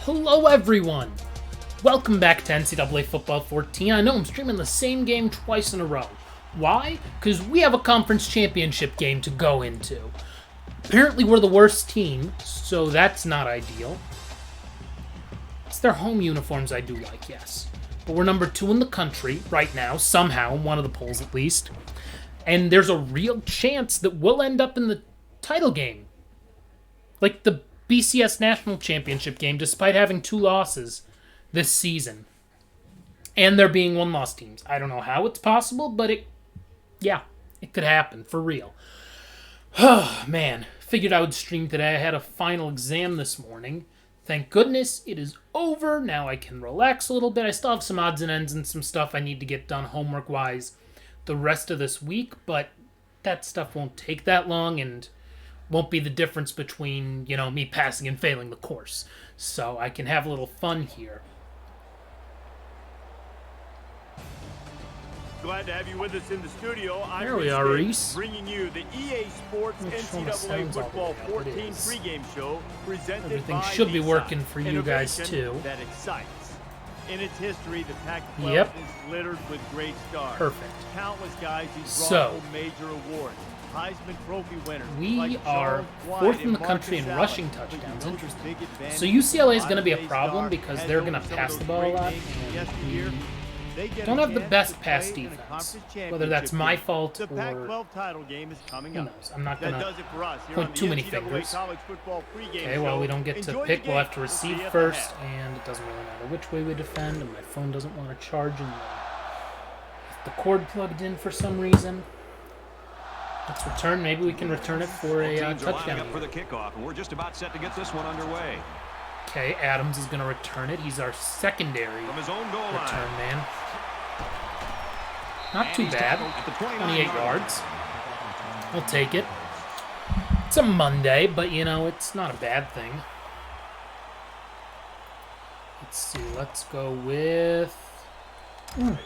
Hello everyone! Welcome back to NCAA Football 14. I know I'm streaming the same game twice in a row. Why? Because we have a conference championship game to go into. Apparently we're the worst team, so that's not ideal. It's their home uniforms I do like, yes. But we're number 2 in the country right now, somehow, in one of the polls at least. And there's a real chance that we'll end up in the title game. Like the BCS National Championship game, despite having 2 losses this season. And there being 1-loss teams. I don't know how it's possible, but it could happen, for real. Oh, man. Figured I would stream today. I had a final exam this morning. Thank goodness it is over. Now I can relax a little bit. I still have some odds and ends and some stuff I need to get done homework-wise the rest of this week, but that stuff won't take that long and won't be the difference between, me passing and failing the course. So I can have a little fun here. Glad to have you with us in the studio. There we are, Reese. Bringing you the EA Sports NCAA Football 14 pregame show presented Everything by should be ESOP. working for you guys, Innovation too. That excites. In its history, the PAC-12 Yep. is littered with great stars. Perfect. Countless guys who brought So, home major awards. Heisman Trophy winners. we like are Charles White 4th in and the country in Marcus rushing Allen. But touchdowns. you know Interesting. the big advantage So UCLA is going to be a modern-day problem star because has they're over going to some of pass the those ball a great lot. names from And yesteryear. They get don't a have the chance best to pass play in a defense. conference Whether that's my championship fault game. The or Pac-12 title game is coming who up. knows. I'm not That going does to it for us here point on the too many NCAA fingers. College football pregame Okay, well, we show. don't get to Enjoy pick. the We'll have game. to We'll see receive you up first, ahead. and it doesn't really matter which way we defend, and my phone doesn't want to charge and the cord plugged in for some reason. Let's return. Maybe we can return it for a touchdown. Up for the kickoff, and we're just about set to get this one underway. Okay, Adams is going to return it. He's our secondary From his own goal return line. man. Not too bad. 28 yards. I'll take it. It's a Monday, but, it's not a bad thing. Let's see. Let's go with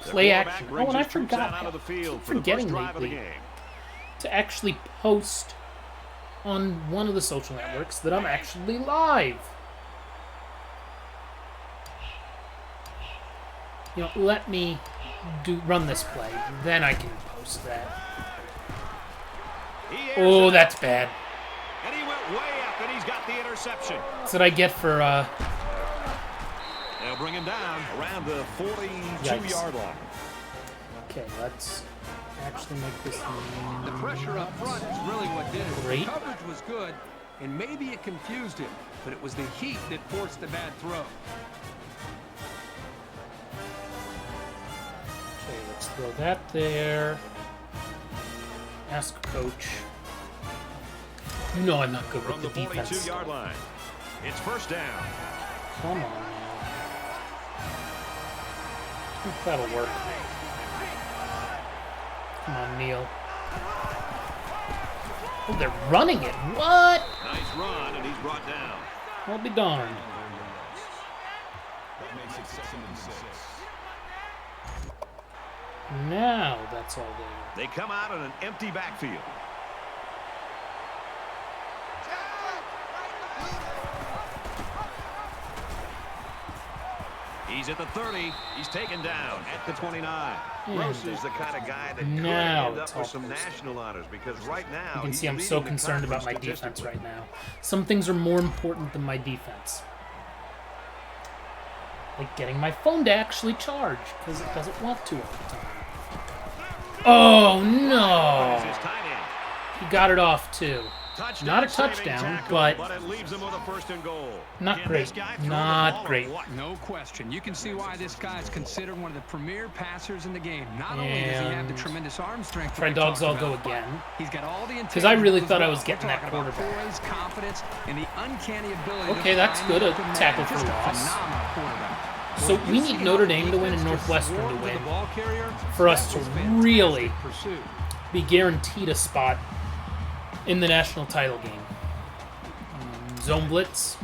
play action. Oh, and I forgot. I keep forgetting lately to actually post on one of the social networks that I'm actually live. Let me run this play. Then I can post that. Oh, that's bad. And he went way up, and he's got the interception. That's what I get for, They'll bring him down around the 42-yard line. Okay, let's actually make this The pressure up front is really what did it. Great. The coverage was good, and maybe it confused him, but it was the heat that forced the bad throw. Okay, let's throw that there. Ask coach. I'm not good From with the the defense 42-yard stuff. line, it's first down. Come on now. I think that'll work. Come on, Neil. Oh, they're running it. What? Nice run, and he's brought down. I'll be darned. That makes it 2nd and 6. Now that's all they They come out in an empty backfield. He's at the 30. He's taken down at the 29. Gross is the kind of guy that could Now end it's up with all some close. national honors because right now You can he's see I'm leading so the concerned about my conference defense statistically. right now. Some things are more important than my defense. Like getting my phone to actually charge, because it doesn't want to all the time. Oh, no! His tight end. He got it off, too. Touchdown, Not a saving touchdown, tackle, but it leaves him with a 1st and goal. not Can great. this guy throw the Not ball or great. what? No question. You can see why this guy is considered one of the premier passers in the game. Not only does he have the And tremendous arm strength, try we dogs talked all go about, again. he's got all the 'Cause I really intangibles thought I as was well. getting We're that talking about quarterback. poise, confidence, and the uncanny ability Okay, to that's find good. A open man. tackle for Just a loss. phenomenal quarterback. So Well, we you need see Notre how Dame to win and defense Northwestern to swarmed with win the ball carrier? for us That to was fantastic really pursuit. be guaranteed a spot in the national title game. Zone blitz.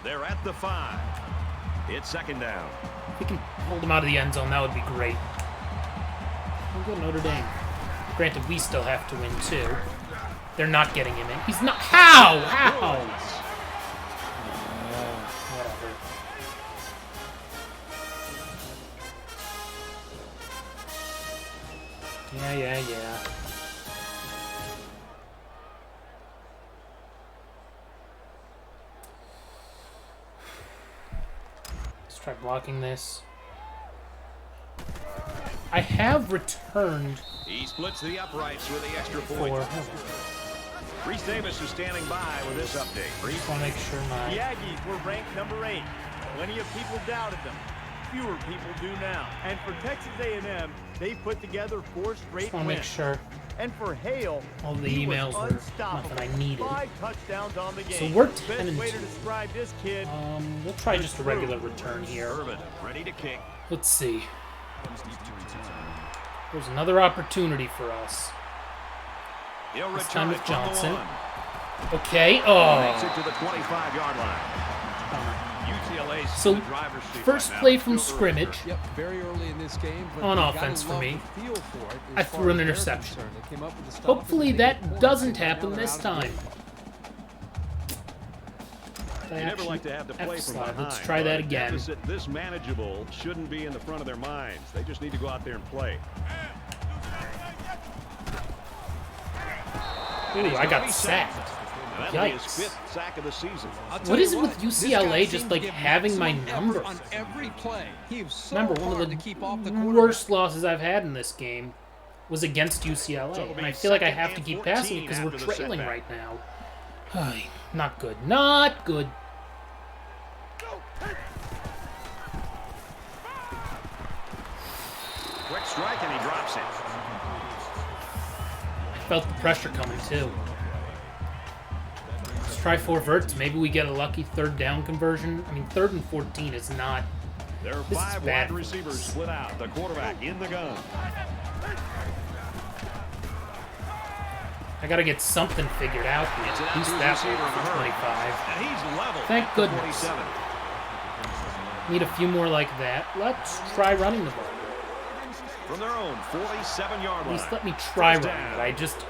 They're at the 5. It's 2nd down. If we can hold him out of the end zone, that would be great. We'll go Notre Dame. Granted, we still have to win, too. They're not getting him in. He's not. How? Whatever. Yeah. Let's try blocking this. I have returned. He splits the uprights with the extra point. 4. Reese Davis is standing by with this update. Just want to make sure my... The Aggies were ranked number 8. Plenty of people doubted them. Fewer people do now. And for Texas A&M, they put together 4 straight Just want to make wins. sure And for Hale, all the he emails was were unstoppable. nothing I needed. 5 touchdowns on the game. So we're Best 10 way and to 2. describe this kid. We'll try just a regular return here. Urban ready to kick. Let's see. There's another opportunity for us. He'll This return time it with from the Johnson. 1. Okay. Makes Oh. it to the 25-yard line. UCLA's So, in the driver's seat first right now. play from Still early. scrimmage. Yep, very early in this game. But On you gotta offense for love me. the feel for it I as threw far an as they're interception. concerned. They came up with the stop Hopefully and they that get points. doesn't Now happen they're this out of the time. game. You never like to have to play from F-slide. behind. Let's try that but a again. deficit this manageable shouldn't be in the front of their minds. They just need to go out there and play. Ooh, I got sacked. Now, that'll be his Yikes. 5th sack of the season. I'll tell What you is it with this guy UCLA seems just to like give having my maximum number? effort on every play. He was so Remember, one hard of to keep off the the quarterback. worst losses I've had in this game was against UCLA, and I feel like I have to keep passing because we're after the trailing setback. right now. Ay, not good. Not good. Quick strike, and he drops it. I felt the pressure coming too. Let's try 4 verts. Maybe we get a lucky 3rd down conversion. I mean, 3rd and 14 is not... There are This is 5 bad wide for receivers us. split out. The quarterback in the gun. I gotta get something figured out here. Gets it out At least to his that receiver in a one for hurry. 25. And he's level. Thank at the goodness. 27. Need a few more like that. Let's try running the ball. From their own 47-yard At line. least let me try First running down. it.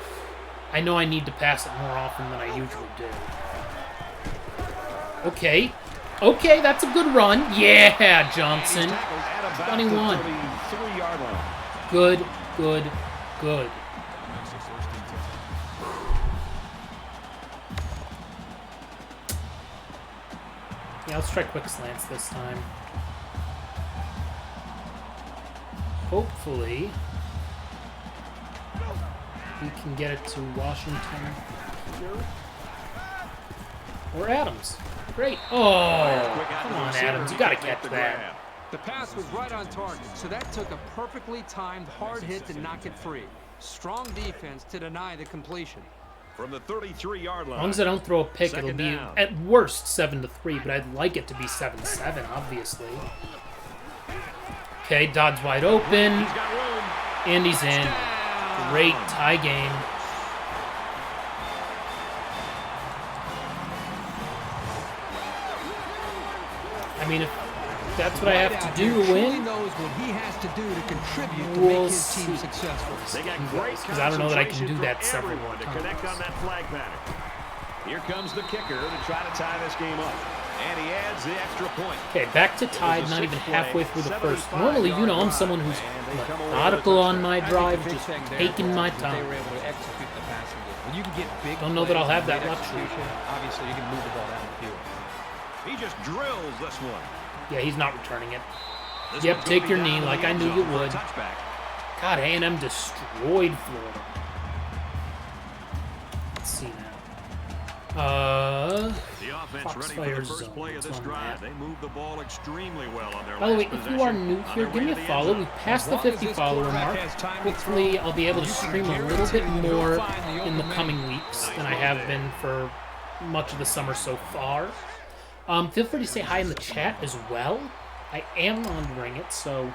I know I need to pass it more often than I usually do. Okay. Okay, that's a good run. Yeah, Johnson. He's tackled at about 21. the 33-yard line. Good, good, good. Yeah, let's try quick slants this time. Hopefully, we can get it to Washington or Adams. Great. Oh, come on, Adams. You got to catch that. The pass was right on target, so that took a perfectly timed hard hit to knock it free. Strong defense to deny the completion. From the 33-yard line. As long as I don't throw a pick, it'll Second be down. at worst 7-3, but I'd like it to be 7-7, obviously. Okay, Dodd's wide open, He's got room. and he's in. Great tie game. I mean, if that's what I have to do to He win, knows what he has to do to contribute to We'll make his team see. successful. They got great because I don't know that I can do concentration that from several everyone more to connect on times. that flag pattern. Here comes the kicker to try to tie this game up. And he adds the extra point. Okay, back to tied, not even halfway through the first. Normally, you know, I'm someone who's methodical on my drive, just taking my They time. were able to execute the passing game. When you can get big Don't know that I'll plays have and that great luxury. execution, obviously, you can move the ball down the field. He just drills this one. Yeah, he's not returning it. This Yep, one's take gonna your be knee down in like the I end knew you zone for a would. touchback. God, A&M destroyed Florida. Let's see now. The offense ready for Foxfire the first zone. play of What's this on drive. that? They moved the ball extremely well on their By the way, last if possession. you are new On here, their give way me to a the end follow. zone. We passed the As long as 50 this follower quarterback mark. has time to Hopefully, throw, I'll be able to you can stream a little bit guarantee he'll more find the in the open coming man. weeks Nice than I move have there. been for much of the summer so far. Feel free to say hi in the chat as well. I am monitoring it, so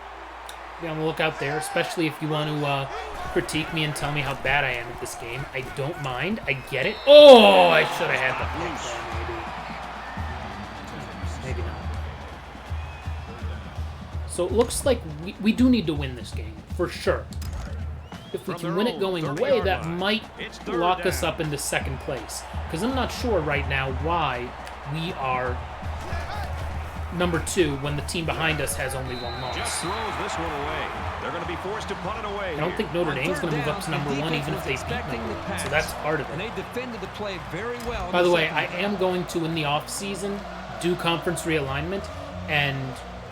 be on the lookout there, especially if you want to critique me and tell me how bad I am at this game. I don't mind. I get it. Oh, I should have had the pick there, maybe. Maybe not. So it looks like we do need to win this game, for sure. If we From can their win it own going 30-yard away, that line. might It's third lock us down. up into second place. Because I'm not sure right now why we are number 2 when the team behind us has only 1 Just loss. throws this one away. They're going to be forced to punt it away. I don't think Notre Dame's going to move up to number 1 even if they beat expecting number the 1, pass, so that's part of and it. they defended the play very well. in By the way, second I half. am going to, in the offseason, do conference realignment, and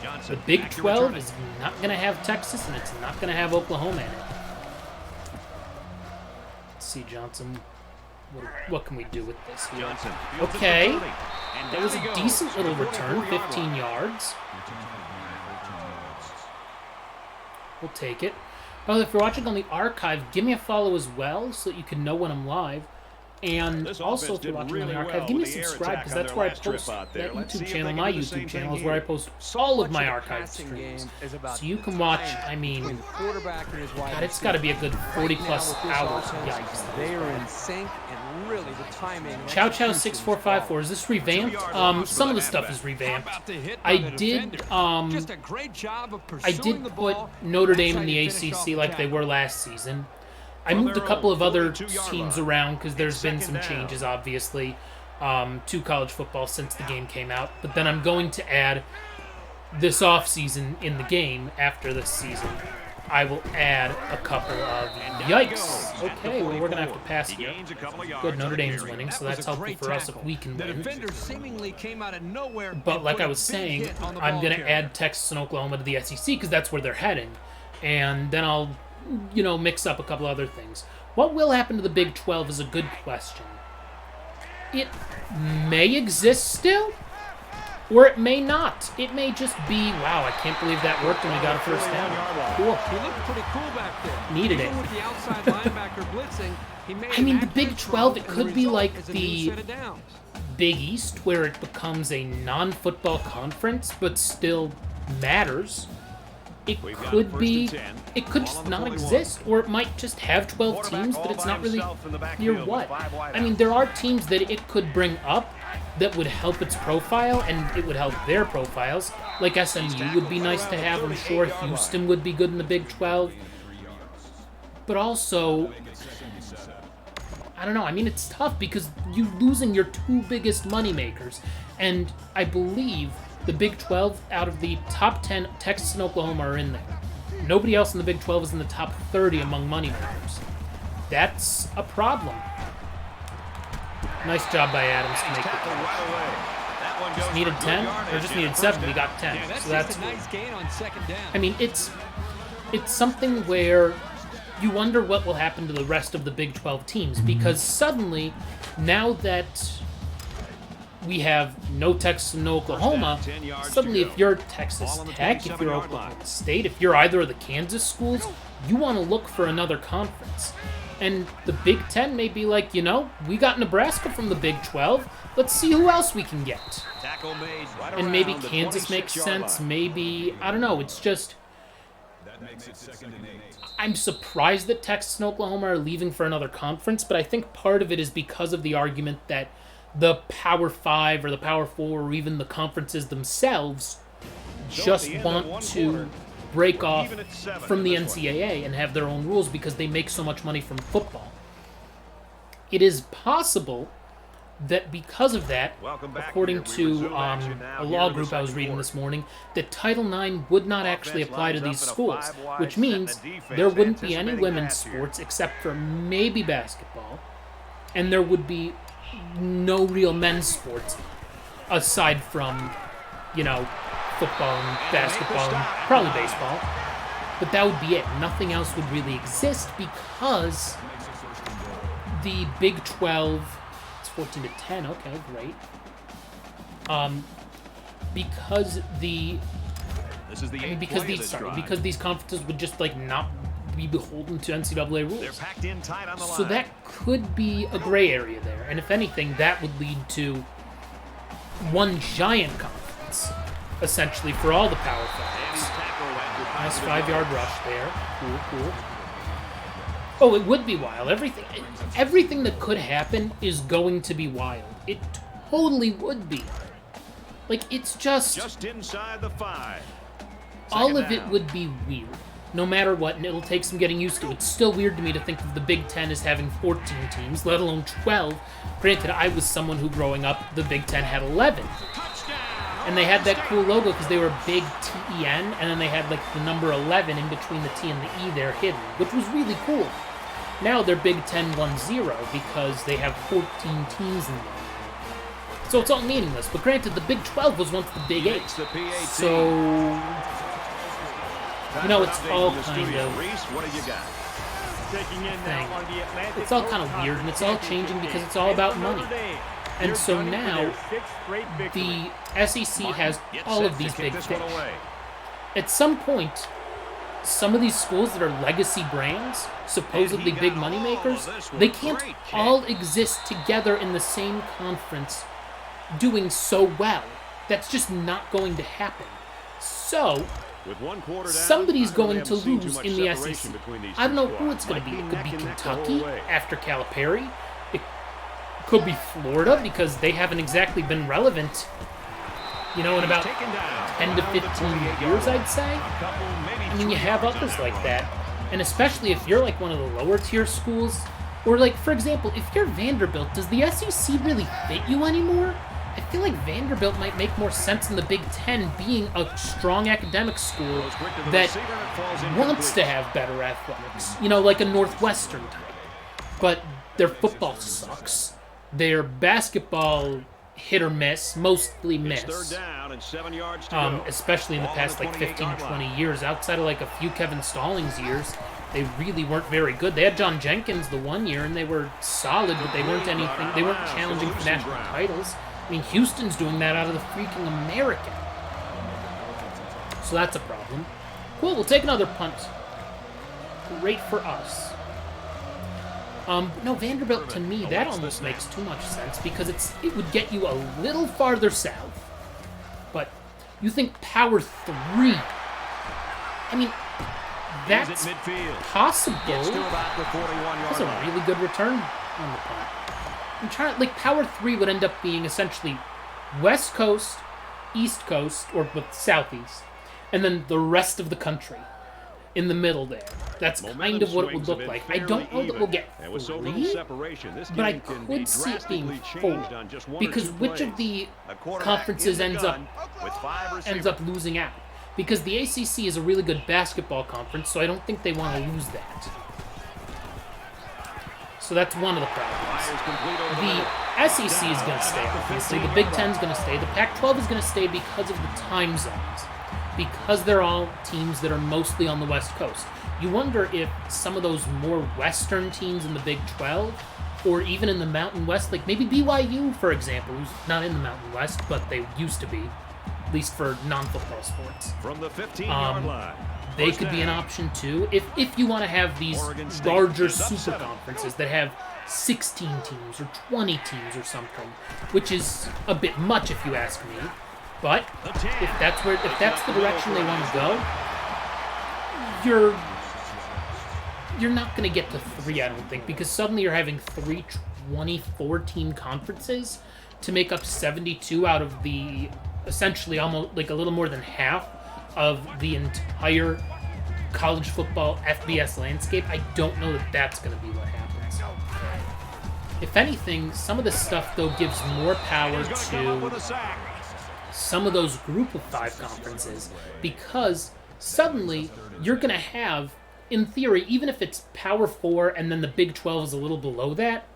Johnson, the Big back to 12 returning. is not going to have Texas, and it's not going to have Oklahoma in it. Let's see, Johnson. What can we do with this here? Johnson fields it for Okay. 30. And That down was he a goes decent to the little return, 44-yard 15 line. yards. We'll take it. By the way, if you're watching on the archive, give me a follow as well so that you can know when I'm live. And This also, offense if you're did watching really on the archive, well give me a with the air subscribe attack because on that's their where I last trip post out there. that Let's see YouTube if channel, they my can do the same YouTube channel, thing is where I here. post So all of much my the archive passing streams. game is about So you can watch, time I mean, between the quarterback and his wide God, it's got to be a good receiver. 40 Right now plus with this hours. offense, Yikes. They are in sync, and really the timing. and Chow Chow execution 6454. Is this revamped? 2-yard loss Some for of the the stuff halfback. is revamped. About to hit by I the did defender. Just a great job of I pursuing did the put ball. Notre That's Dame how in the you finish off ACC the like they tackle. were last season. I On moved a their couple own of other 42-yard teams line. around because there's been Second some down. changes, obviously, to college football since the game came out. But then I'm going to add this offseason in the game after this season. I will add a couple of yikes. Okay, well, we're going to have to pass He here. gains a couple of yards Good, on Notre the Dame's carry. winning, That so was that's a helpful great for us if tackle. we can The win. defender seemingly came out of nowhere. But and like put I a was big saying, hit on the I'm ball going to carrier. add Texas and Oklahoma to the SEC because that's where they're heading. And then I'll, mix up a couple other things. What will happen to the Big 12 is a good question. It may exist still, or it may not. It may just be, wow, I can't believe that worked and we got a first down. Cool. He looked pretty cool back there. Needed Even it. with the outside linebacker blitzing, he made I mean, an the Big accurate 12, throw, it and could the be result like is a the new set of downs. Big East, where it becomes a non-football conference, but still matters. It We've got could first be, and 10. it could Ball just on the not 41. exist, or it might just have 12 Quarterback teams, all but it's by not really himself in the backfield near with what. 5 wide I mean, out. there are teams that it could bring up that would help its profile, and it would help their profiles. Like SMU would be nice to have, I'm sure. Houston would be good in the Big 12. But also, I don't know. I mean, it's tough because you're losing your 2 biggest moneymakers. And I believe the Big 12, out of the top 10, Texas and Oklahoma are in there. Nobody else in the Big 12 is in the top 30 among moneymakers. That's a problem. Nice job by Adams to make it. Tackle right away. That one goes Just for needed good 10, yardage or just and a needed first 7. We down. got 10, Yeah, that's so that's just a good. nice gain on second down. I mean, it's something where you wonder what will happen to the rest of the Big 12 teams, because suddenly, now that we have no Texas and no Oklahoma, 10 yards to suddenly go. if you're Texas Ball on the Tech, if you're 27-yard Oklahoma line. State, if you're either of the Kansas schools, you want to look for another conference. And the Big 10 may be like, we got Nebraska from the Big 12. Let's see who else we can get. Tackle made right And maybe around the Kansas makes 26-yard sense. line. Maybe, I don't know. It's just, I'm surprised that Texas and Oklahoma are leaving for another conference, but I think part of it is because of the argument that the Power 5 or the Power 4 or even the conferences themselves just end of want one to quarter, break off even at 7 from in the this one. NCAA and have their own rules because they make so much money from football. It is possible that because of that, Welcome back according here. We to resume action now a here law in the group I was second reading quarter. this morning, that Title IX would not actually Offense apply to lines these up in a schools, 5-wide which set and means the defense there wouldn't be any anticipating women's pass here. sports except for maybe basketball, and there would be no real men's sports aside from, football and basketball and probably baseball. But that would be it. Nothing else would really exist because the Big 12, it's 14 to 10. Okay, great. Because This is the eighth play of this drive. because these conferences would just not be beholden to NCAA rules. They're packed in tight on the So line. that could be a gray area there. And if anything, that would lead to one giant conference, essentially, for all the Power And he's 5s. tackled after Nice positive 5-yard rush there. Cool. Oh, it would be wild. Everything that could happen is going to be wild. It totally would be. It's just inside the 5. all Second of it down. would be weird. No matter what, and it'll take some getting used to. It's still weird to me to think of the Big Ten as having 14 teams, let alone 12. Granted, I was someone who, growing up, the Big Ten had 11. Touchdown. And they had that cool logo because they were big TEN, and then they had like the number 11 in between the T and the E there hidden, which was really cool. Now they're Big Ten 1-0 because they have 14 teams in them. So it's all meaningless. But granted, the Big 12 was once the Big 8. So, you know, it's all kind of... It's all kind of weird, and it's all changing because it's all about money. And so now, the SEC has all of these big fish. At some point, some of these schools that are legacy brands, supposedly big moneymakers, they can't all exist together in the same conference doing so well. That's just not going to happen. So, somebody's going to lose in the SEC. I don't know who it's going to be. It could be Kentucky after Calipari. It could be Florida because they haven't exactly been relevant, you know, in about 10 to 15 years, I'd say. I mean, you have others like that. And especially if you're like one of the lower tier schools, or like, for example, if you're Vanderbilt, does the SEC really fit you anymore? I feel like Vanderbilt might make more sense in the Big Ten, being a strong academic school that wants to have better athletics. You know, like a Northwestern type. But their football sucks. Their basketball hit or miss, mostly miss. Especially in the past like 15, 20 years. Outside of like a few Kevin Stallings years, they really weren't very good. They had John Jenkins the one year, and they were solid, but they weren't anything. They weren't challenging for national titles. I mean, Houston's doing that out of the freaking American. So that's a problem. Cool, we'll take another punt. Great for us. No, Vanderbilt, to me, that almost makes too much sense because it would get you a little farther south. But you think Power 3. I mean, that's possible. That's a really good return on the punt. I'm trying to, like, Power 3 would end up being essentially West Coast, East Coast, or Southeast, and then the rest of the country in the middle there. That's kind of what it would look like. I don't know that we'll get 3, but I could see it being 4, because which of the conferences ends up losing out? Because the ACC is a really good basketball conference, so I don't think they want to lose that. So that's one of the problems. The SEC is going to stay, obviously. The Big Ten is going to stay. The Pac-12 is going to stay because of the time zones. Because they're all teams that are mostly on the West Coast. You wonder if some of those more Western teams in the Big 12, or even in the Mountain West, like maybe BYU, for example, who's not in the Mountain West, but they used to be, at least for non-football sports. From the 15-yard line. They could be an option too, if you want to have these larger super conferences that have 16 teams or 20 teams or something, which is a bit much if you ask me. But if that's the direction they want to go, you're not going to get to 3, I don't think, because suddenly you're having 3 24-team conferences to make up 72 out of the essentially almost like a little more than half of the entire college football FBS landscape. I don't know that that's going to be what happens. If anything, some of this stuff, though, gives more power to some of those group of 5 conferences, because suddenly you're going to have, in theory, even if it's Power 4 and then the Big 12 is a little below that,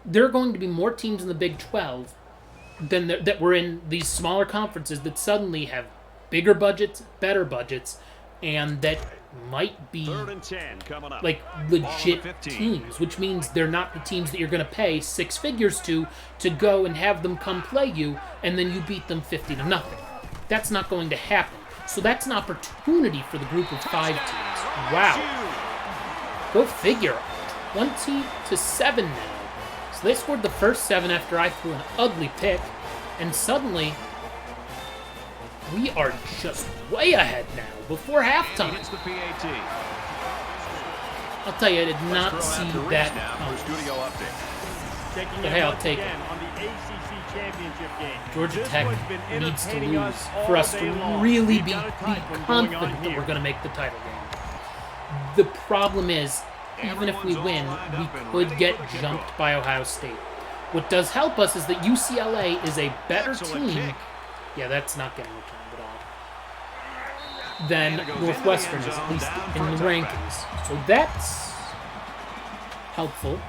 there are going to be more teams in the Big 12 than that were in these smaller conferences that suddenly have bigger budgets, better budgets, and that might be like legit teams, which means they're not the teams that you're going to pay 6 figures to go and have them come play you, and then you beat them 50-0. That's not going to happen. So that's an opportunity for the group of 5 teams. Wow. Go figure. 20-7 now. So they scored the first 7 after I threw an ugly pick, and suddenly we are just way ahead now, before halftime. I'll tell you, I did not see that coming. But hey, I'll take it. Georgia Tech needs to lose for us to really be confident that we're going to make the title game. The problem is, even if we win, we could get jumped by Ohio State. What does help us is that UCLA is a better team Yeah, that's not getting returned at all. Then Northwestern is at least in the rankings. So that's helpful.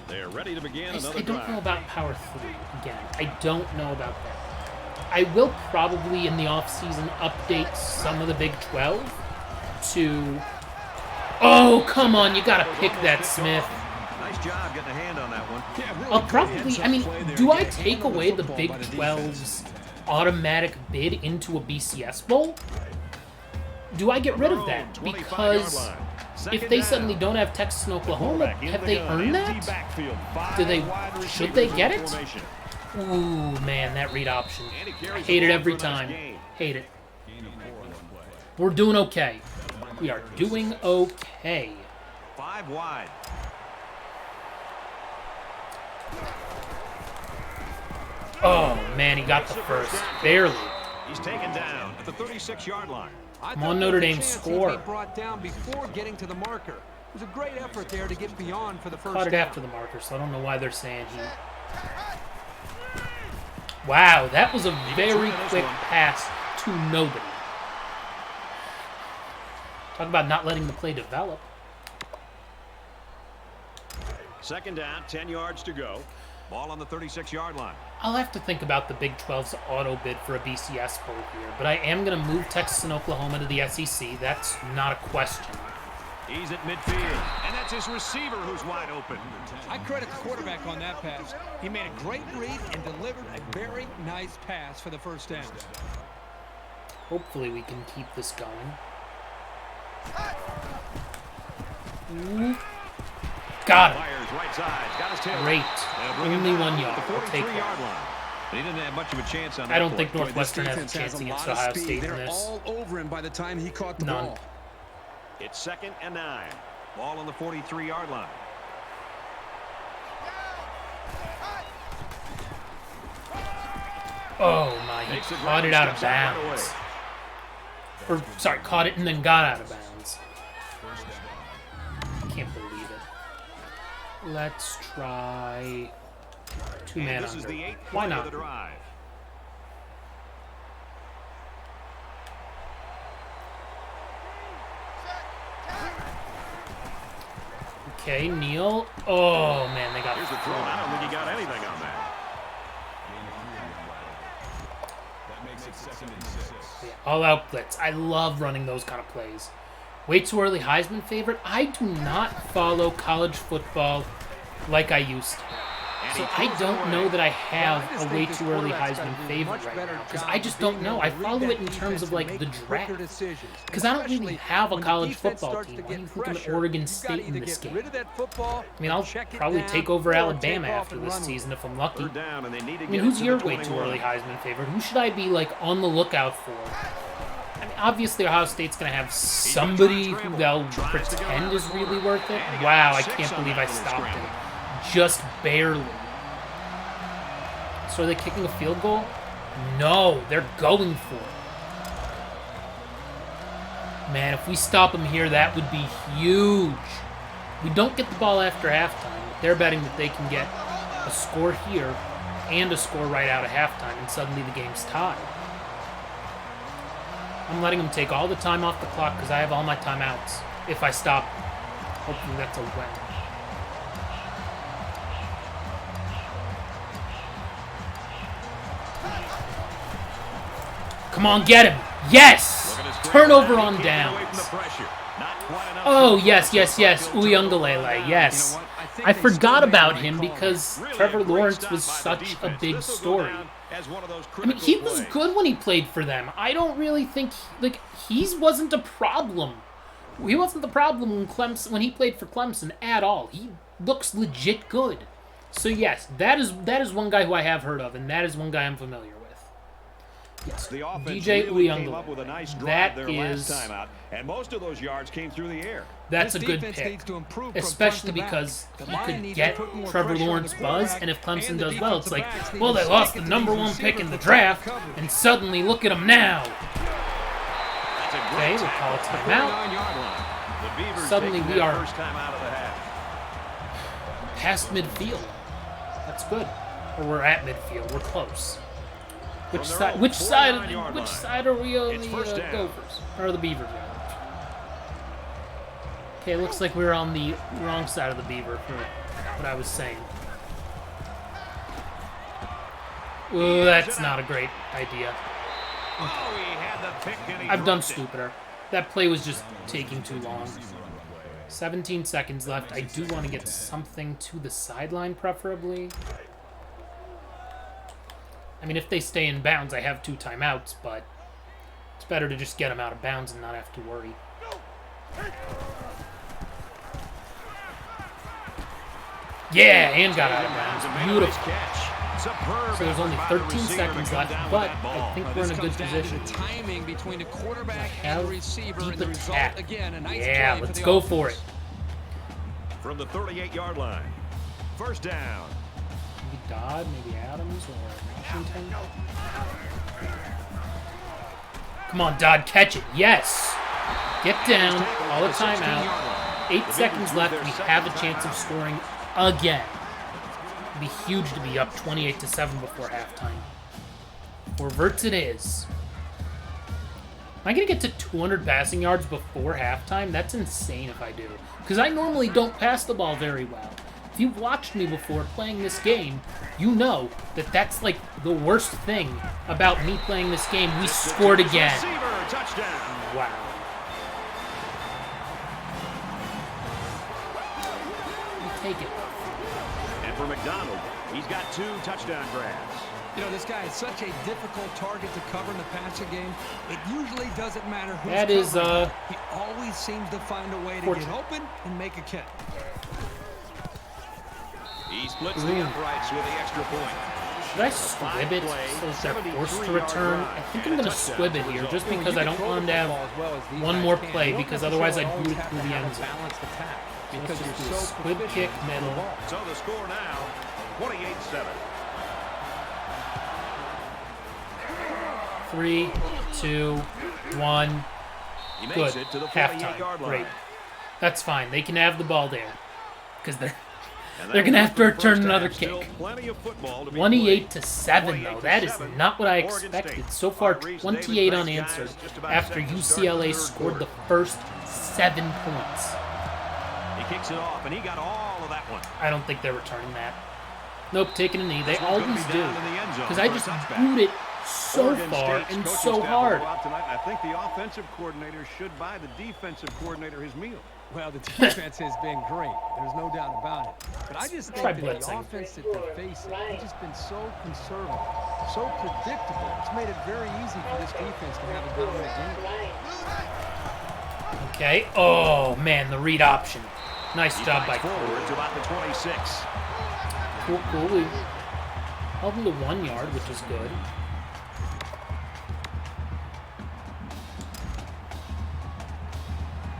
They're ready to begin another I don't drive. know about Power 3 again. I don't know about that. I will probably in the offseason update some of the Big 12 to... Oh, come on, you gotta pick that, Smith. Nice job getting a hand on that one. I'll probably, I mean, do I take away the Big 12's automatic bid into a BCS bowl? Do I get rid of that? Because if they suddenly don't have Texas and Oklahoma, have they earned that? Should they get it? Ooh, man, that read option. I hate it every time. Hate it. We're doing okay. We are doing okay. 5 wide. Oh, man, he got the first. Barely. He's taken down at the 36-yard line. Come on, Notre Dame, score. He brought down before getting to the marker. It was a great effort there to get beyond for the first Caught it down. after the marker, so I don't know why they're saying he... Wow, that was a very quick pass to nobody. Talk about not letting the play develop. Second down, 10 yards to go. Ball on the 36-yard line. I'll have to think about the Big 12's auto bid for a BCS bowl here, but I am going to move Texas and Oklahoma to the SEC. That's not a question. He's at midfield, and that's his receiver who's wide open. I credit the quarterback on that pass. He made a great read and delivered a very nice pass for the first down. Hopefully we can keep this going. Ooh. Got him. Fires right side, got his tail. Great. Only 1 yard. I'll take 43-yard that. line. He didn't have much of a chance on that. I don't play. think Northwestern has a chance against Ohio State in this. All over him by the time he caught the None. ball. It's 2nd and 9. Ball on the 43-yard line. Oh my, he caught it out of bounds. Or, sorry, caught it and then got out of bounds. Can't believe it. Let's try two-man This is under. the 8th Why play of not? the drive. Okay, Neal. Oh, man, they got Here's the throw. I don't think he got anything on that. all-out blitz. I love running those kind of plays. Way too early Heisman favorite. I do not follow college football like I used to. So I don't know that I have a way too early Heisman favorite right now, because I just don't know. I follow it in terms of like the draft, because I don't really have a college football team. Why do you think I'm at Oregon State in this game? I mean, I'll probably take over Alabama after this season if I'm lucky. I mean, who's your way too early Heisman favorite? Who should I be like on the lookout for? I mean, obviously Ohio State's going to have somebody who they'll pretend is really worth it. Wow, I can't believe I stopped him. Just barely. So are they kicking a field goal? No, they're going for it. Man, if we stop them here, that would be huge. We don't get the ball after halftime, but they're betting that they can get a score here and a score right out of halftime, and suddenly the game's tied. I'm letting them take all the time off the clock because I have all my timeouts. If I stop, hopefully that's a win. Come on, get him. Yes! Turnover on downs. Oh, yes, yes, yes. Uyunglele, yes. I forgot about him because Trevor Lawrence was such a big story. I mean, he was good when he played for them. I don't really think, like, he wasn't a problem. He wasn't the problem when he played for Clemson at all. He looks legit good. So, yes, that is one guy who I have heard of, and that is one guy I'm familiar with. Yes, DJ Uyunglele. Nice that is... and most of those yards came through the air. That's a good pick, especially because he could get Trevor Lawrence buzz, and if Clemson does well, it's like, well, they lost the #1 pick in the draft, and suddenly look at them now. Okay, we'll call a timeout. Suddenly we are past midfield. That's good. Or we're at midfield. We're close. From their own 49-yard Which line. side are we on? It's The first down. Gophers or the Beavers? Rather. Okay, looks like we're on the wrong side of the Beaver for what I was saying. Ooh, that's not a great idea. Oh, he had the pick and he I've done dropped it. stupider. That play was just taking too long. 17 seconds left. I do want to get something to the sideline, preferably. I mean, if they stay in bounds, I have 2 timeouts, but it's better to just get them out of bounds and not have to worry. Yeah, and got out of bounds. Beautiful. Superb So there's only effort by the 13 receiver to seconds come left, down with but that ball. I think we're This in a good comes down to position. the timing between the quarterback How and the receiver, deep and the result, attack. again, a nice Yeah, play for let's the go offense. for it. From the 38-yard line. First down. Maybe Dodd, maybe Adams, or Washington. Come on, Dodd, catch it. Yes. Get down. Call a timeout. 8 seconds left. We have a chance of scoring again. It'd be huge to be up 28-7 before halftime. For Verts it is. Am I going to get to 200 passing yards before halftime? That's insane if I do. Because I normally don't pass the ball very well. If you've watched me before playing this game, you know that that's like the worst thing about me playing this game. We scored again. Receiver, touchdown. Wow. You take it. And for McDonald, he's got 2 touchdown grabs. You know, this guy is such a difficult target to cover in the passing game. It usually doesn't matter who's That is, covering. He always seems to find a way to get fortunate. open and make a catch. He splits the uprights with the extra point. Should I squib it so that they're forced to return? I think I'm going to squib it here just because I don't want them to have one more play because otherwise I'd boot it through the end zone. Because Let's you're just do a so squib kick middle. So the score now, 28-7. 3, 2, 1. He makes Good. it to the Halftime. 48-yard line. Great. That's fine. They can have the ball there because they're And They're gonna that have to was the return first another half. Still kick. plenty of football to be 28-7 though. That is 28-7. not what I Oregon expected. State. So far, Reese 28 Davis, unanswered guys, just about after set to start UCLA the third scored the quarter. first 7 points. He kicks it off, and he got all of that one. I don't think they're returning that. Nope, taking a knee. They This one's gonna always be do. down in the end zone Because I for a just touchback. boot it so Oregon far State's and coaching so staff will hard. go out tonight, and I think the offensive coordinator should buy the defensive coordinator his meal. Well, the defense has been great. There's no doubt about it. But I just think Try that the blitzing. offense that they're facing has just been so conservative, so predictable. It's made it very easy for this defense to have a dominant game. Okay. Oh, man, the read option. Nice He job by fights Cole. forward to about the 26. Cool. We held him to 1 yard, which is good.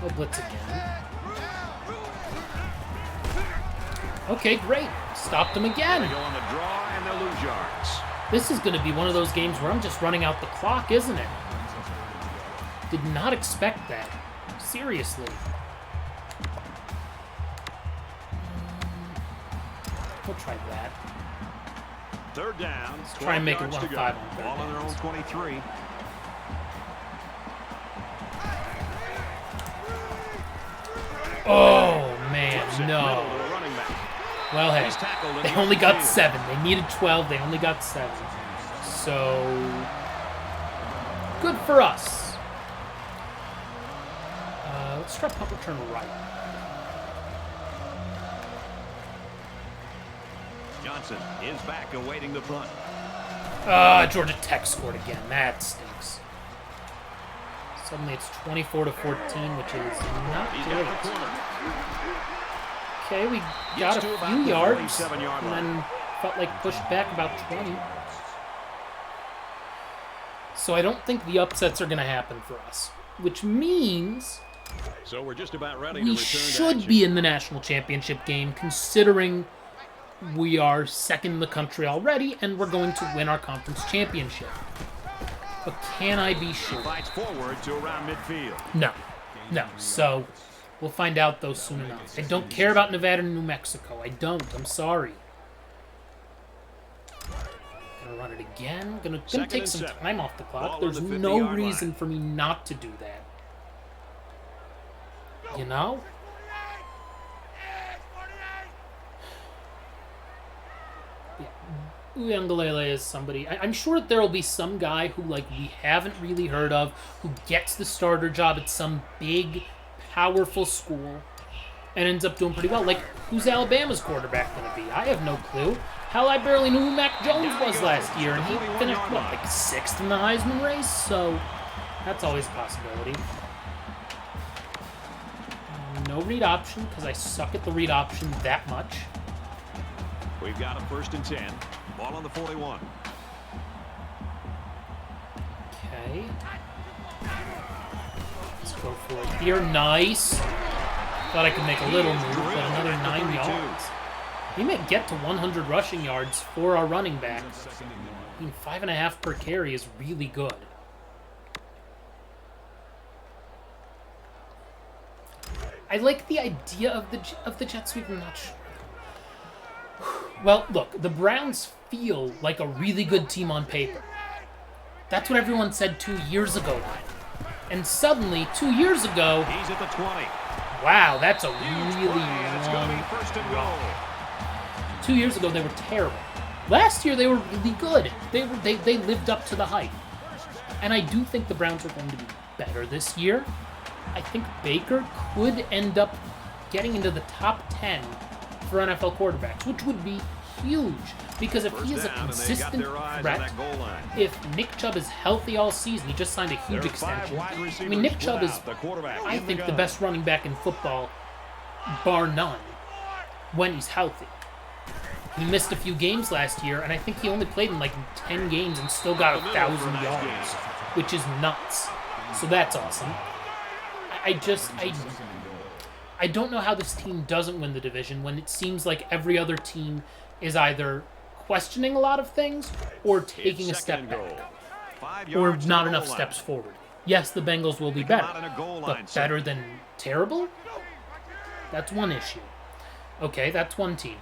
They'll blitz again. Okay, great. Stopped him They again. go on the draw, and they'll lose yards. This is going to be one of those games where I'm just running out the clock, isn't it? Did not expect that. Seriously. We'll try that. Third down. try and make it 12 yards to 1-5 go. on third Ball on their own downs. 23. Oh, man, Flips it no. middle to the running back. Well, hey, He's tackled in they the only open got field. 7. They needed 12. They only got 7. So, good for us. Let's try punt return right. Johnson is back awaiting the punt. Georgia Tech scored again. That stinks. Suddenly it's 24-14, which is not He's great. got the corner. Okay, we Gets got to a about few the yards, 47-yard and line. then felt like pushed back about 20. So I don't think the upsets are going to happen for us, which means So we're just about ready to we return to should action. be in the national championship game, considering we are second in the country already, and we're going to win our conference championship. But can I be sure? Fights forward to around midfield. No. So we'll find out, though, soon enough. I don't care about Nevada and New Mexico. I don't. I'm sorry. Gonna run it again. Gonna Second take and some 7. time off the clock. Ball on There's the no 50-yard reason line. for me not to do that. You know? Yeah. Uyangalele is somebody. I'm sure that there will be some guy who, like, we haven't really heard of, who gets the starter job at some big, powerful school and ends up doing pretty well. Like, who's Alabama's quarterback going to be? I have no clue. Hell, I barely knew who Mac Jones was last year, and he finished, what, like 6th in the Heisman race? So, that's always a possibility. No read option, because I suck at the read option that much. We've got a 1st and 10. Ball on the 41. Okay. Let's go for it here. Nice. Thought I could make a little move, but another 9 yards. We may get to 100 rushing yards for our running back. I mean, 5.5 per carry is really good. I like the idea of the jet sweep. I'm not sure. Well, look, the Browns feel like a really good team on paper. That's what everyone said 2 years ago. And suddenly, 2 years ago, He's at the 20. wow, that's a really It's going to be long 1st and run. goal. 2 years ago, they were terrible. Last year, they were really good. They lived up to the hype. And I do think the Browns are going to be better this year. I think Baker could end up getting into the top 10 for NFL quarterbacks, which would be huge. Because if he is a consistent threat, if Nick Chubb is healthy all season, he just signed a huge extension. I mean, Nick Chubb is, I think, the best running back in football, bar none, when he's healthy. He missed a few games last year, and I think he only played in like 10 games and still got 1,000 yards, which is nuts. So that's awesome. I don't know how this team doesn't win the division when it seems like every other team is either questioning a lot of things or taking a step back, or not enough steps forward. Yes, the Bengals will be better, but better than terrible? That's one issue. Okay, that's one team.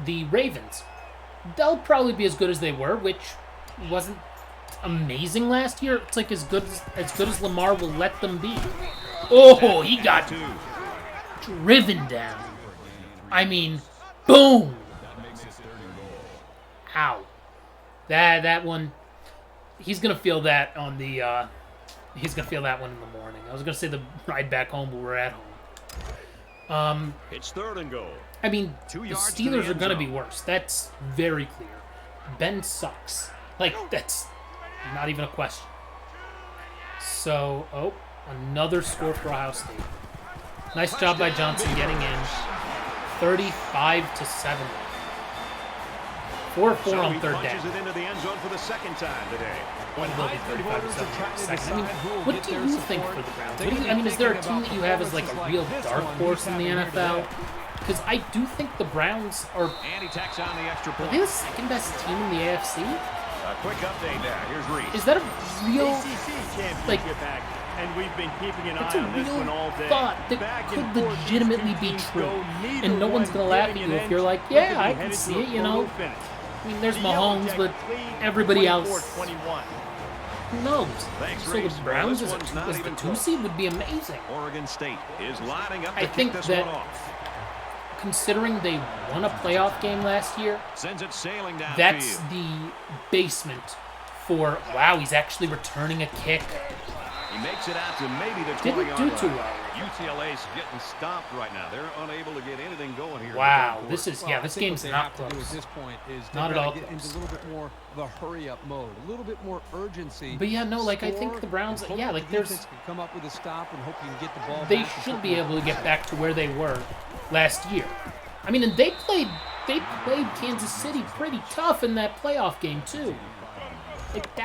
The Ravens, they'll probably be as good as they were, which wasn't amazing last year. It's like as good as Lamar will let them be. Oh, he got driven down. I mean, boom. Ow. That one, he's gonna feel that on the. He's gonna feel that one in the morning. I was gonna say the ride back home, but we're at home. It's 3rd and goal. I mean, the Steelers are gonna be worse. That's very clear. Ben sucks. Like, that's not even a question. So, oh, another score for Ohio State. Nice job by Johnson getting in. 35-7. 4-4 on 3rd down. It into the end zone for the 2nd time today. Will be 35-7. I mean, what do you think for the Browns? Is there a team that you have as like a real dark horse in the NFL? Because I do think the Browns are. And he tacks on the extra point. Are they the 2nd best team in the AFC? A quick update now. Here's Reese. Is that a real, like, and we've been keeping an that's eye a on this one all real day. thought that could legitimately be true, and no one's gonna laugh at you if you're like, yeah, I can see it, you know. I mean, there's Mahomes, but everybody else, who knows? So the Browns as the 2 seed would be amazing. Oregon State is lining up to I think kick this that, one off. considering they won a playoff game last year, Sends it sailing down that's field. the basement for, wow, he's actually returning a kick. He makes it out to maybe the 20-yard Didn't do too line. well. UCLA's getting stomped right now. They're unable to get anything going here. Wow, in the this third is, Well, yeah, I this think game's what they not have to do close. at this point is Not they've at all got to get into close. a little bit more of a hurry-up mode, a little bit more urgency. But yeah, no, like, I think Score, the Browns, and hope yeah, that like, the there's, defense can come up with a stop and hope you can get the ball they back and should put be more able to get pressure. back to where they were last year. I mean, and they played Kansas City pretty tough in that playoff game too. Like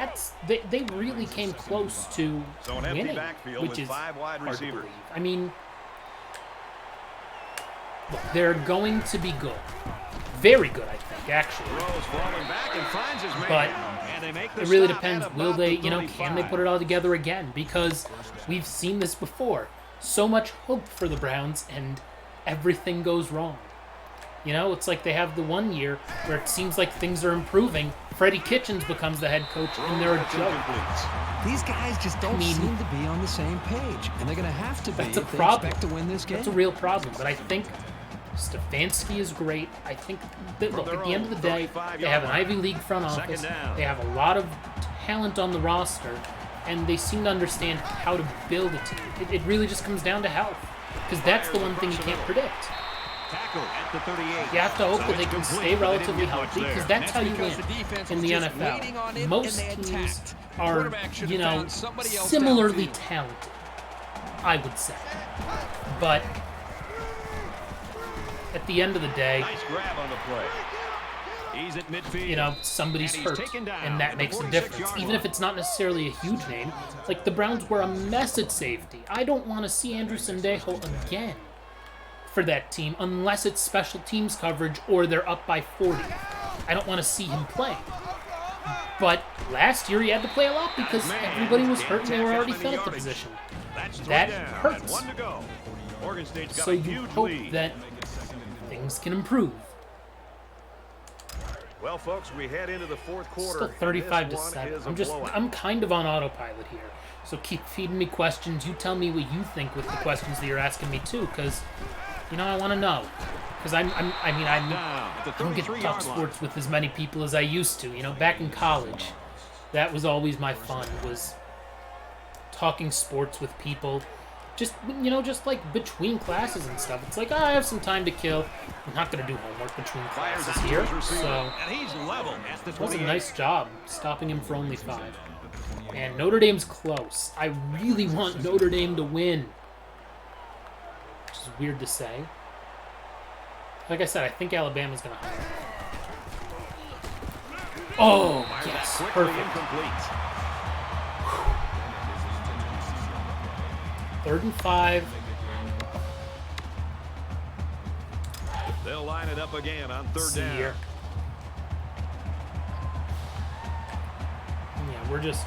they really came close to So an empty winning, backfield which with is 5 wide hard to receivers. believe. I mean, look, they're going to be good, very good, I think, actually. Throws falling back and finds his man. But and they make the it really stop depends. at Will about they, the can they 35. put it all together again? Because we've seen this before. So much hope for the Browns, and everything goes wrong. You know, it's like they have the one year where it seems like things are improving. Freddie Kitchens becomes the head coach, and they're a joke. These guys just don't seem to be on the same page, and they're going to have to be That's a if they problem. expect to win this game. That's a real problem, but I think Stefanski is great. I think that, look, at the end of the day, they have an Ivy League front office. They have a lot of talent on the roster, and they seem to understand how to build a team. It really just comes down to health, because that's the one thing you can't predict. Tackle at the 38. You have to hope that they can stay relatively healthy, because that's how you win in the NFL. Most teams are, you know, similarly talented, I would say. But at the end of the day, Nice grab on the play. He's at midfield. you know, somebody's And he's hurt, taken down and that at the makes a 46 difference. yard Even line. if it's not necessarily a huge name, like the Browns were a mess at safety. I don't want to see Andrew Sendejo again for that team unless it's special teams coverage or they're up by 40. I don't want to see him play. But last year he had to play a lot because everybody was hurt and they were already fed at the position. That's three That down and hurts. 1 to go. Oregon State's got So a you huge hope lead. that things can improve. Well, folks, we head into the fourth quarter. Still 35 to This one 7. is a I'm blowout. kind of on autopilot here. So keep feeding me questions. You tell me what you think with the questions that you're asking me too, because you know I want to know. Because I Down at the don't get to 33 talk yard line. sports with as many people as I used to. You know, back in college, that was always my fun, was talking sports with people. Just, you know, just like between classes and stuff. It's like, I have some time to kill. I'm not going to do homework between Fires classes out to here. his receiver, So and he's level at the that was a 28. nice job stopping him for only 5. And Notre Dame's close. I really want Notre Dame to win. Which is weird to say. Like I said, I think Alabama's going to hire. Oh, Fires yes. quickly Perfect. incomplete. 3rd and 5. They'll line it up again on 3rd See down. here. Yeah, we're just...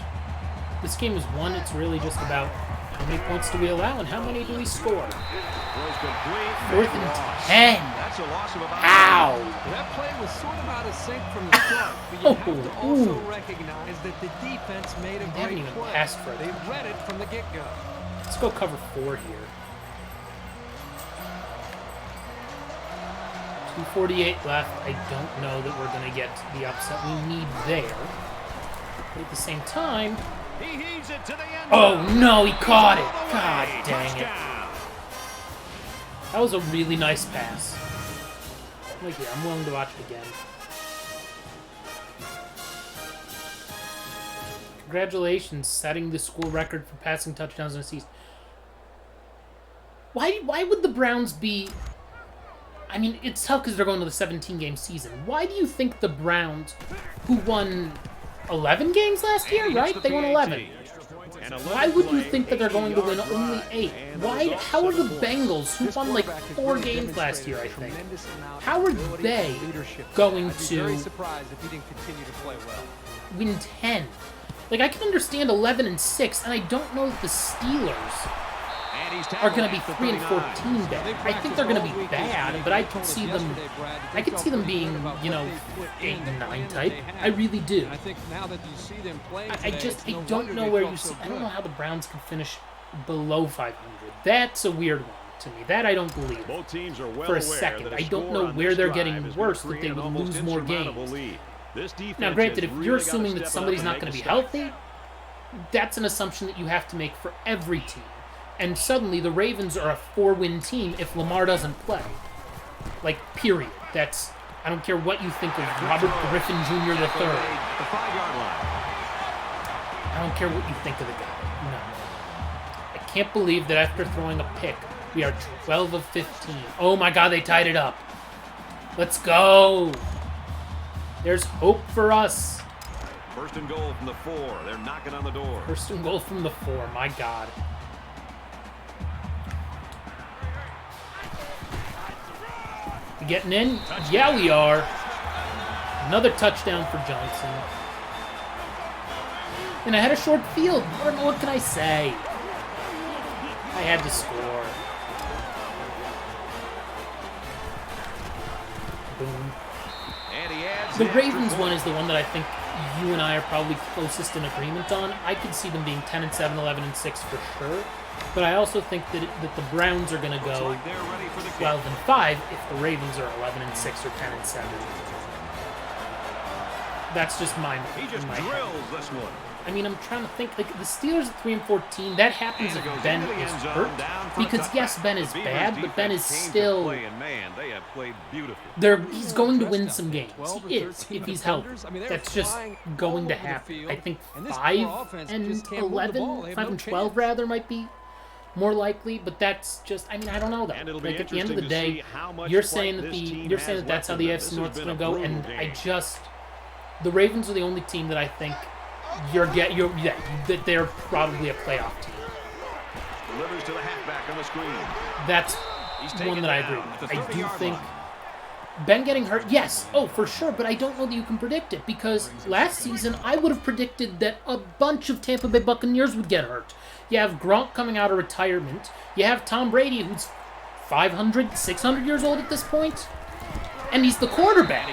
This game is won. It's really just about how many points do we allow and how many do we score. Throws complete. 4th and 10. That's a loss of about Ow! That play was sort of out of sync from the start, but you have to also Ooh. recognize that the defense made a They haven't great even play. passed for a They touchdown. read it from the get-go. Let's go cover 4 here. 2:48 left. I don't know that we're going to get the upset we need there. But at the same time... He heaves it to the end Oh, zone. no, he caught it. All the God way. dang it. Touchdown. That was a really nice pass. Like, yeah, I'm willing to watch it again. Congratulations, setting the school record for passing touchdowns in a season. Why would the Browns be... I mean, it's tough because they're going to the 17-game season. Why do you think the Browns, who won 11 games last year, right? They won 11. Why would you think that they're going to win only 8? Why? How are the Bengals, who won like 4 games last year, I think, how are they going to Very surprised if he didn't continue to play well. win 10? Like, I can understand 11 and 6, and I don't know that the Steelers are going to be 3 and 14 bad. I think they're going to be bad, but I could see them. I could see them being, you know, 8 and 9 type. I really do. I think now that you see them play, I don't know where you see. I don't know how the Browns can finish below 500. That's a weird one to me. That I don't believe. Both teams are well For a aware second. that I don't score know on where this they're drive getting is worse, gonna that they create would an almost lose more insurmountable games. lead. This defense Now, granted, has if really you're gotta assuming that step it somebody's up not and going to make be a stop. healthy, that's an assumption that you have to make for every team. And suddenly the Ravens are a 4-win team if Lamar doesn't play. Like, period. That's... I don't care what you think of Robert Griffin Jr. III. The 5-yard line. I don't care what you think of the guy. No. I can't believe that after throwing a pick, we are 12 of 15. Oh my god, they tied it up. Let's go. There's hope for us. 1st and goal from the 4. They're knocking on the door. 1st and goal from the 4. My god. We getting in? Yeah, we are. Another touchdown for Johnson. And I had a short field. What can I say? I had to score. And he adds The Ravens one is the one that I think you and I are probably closest in agreement on. I could see them being 10-7, 11-6 for sure. But I also think that the Browns are going to go 12-5 if the Ravens are 11-6 or 10-7. That's just my He just my drills head. this one. I mean, I'm trying to think. Like the Steelers at 3-14, that happens if Ben is hurt. Because yes, Ben is bad, but Ben is still. Man, they have played beautifully. He's going to win some games. He is if he's healthy. That's just going to happen. I think 5-11, 5-12 rather might be more likely, but that's just. I mean, I don't know though. Like at the end of the day, you're saying that that's how the AFC North's going to go, and the Ravens are the only team that I think. That they're probably a playoff team. Delivers to the halfback on the screen. That's one that I agree with. I do think Ben getting hurt, yes, for sure, but I don't know that you can predict it because last season I would have predicted that a bunch of Tampa Bay Buccaneers would get hurt. You have Gronk coming out of retirement. You have Tom Brady, who's 500, 600 years old at this point. And he's the quarterback.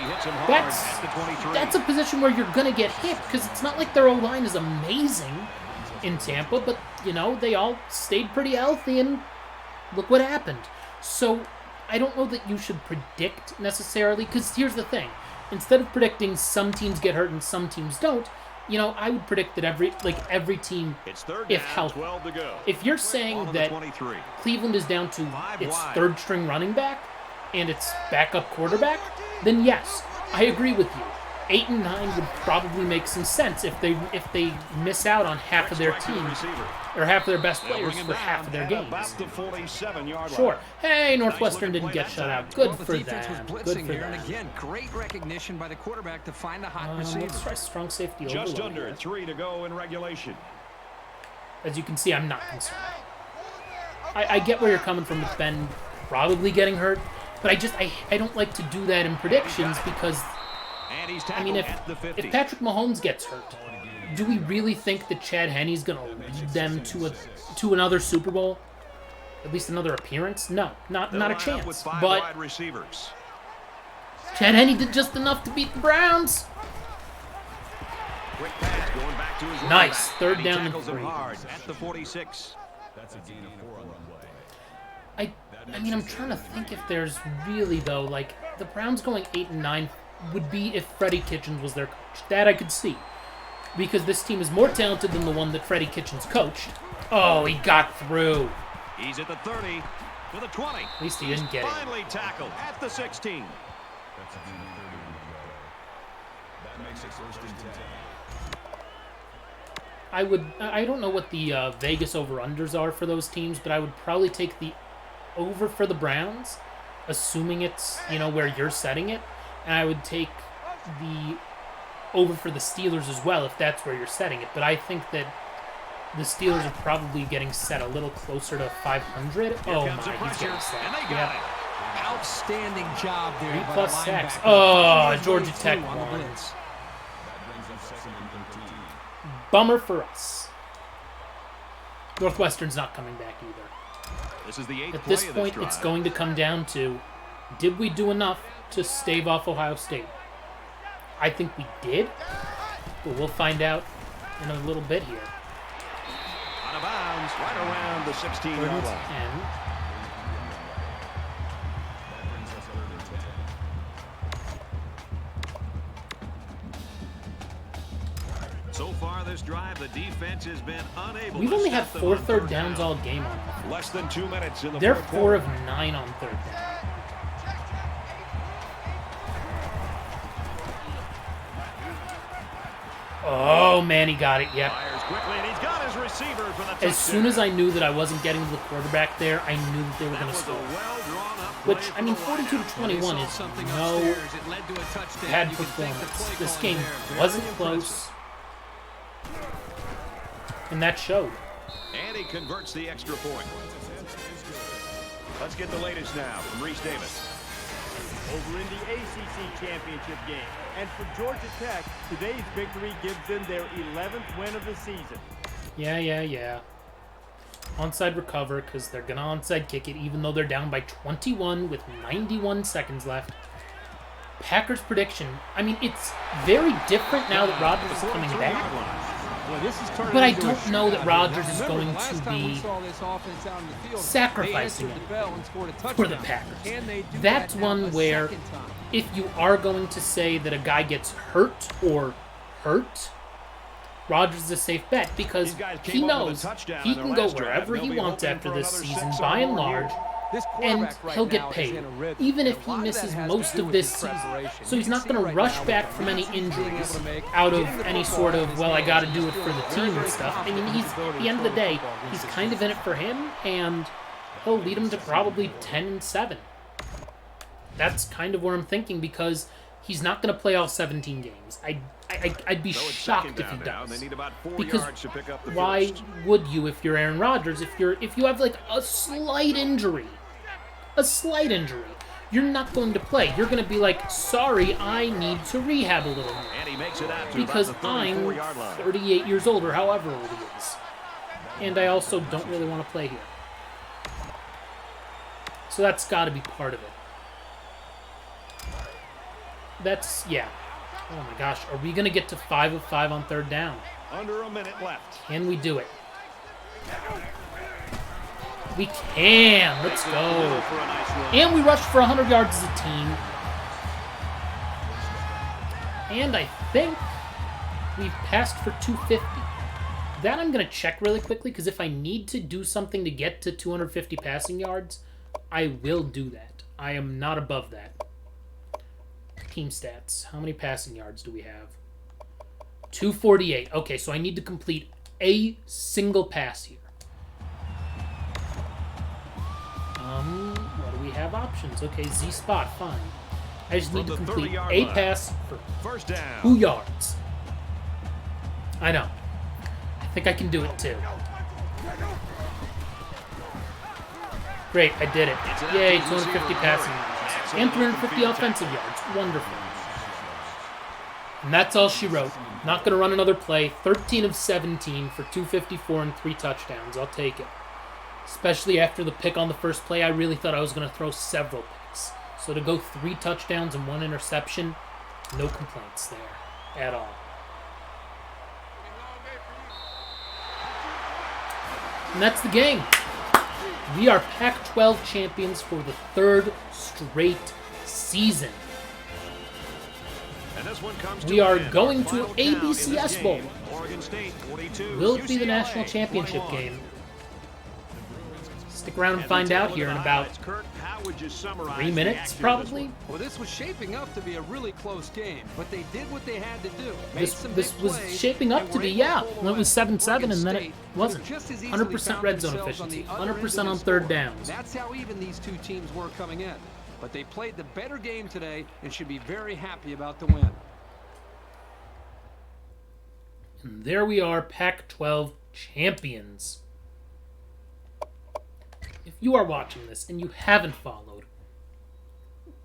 That's a position where you're going to get hit because it's not like their O-line is amazing in Tampa, but, they all stayed pretty healthy and look what happened. So I don't know that you should predict necessarily because here's the thing. Instead of predicting some teams get hurt and some teams don't, I would predict that every team, if healthy. If you're saying that Cleveland is down to its third-string running back, and its backup quarterback, then yes, I agree with you. 8 and 9 would probably make some sense if they miss out on half of their team or half of their best players for half of their games. Sure. Hey, Northwestern didn't get shut out. Good for them. Good for them. And again, great recognition by the quarterback to find a hot receiver. Let's try strong safety overload. Just under 3 to go in regulation. As you can see, I'm not concerned. I get where you're coming from with Ben probably getting hurt. But I don't like to do that in predictions because, I mean, if Patrick Mahomes gets hurt, do we really think that Chad Henne's going to lead them to another Super Bowl? At least another appearance? No, not a chance. But Chad Henne did just enough to beat the Browns. Nice. Third down and 3. At the 46. I mean, I'm trying to think if there's really, though, like, the Browns going 8 and 9 would be if Freddie Kitchens was their coach. That I could see. Because this team is more talented than the one that Freddie Kitchens coached. Oh, he got through. He's at the 30, to the 20. At least he didn't get it. Finally tackled at the 16. That makes it first and 10. I don't know what the Vegas over-unders are for those teams, but I would probably take the over for the Browns, assuming it's, where you're setting it, and I would take the over for the Steelers as well if that's where you're setting it. But I think that the Steelers are probably getting set a little closer to 500. Oh my, he's getting set. Yep. Outstanding job there. 3+ sacks. Oh, Georgia Tech won. Bummer for us. Northwestern's not coming back either. This is the 8th At this play of point, it's going to come down to, did we do enough to stave off Ohio State? I think we did, but we'll find out in a little bit here. Out of bounds, right around the 16-yard line. So far this drive, the defense has been unable We've to only had set them 4 on third downs all game on offense. Less than 2 minutes in the They're fourth 4 quarter. of 9 on third down. Oh, man, he got it. Yep. Fires quickly, and he's got his receiver for the touchdown. As soon as I knew that I wasn't getting to the quarterback there, I knew that they were going to score. Which, I mean, 42-21 is no bad performance. This game wasn't close, and that showed. And he converts the extra point. Let's get the latest now from Reese Davis. Over in the ACC championship game. And for Georgia Tech, today's victory gives them their 11th win of the season. Yeah. Onside recover because they're going to onside kick it even though they're down by 21 with 91 seconds left. Packers prediction. I mean, it's very different now that Rodgers is coming back. But I don't know that Rodgers is going to be sacrificing it for the Packers. That's one where if you are going to say that a guy gets hurt, Rodgers is a safe bet because he knows he can go wherever he wants after this season, by and large, and he'll get paid, even if he misses most of this season. So he's not going to rush back from any injuries out of any sort of, well, I got to do it for the team and stuff. I mean, at the end of the day, he's kind of in it for him, and he'll lead him to probably 10-7. That's kind of where I'm thinking, because he's not going to play all 17 games. I'd be shocked if he does. Because why would you if you're Aaron Rodgers? If you have like a slight injury, you're not going to play. You're going to be like, sorry, I need to rehab a little more because I'm 38 years old or however old he is, and I also don't really want to play here. So that's got to be part of it. Yeah. Oh my gosh, are we going to get to 5 of 5 on third down? Under a minute left. Can we do it? We can. Let's go. And we rushed for 100 yards as a team. And I think we've passed for 250. That I'm going to check really quickly, because if I need to do something to get to 250 passing yards, I will do that. I am not above that. Team stats. How many passing yards do we have? 248. Okay, so I need to complete a single pass here. What do we have options? Okay, Z spot, fine. I just need to complete a pass for first down. 2 yards. I know. I think I can do it too. Great, I did it. Yay, 250 passing yards. And 350 offensive yards. Wonderful. And that's all she wrote. Not going to run another play. 13 of 17 for 254 and 3 touchdowns. I'll take it. Especially after the pick on the first play, I really thought I was going to throw several picks. So to go 3 touchdowns and 1 interception, no complaints there at all. And that's the game. We are Pac-12 champions for the 3rd straight season. And this one comes we are going to a BCS Bowl. Will it be the national championship game? Stick around and find out here in about 3 minutes, probably. Well, this was shaping up to be a really close game, but they did what they had to do. This was shaping up to be, yeah. When it was 7-7, and then it wasn't. 100% red zone efficiency, 100% on third downs. That's how even these two teams were coming in. But they played the better game today and should be very happy about the win. And there we are, Pac-12 champions. If you are watching this and you haven't followed,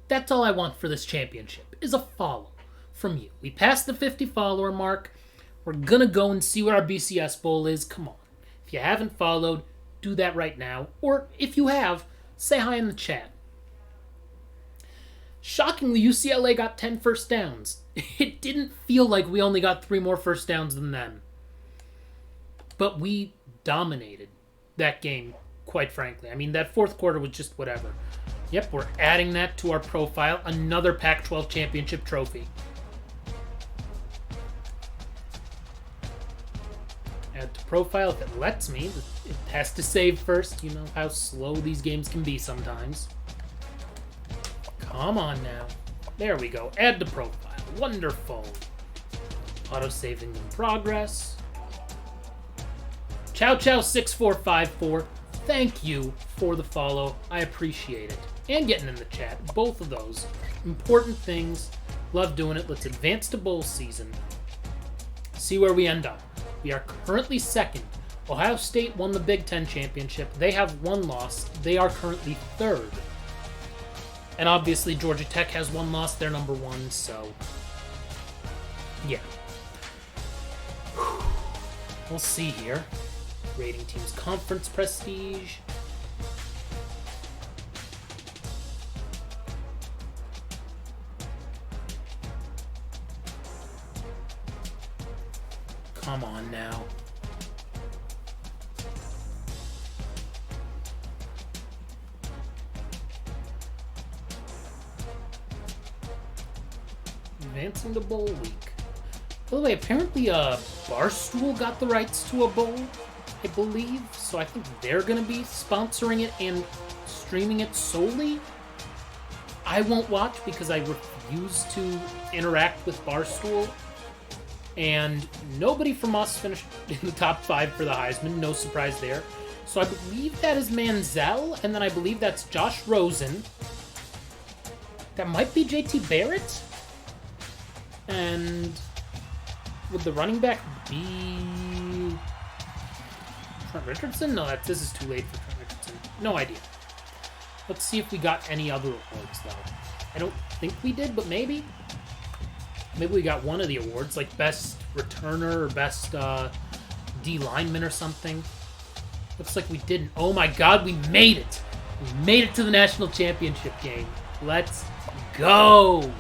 that's all I want for this championship, is a follow from you. We passed the 50 follower mark. We're going to go and see what our BCS Bowl is. Come on. If you haven't followed, do that right now. Or if you have, say hi in the chat. Shockingly, UCLA got 10 first downs. It didn't feel like we only got 3 more first downs than them. But we dominated that game, quite frankly. I mean, that fourth quarter was just whatever. Yep, we're adding that to our profile. Another Pac-12 championship trophy. Add to profile if it lets me. It has to save first. You know how slow these games can be sometimes. Come on now. There we go. Add to profile. Wonderful. Auto-saving in progress. Chow Chow 6454. Thank you for the follow. I appreciate it. And getting in the chat. Both of those. Important things. Love doing it. Let's advance to bowl season. See where we end up. We are currently second. Ohio State won the Big Ten championship. They have 1 loss. They are currently 3rd. And obviously Georgia Tech has 1 loss. They're number 1, so yeah. We'll see here. Rating teams conference prestige. Come on now. Advancing to bowl week. By the way, apparently Barstool got the rights to a bowl, I believe. So I think they're going to be sponsoring it and streaming it solely. I won't watch because I refuse to interact with Barstool. And nobody from us finished in the top 5 for the Heisman. No surprise there. So I believe that is Manziel, and then I believe that's Josh Rosen. That might be JT Barrett. And would the running back be Trent Richardson? No, this is too late for Trent Richardson. No idea. Let's see if we got any other awards, though. I don't think we did, but maybe. Maybe we got one of the awards, like Best Returner or Best D Lineman or something. Looks like we didn't. Oh my god, we made it! We made it to the National Championship game. Let's go!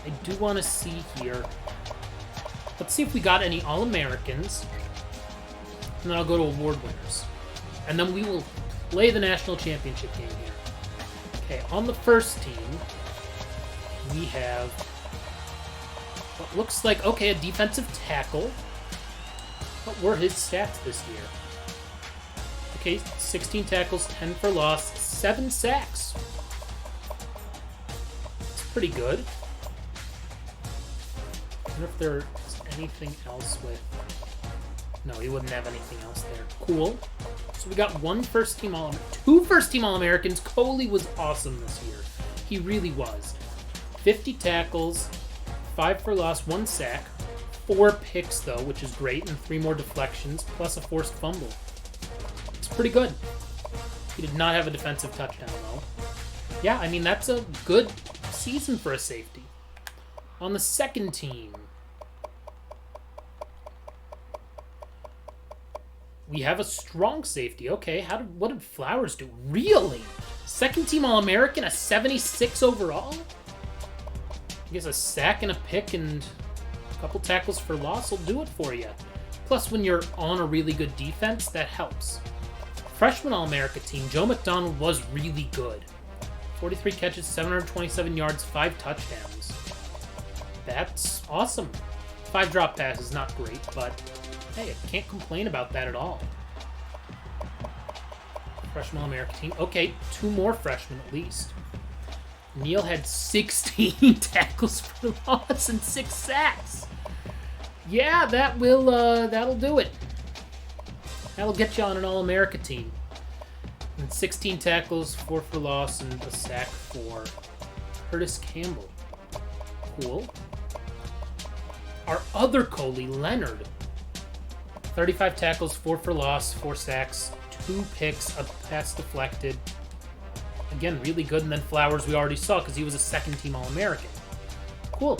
I do want to see here. Let's see if we got any All-Americans. And then I'll go to award winners. And then we will play the National Championship game here. Okay, on the first team, we have what looks like, okay, a defensive tackle. What were his stats this year? Okay, 16 tackles, 10 for loss, 7 sacks. It's pretty good. I wonder if there's anything else with... No, he wouldn't have anything else there. Cool. So we got two first-team All-Americans. Coley was awesome this year. He really was. 50 tackles, 5 for loss, 1 sack, 4 picks, though, which is great, and 3 more deflections, plus a forced fumble. It's pretty good. He did not have a defensive touchdown, though. Yeah, I mean, that's a good season for a safety. On the second team, we have a strong safety. Okay, what did Flowers do? Really? Second team All-American, a 76 overall? I guess a sack and a pick and a couple tackles for loss will do it for you. Plus, when you're on a really good defense, that helps. Freshman All-America team, Joe McDonald was really good. 43 catches, 727 yards, 5 touchdowns. That's awesome. 5 drop passes, not great, but hey, I can't complain about that at all. Freshman All-America team. Okay, 2 more freshmen at least. Neal had 16 tackles for loss and 6 sacks. Yeah, that'll do it. That'll get you on an All-America team. And 16 tackles, 4 for loss, and a sack for Curtis Campbell. Cool. Our other Coley, Leonard. 35 tackles, 4 for loss, 4 sacks, 2 picks, a pass deflected. Again, really good. And then Flowers we already saw because he was a second-team All-American. Cool.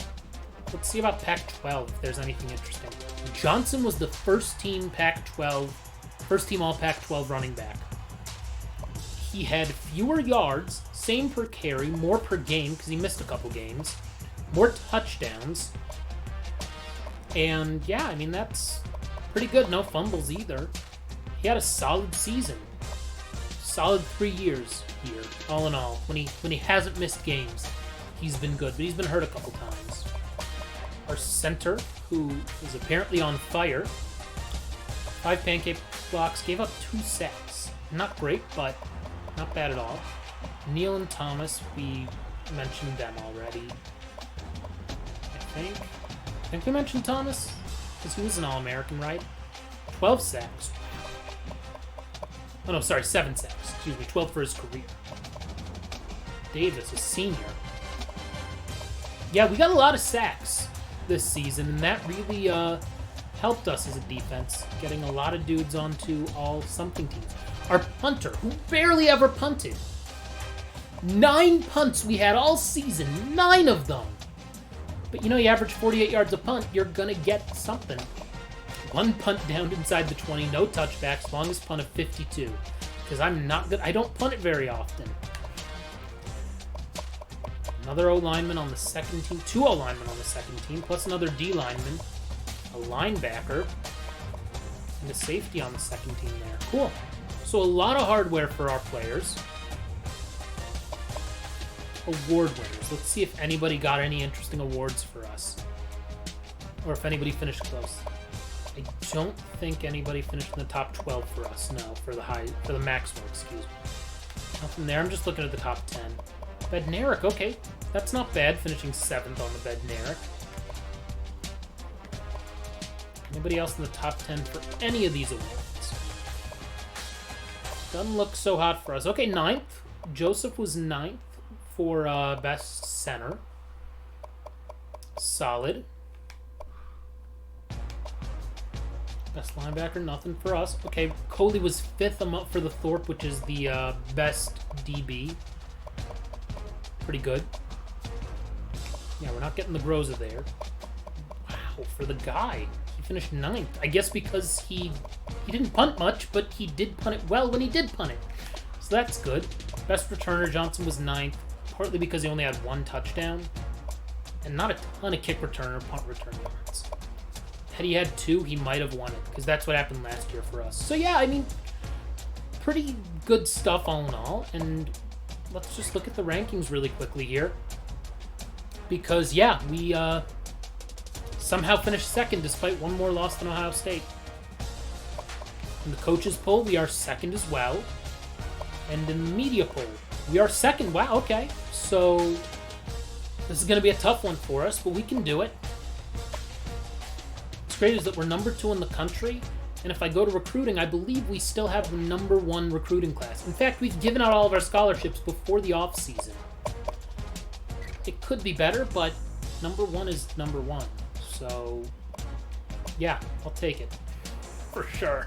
Let's see about Pac-12 if there's anything interesting. Johnson was the first-team Pac-12, first-team All-Pac-12 running back. He had fewer yards, same per carry, more per game because he missed a couple games, more touchdowns. And yeah, I mean, that's pretty good. No fumbles either. He had a solid season. Solid 3 years here, all in all. When he hasn't missed games, he's been good, but he's been hurt a couple times. Our center, who is apparently on fire, 5 pancake blocks, gave up 2 sacks. Not great, but not bad at all. Neal and Thomas, we mentioned them already. I think we mentioned Thomas, because he was an All-American, right? 12 sacks. Oh no, sorry, 7 sacks. Excuse me, 12 for his career. Davis, a senior. Yeah, we got a lot of sacks this season, and that really helped us as a defense, getting a lot of dudes onto all-something teams. Our punter, who barely ever punted. 9 punts we had all season, 9 of them. But you know, you average 48 yards a punt, you're gonna get something. 1 punt down inside the 20, no touchbacks, longest punt of 52. Because I'm not good, I don't punt it very often. Another O-lineman on the second team, 2 O-linemen on the second team, plus another D-lineman. a linebacker, and a safety on the second team there. Cool. So a lot of hardware for our players. Award winners. Let's see if anybody got any interesting awards for us. Or if anybody finished close. I don't think anybody finished in the top 12 for us. No, for the maximum, excuse me. Nothing there. I'm just looking at the top 10. Bednarik, okay. That's not bad, finishing 7th on the Bednarik. Anybody else in the top 10 for any of these awards? Doesn't look so hot for us. Okay, 9th. Joseph was 9th for best center. Solid. Best linebacker, nothing for us. Okay, Coley was 5th for the Thorpe, which is the best DB. Pretty good. Yeah, we're not getting the Groza there. Wow, for the guy. He finished 9th. I guess because he didn't punt much, but he did punt it well when he did punt it. So that's good. Best returner, Johnson was 9th, partly because he only had 1 touchdown. And not a ton of kick return or punt return yards. Had he had 2, he might have won it, because that's what happened last year for us. So yeah, I mean, pretty good stuff all in all. And let's just look at the rankings really quickly here. Because, yeah, we somehow finished 2nd despite 1 more loss than Ohio State. In the coaches poll, we are 2nd as well. And in the media poll, we are 2nd. Wow, okay. So this is going to be a tough one for us, but we can do it. What's great is that we're number 2 in the country. And if I go to recruiting, I believe we still have the number 1 recruiting class. In fact, we've given out all of our scholarships before the off season. It could be better, but number 1 is number 1. So, yeah, I'll take it. For sure.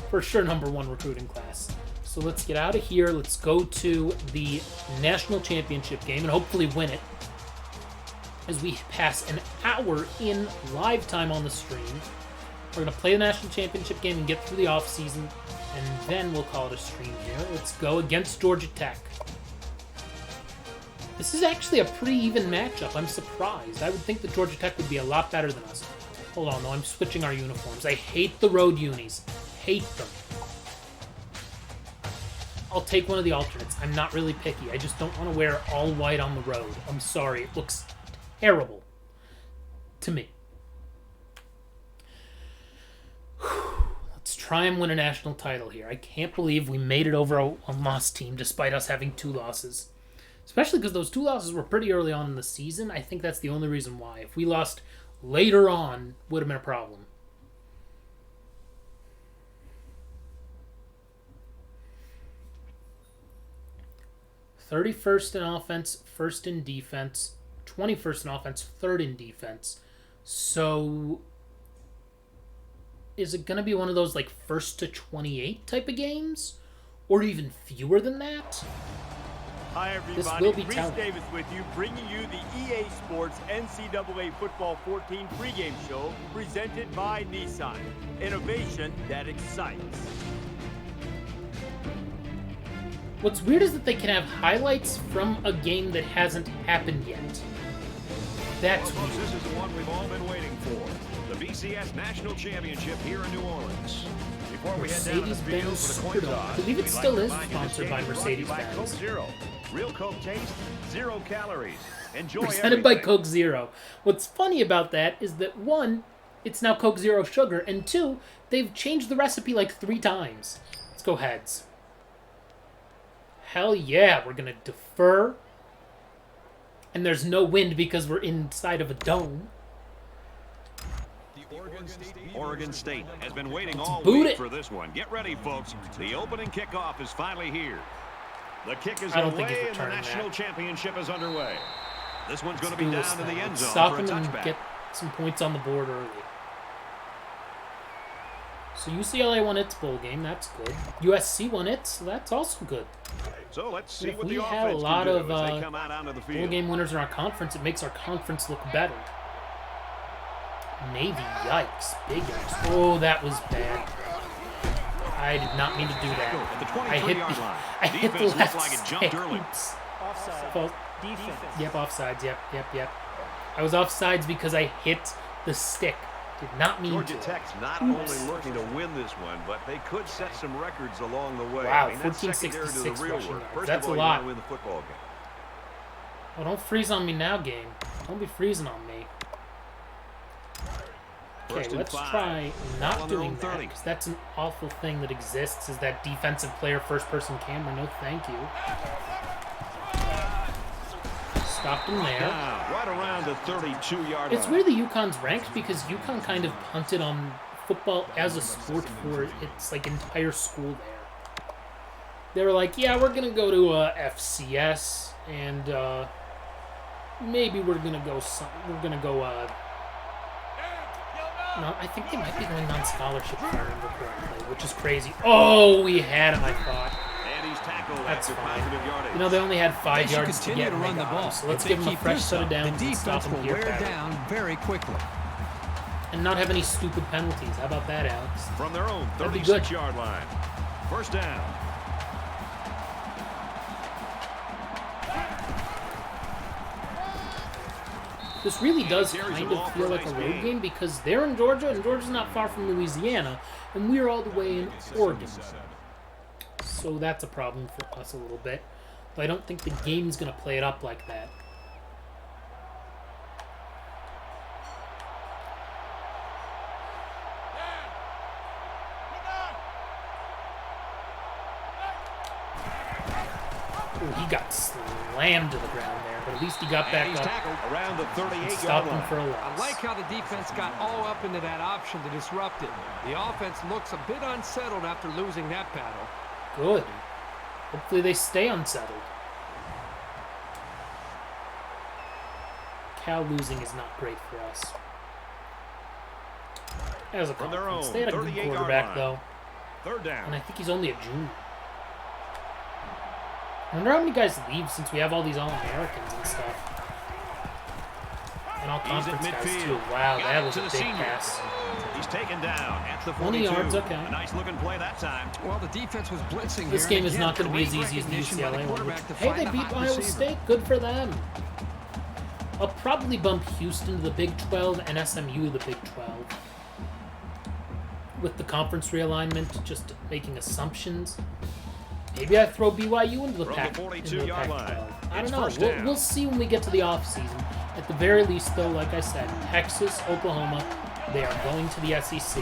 For sure, number 1 recruiting class. So let's get out of here. Let's go to the national championship game and hopefully win it. As we pass an hour in live time on the stream. We're going to play the national championship game and get through the off season, and then we'll call it a stream here. Let's go against Georgia Tech. This is actually a pretty even matchup. I'm surprised. I would think that Georgia Tech would be a lot better than us. Hold on, though. I'm switching our uniforms. I hate the road unis. Hate them. I'll take one of the alternates. I'm not really picky. I just don't want to wear all white on the road. I'm sorry. It looks terrible to me. Let's try and win a national title here. I can't believe we made it over a lost team despite us having 2 losses. Especially because those 2 losses were pretty early on in the season. I think that's the only reason why. If we lost later on, would have been a problem. "31st in offense, 1st in defense, 21st in offense, 3rd in defense." So is it going to be one of those like 1st to 28 type of games? Or even fewer than that? Hi, everybody. This will be Reese telling. Davis with you, bringing you the EA Sports NCAA Football 14 pregame show presented by Nissan. Innovation that excites. What's weird is that they can have highlights from a game that hasn't happened yet. That's Well, folks, weird. this is the one we've all been waiting for. The BCS National Championship here in New Orleans. Before we head down to the field Mercedes-Benz for the coin Superdome. toss, I believe it we'd still like to is remind you sponsored this by game is brought to you by Mercedes-Benz. Coke Zero. Real Coke taste, 0 calories. Enjoy Presented by everything. Coke Zero. What's funny about that is that 1, it's now Coke Zero sugar, and 2, they've changed the recipe like 3 times. Let's go heads. Hell yeah, we're gonna defer. And there's no wind because we're inside of a dome. Oregon State has been waiting all boot week it. for this one. Get ready, folks. The opening kickoff is finally here. The kick is I don't think away he's and the returning national that. championship is underway. This one's going to Do be this down in the now. end Let's zone stop for a him and touchback. get some points on the board early. So UCLA won its bowl game, that's good. USC won it, so that's also good. So let's see If what we the have a offense lot can do of as they come out onto the bowl field. game winners in our conference, it makes our conference look better. Navy, yikes. Big yikes. Oh, that was bad. I did not mean to do that. At the I hit 23-yard line. I hit the Defense left looked like it jumped stick. early. Oops. Offside. False. Defense. Yep, offsides. Yep. I was offsides because I hit the stick. Did not mean Georgia to. Tech's not only looking to win this one, but they could set some records along the way. Wow, I mean, that's secondary to the 1466 real rushing work. yards. First That's of all, a you lot. want to win the football game. Oh, don't freeze on me now, game. Don't be freezing on me. Okay, First and let's 5. try not on their doing own that, 30. because that's an awful thing that exists, is that defensive player first-person camera. No, thank you. Stopped him there. Now, right around the 32-yard line. It's weird that UConn's ranked, because UConn kind of punted on football as a sport for its like entire school there. They were like, yeah, we're gonna go to FCS, and maybe we're gonna go. No, I think they might be going non-scholarship, if I remember correctly, which is crazy. Oh, we had him, I thought. And he's tackled That's after fine. positive yardage. You know, they only had They 5 should yards to continue get to and they run the got ball. him. So let's If give they them a keep fresh this set of up, downs the and stop defense them will here wear better. down very quickly. And not have any stupid penalties. How about that, Alex? From their own That'd be good. 36-yard line. First down. This really does Carries kind the ball of for feel a like a nice road gain. game because they're in Georgia, and Georgia's not far from Louisiana, and we're all the way in Oregon. So that's a problem for us a little bit. But I don't think the game's going to play it up like that. Ooh, he got slammed to the ground there, but at least he got And back he's up tackled around the and 38-yard stopped him line. for a I loss. like how the defense got all up into that option to disrupt it. The offense looks a bit unsettled after losing that battle. Good. Hopefully they stay unsettled. Cal losing is not great for us. As a From their conference. own They had a good 38-yard quarterback, line. though. Third down. And I think he's only a junior. I wonder how many guys leave since we have all these All-Americans and stuff. And all He's at conference guys, midfield. too. Wow, Got that it was to a the big senior. pass. He's taken down at the 20 42. yards, okay. A nice-looking play that time. Well, the defense was blitzing This here. game is Again, not going to be as great easy as the recognition by the UCLA one. quarterback to Hey, find they the beat hot Iowa receiver. State. Good for them. I'll probably bump Houston to the Big 12 and SMU to the Big 12. With the conference realignment, just making assumptions. Maybe I throw BYU into the From the Pac 42-yard line. I don't It's know. first down. We'll see when we get to the offseason. At the very least, though, like I said, Texas, Oklahoma, they are going to the SEC.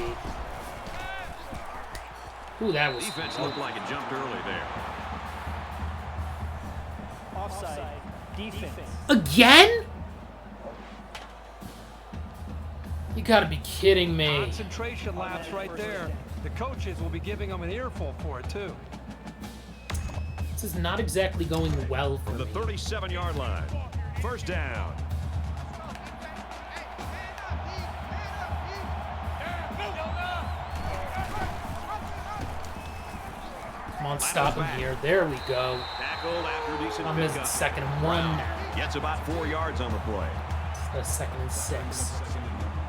Ooh, that was Defense looked like it jumped early there. Offside. Defense. again? You gotta be kidding me. Concentration lapse right there. The coaches will be giving them an earful for it, too. This is not exactly going well for From the me. 37-yard line. First down. Come on, stop him here. There we go. Tackled after decent I'm pickup. at 2nd and 1 Brown now. gets about 4 yards on the play. It's 2nd and 6.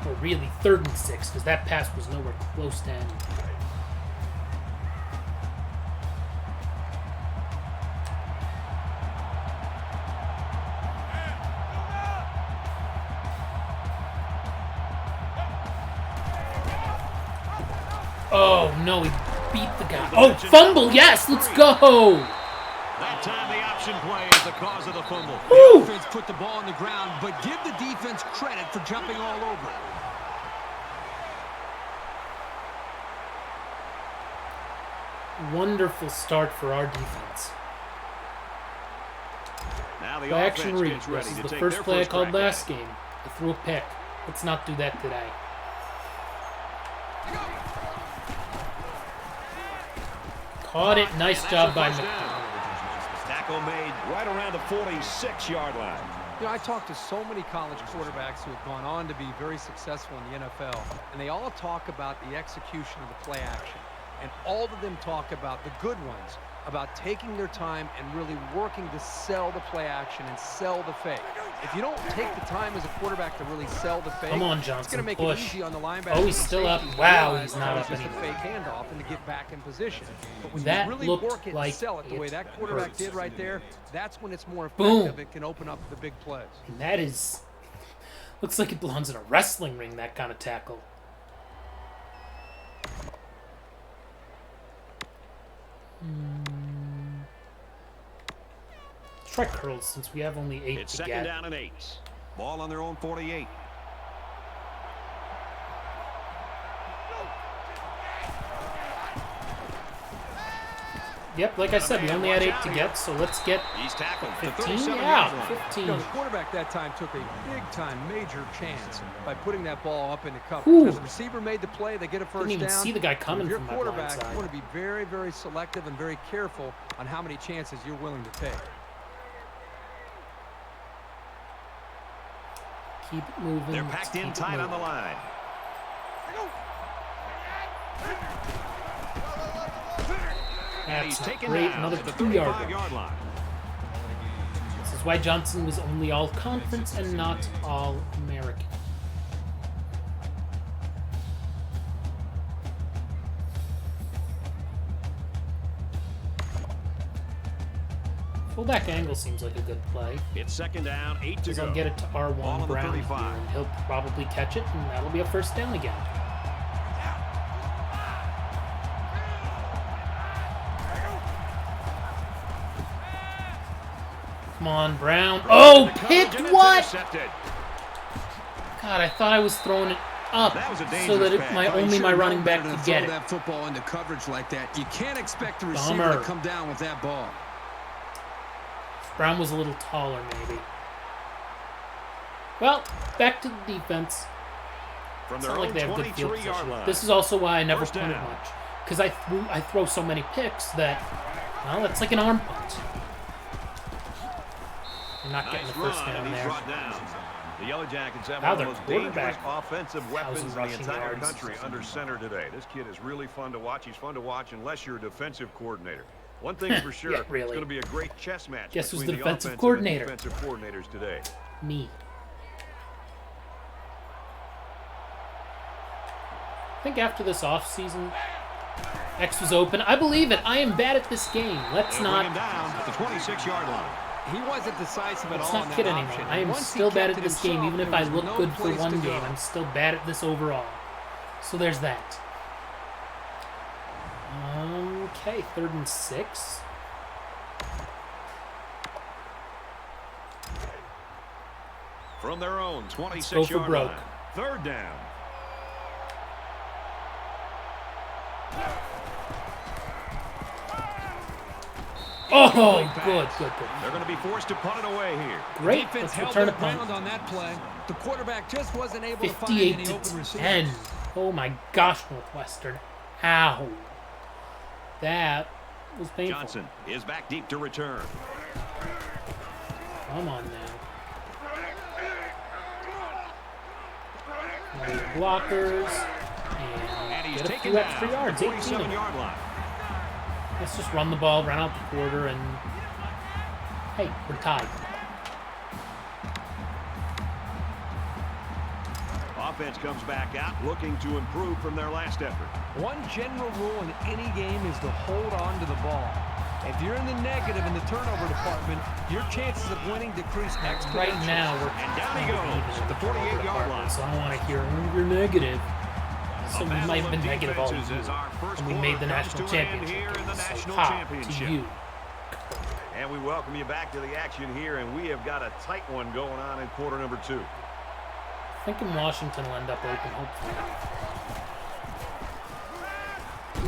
Or really 3rd and 6, because that pass was nowhere close to end. Oh, no, he beat the guy. Oh, fumble, yes, let's go. That time the option play is the cause of the fumble. Woo. Offense put the ball on the ground, but give the defense credit for jumping all over it. Wonderful start for our defense. Now the Play action offense read. gets ready This is to the take first their play I first called crack at last it. game. I threw a pick. Let's not do that today. Caught it. Nice And job by that's a first McDonald. down. Tackle made right around the 46-yard line. You know, I talked to so many college quarterbacks who have gone on to be very successful in the NFL, and they all talk about the execution of the play action. And all of them talk about the good ones, about taking their time and really working to sell the play action and sell the fake. If you don't take the time as a quarterback to really sell the fake, Come on, it's Johnson, going to make push. it easy on the linebacker. Oh, he's and still up. safety to Wow, realize he's not that up was just a anymore. fake handoff and to get back in position. But when That you really looked work it like and sell it the way it that quarterback hurts. did right there, that's when it's more Boom. effective. It can open up the big plays. And that is... Looks like it belongs in a wrestling ring, that kind of tackle. try curls since we have only 8 It's to second get. down and 8. Ball on their own 48. Yep, like I said, we only had 8 to get, so let's get He's tackled. 15. Yeah, 15. You know, the quarterback that time took a big-time major chance by putting that ball up into coverage. Ooh. As the receiver made the play, they get a first Didn't even down. see the guy coming If you're from my blind quarterback, side. you want to be very, very selective and very careful on how many chances you're willing to take. Keep it moving. They're let's packed keep in it tight on the moving. line. And he's That's not taken great. down Another at the 2-yard 35-yard line. This is why Johnson was only all-conference and not all-American. Fullback angle seems like a good play. It's second down, 8 to Because go. I'll get it to Ball R1 on the Brown here, 35. and he'll probably catch it, and that'll be a first down again. Come on, Brown. Oh, picked what? Intercepted. God, I thought I was throwing it up That was a so dangerous that pass. only my running back could get it. That football into coverage like that. You can't expect the receiver Bummer. to come down with that ball. Brown was a little taller, maybe. Well, back to the defense. From It's their not like own they have good field 23-yard position. line. This is also why I never First punted down. much. Because I throw so many picks that, well, it's like an arm punt. You're not getting Nice the first run, down and he's there. brought down. The Yellow Jackets have Now one of the their most dangerous quarterback, offensive weapons in the rushing entire yards. country under center today. This kid is really fun to watch. He's fun to watch unless you're a defensive coordinator. One thing for sure, Yeah, really. it's going to be a great chess match Guess who's between the the defensive offensive coordinator? and defensive coordinators today. Me. I think after this offseason, X was open. I believe it. I am bad at this game. Let's They'll bring him not down at the 26-yard line. He wasn't decisive at let's all not on kid that anymore. option. I am Once he still bad kept at it this game. himself, Even if there I was look no good for place one to game, go. I'm still bad at this overall. So there's that. Okay, 3rd and 6. From their own go for 26-yard broke. line. 3rd down. Oh, good. They're going to be forced to punt it away here. Great. Defense Let's held return a their punt. ground on that play. The quarterback just wasn't able to find 58 any to open 10. receivers. Oh my gosh, Northwestern. Ow. That was painful. Johnson is back deep to return. Come on now. No blockers. And And he's get a taken few down extra at yards. the 18. 47-yard line. Let's just run the ball, run out the quarter, and hey, we're tied. Offense comes back out looking to improve from their last effort. One general rule in any game is to hold on to the ball. If you're in the negative in the turnover department, your chances of winning decrease exponentially. Right now, we're And down he kind of goes even at the in turnover 48-yard department, line. So I don't want to hear, "Oh, you're negative." So we battle might have of been negative all defenses year, as our first and we made the quarter comes national to an end championship here in game. the So national ha championship. to you. And we welcome you back to the action here, and we have got a tight one going on in quarter number 2. Thinking Washington will end up open, hopefully.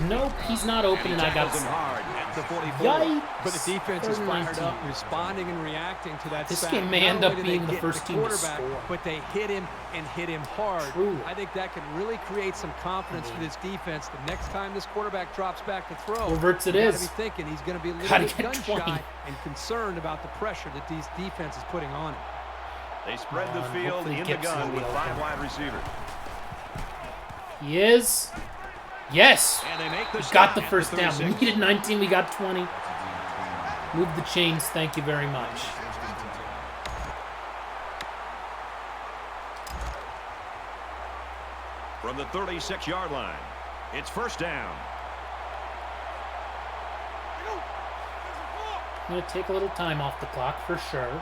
Nope, he's not open, and I got tackles him hard at the 44. Yikes! But the defense is 3rd and fired 19. up, responding and reacting to that This sack. game may Not end up only did being they the get first team to quarterback, score. but they hit him and hit him hard. Truly. I think that can really create some confidence for this defense. The next time this quarterback drops back to throw, Verts it you is. gotta be thinking he's going to be a little Gotta bit get gun 20. shy and concerned about the pressure that these defense is putting on him. They spread the Come on, field hopefully in the Gibson gun will with be 5 open. wide receivers. He is. Yes! And they make the We stop got the at first down. We 36. needed 19, we got 20. Move the chains, thank you very much. From the 36-yard line, it's first down. I'm going to take a little time off the clock for sure.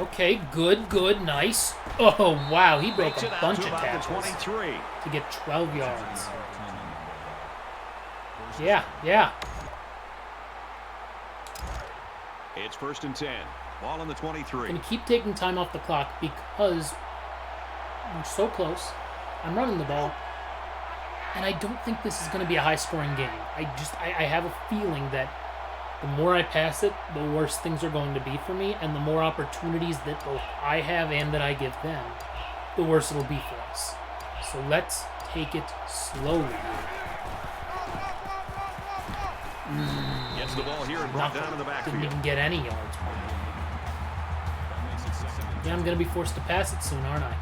Okay, good, nice. Oh, wow, he broke Makes a it out bunch to of about the tackles 23. to get 12 yards. Yeah. It's 1st and 10. Ball on the 23. Gonna keep taking time off the clock because we're so close. I'm running the ball, and I don't think this is gonna be a high-scoring game. I have a feeling that the more I pass it, the worse things are going to be for me, and the more opportunities that both I have and that I give them, the worse it'll be for us. So let's take it slowly here. Gets the ball here and brought down in the backfield. Didn't even get any yards. Yeah, I'm going to be forced to pass it soon, aren't I?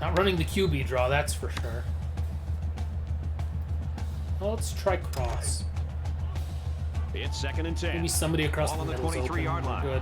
Not running the QB draw, that's for sure. Well, let's try cross. It's 2nd and 10. Maybe somebody across Ball the on the middle is 23-yard open. line. Good.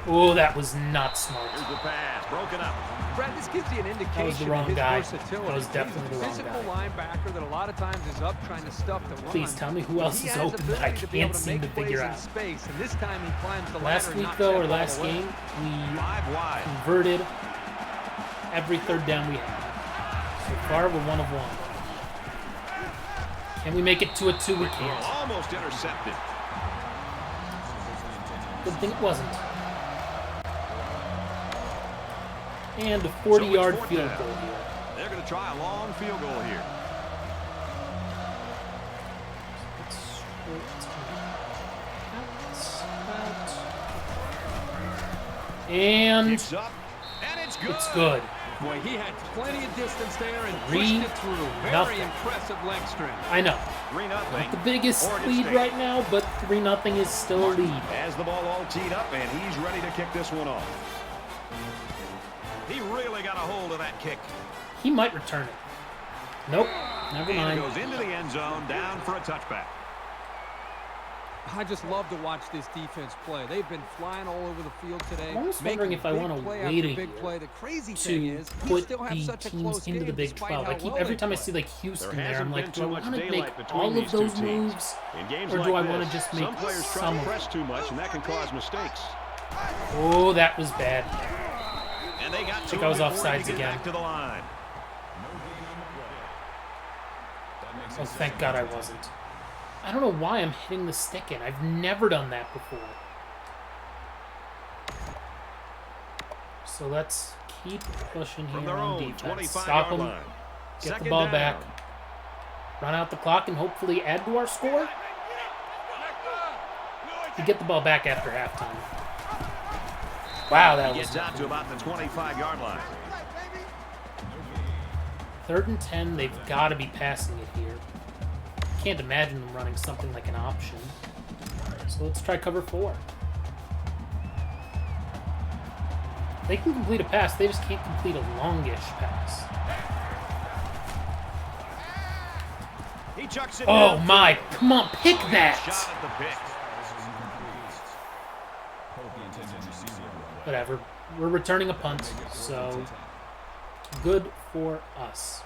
Oh, that was not smart. Here's the pass, broken up. Brad, this gives you an indication That was the wrong of his guy. versatility. That was definitely the wrong He's a guy. physical linebacker that a lot of times is up trying to stuff the run. Please tell me who else He is has open that I ability to be able can't to seem to make plays figure in out. Space, and this time he climbs the Last ladder, week, knocks though, that or ball last away. game, we 5 wide. converted every 3rd down we had. So far, we're 1 of 1. Can we make it to a 2? We can't. Almost intercepted. Good thing it wasn't. And a 40-yard So it's 4th field down. goal here. They're going to try a long field goal here. And Kicks up, and it's good. it's good. Boy, he had plenty of distance there and 3-0. pushed it through. Very impressive leg strength. I know. 3-0. Not the biggest Oregon lead State. right now, but 3-0 is still a lead. Has the ball all teed up, and he's ready to kick this one off. He really got a hold of that kick. He might return it. Nope. Never And it mind. goes into the end zone, down for a touchback. I just love to watch this defense play. They've been flying all over the field today. I'm almost wondering making if I big want to play wait after a big year play. The crazy thing to is, we put still have the such a teams close into the game Big despite 12. how I keep well every they time I play. see like Houston There there, I'm hasn't like, been do too I much want to daylight make between all of these two those teams. moves, In games or do like I want to this, just make some players try some to of press them? too much, and that can cause mistakes. Oh, that was bad. And they got think to I was him before he offsides could get again. back to the line. Oh, thank God I wasn't. I don't know why I'm hitting the stick in. I've never done that before. So let's keep pushing From here their on own defense. 25-yard Stop them, line. get Second the ball down. back, run out the clock, and hopefully add to our score. We get the ball back after halftime. Wow, that He was gets out to about the 25-yard line. 3rd and 10. They've got to be passing it here. Can't imagine them running something like an option. So let's try cover 4. They can complete a pass. They just can't complete a longish pass. He chucks it Oh down. my! Come on, pick Oh, he that! shot at the pick. Whatever. We're returning a punt, so good for us.